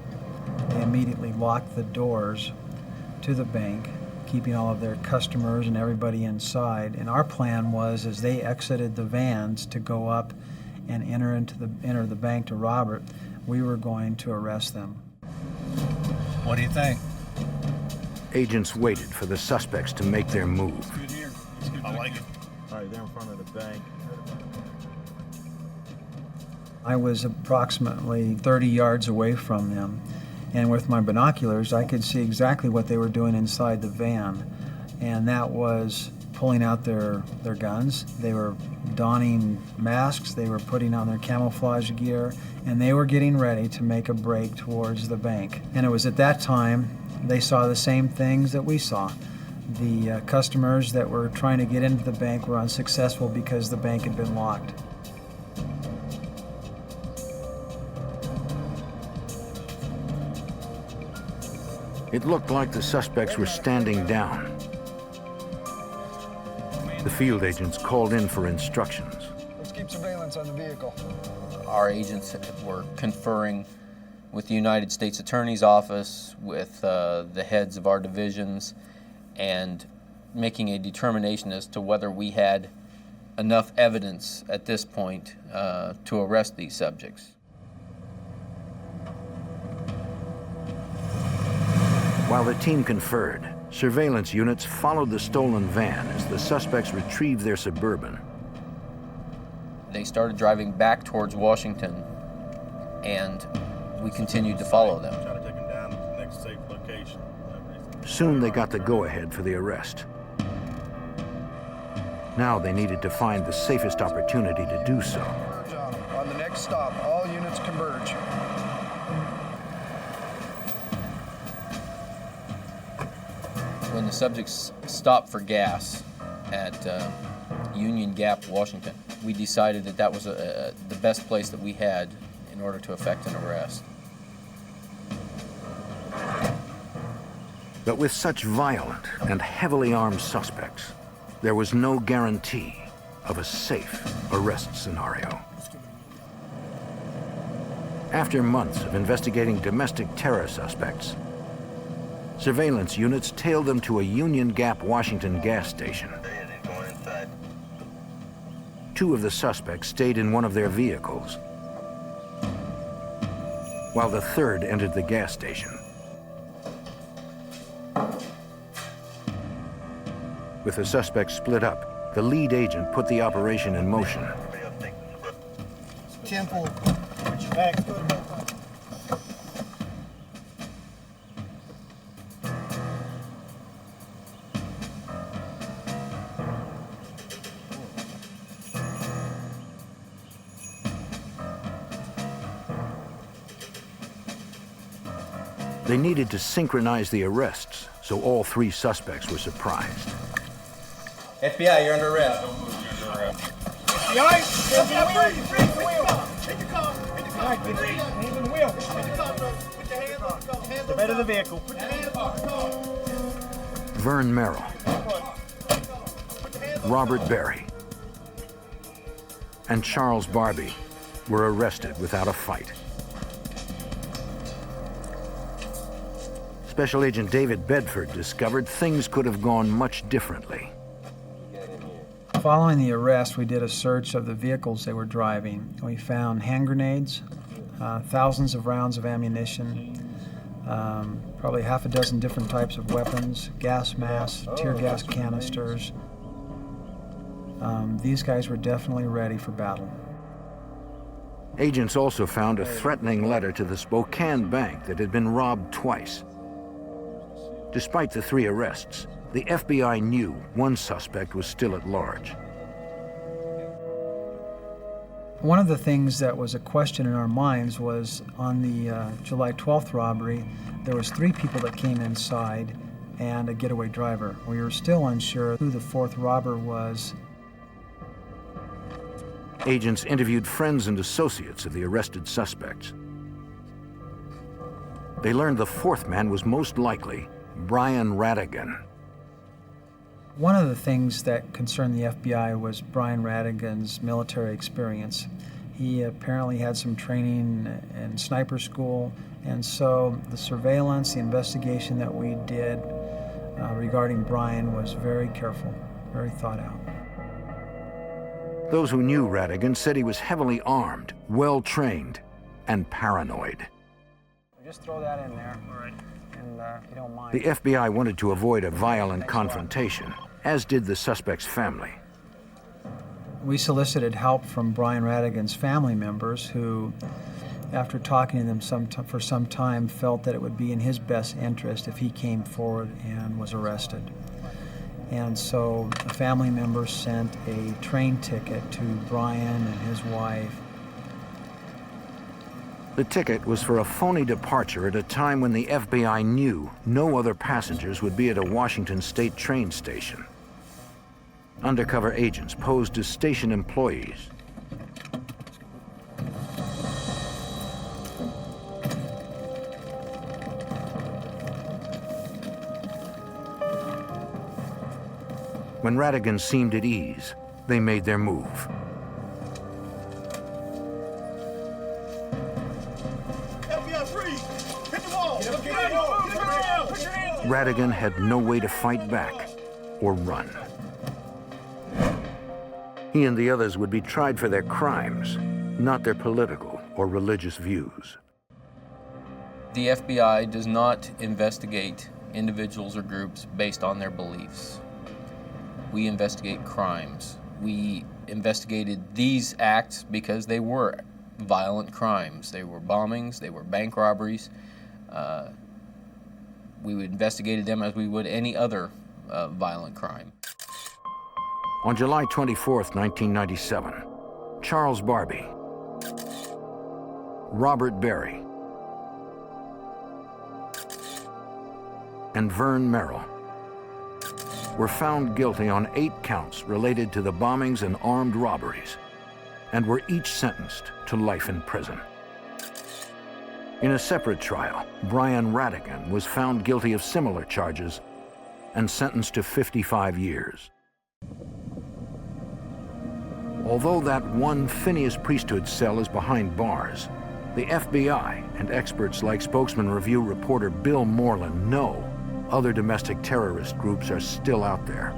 They immediately locked the doors to the bank keeping all of their customers and everybody inside. And our plan was, as they exited the vans to go up and enter the bank to rob it, we were going to arrest them. What do you think? Agents waited for the suspects to make their move. Good here. I like it. All right, they're in front of the bank. I was approximately 30 yards away from them, and with my binoculars I could see exactly what they were doing inside the van, and that was pulling out their guns. They were donning masks, they were putting on their camouflage gear, and they were getting ready to make a break towards the bank. And it was at that time they saw the same things that we saw. The customers that were trying to get into the bank were unsuccessful because the bank had been locked. It looked like the suspects were standing down. The field agents called in for instructions. Let's keep surveillance on the vehicle. Our agents were conferring with the United States Attorney's Office, with the heads of our divisions, and making a determination as to whether we had enough evidence at this point to arrest these subjects. While the team conferred, surveillance units followed the stolen van as the suspects retrieved their Suburban. They started driving back towards Washington, and we continued to follow them. Try to take them down to the next safe location. Soon they got the go-ahead for the arrest. Now they needed to find the safest opportunity to do so. On the next stop, all units converge. When the subjects stopped for gas at Union Gap, Washington, we decided that that was the best place that we had in order to effect an arrest. But with such violent and heavily armed suspects, there was no guarantee of a safe arrest scenario. After months of investigating domestic terror suspects, surveillance units tailed them to a Union Gap, Washington gas station. Two of the suspects stayed in one of their vehicles, while the third entered the gas station. With the suspects split up, the lead agent put the operation in motion. Temple. They needed to synchronize the arrests, so all three suspects were surprised. FBI, you're under arrest. FBI, freeze the wheel. Hit the car. Hit the car. Hands on the wheel. Hit the car, bro. Put your hands on the car. Step out of the vehicle. Put your hands on the car. Vern Merrill, Robert Berry, and Charles Barbie were arrested without a fight. Special Agent David Bedford discovered things could have gone much differently. Following the arrest, we did a search of the vehicles they were driving. We found hand grenades, thousands of rounds of ammunition, probably half a dozen different types of weapons, gas masks, tear gas canisters. These guys were definitely ready for battle. Agents also found a threatening letter to the Spokane bank that had been robbed twice. Despite the three arrests, the FBI knew one suspect was still at large. One of the things that was a question in our minds was on the July 12th robbery, there was 3 people that came inside and a getaway driver. We were still unsure who the 4th robber was. Agents interviewed friends and associates of the arrested suspects. They learned the 4th man was most likely Brian Radigan. One of the things that concerned the FBI was Brian Radigan's military experience. He apparently had some training in sniper school, and so the surveillance, the investigation that we did regarding Brian was very careful, very thought out. Those who knew Radigan said he was heavily armed, well-trained, and paranoid. Just throw that in there. All right. And if you don't mind. The FBI wanted to avoid a violent confrontation, as did the suspect's family. We solicited help from Brian Radigan's family members who, after talking to them for some time, felt that it would be in his best interest if he came forward and was arrested. And so the family members sent a train ticket to Brian and his wife. The ticket was for a phony departure at a time when the FBI knew no other passengers would be at a Washington state train station. Undercover agents posed as station employees. When Radigan seemed at ease, they made their move. Radigan had no way to fight back or run. He and the others would be tried for their crimes, not their political or religious views. The FBI does not investigate individuals or groups based on their beliefs. We investigate crimes. We investigated these acts because they were violent crimes. They were bombings, they were bank robberies. We investigated them as we would any other violent crime. On July 24th, 1997, Charles Barbie, Robert Berry, and Vern Merrill were found guilty on 8 counts related to the bombings and armed robberies, and were each sentenced to life in prison. In a separate trial, Brian Radigan was found guilty of similar charges and sentenced to 55 years. Although that one Phineas Priesthood cell is behind bars, the FBI and experts like Spokesman Review reporter Bill Moreland know other domestic terrorist groups are still out there.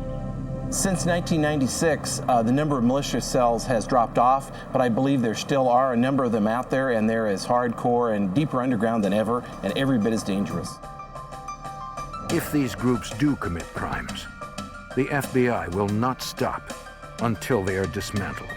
Since 1996, the number of militia cells has dropped off, but I believe there still are a number of them out there, and they're as hardcore and deeper underground than ever, and every bit as dangerous. If these groups do commit crimes, the FBI will not stop until they are dismantled.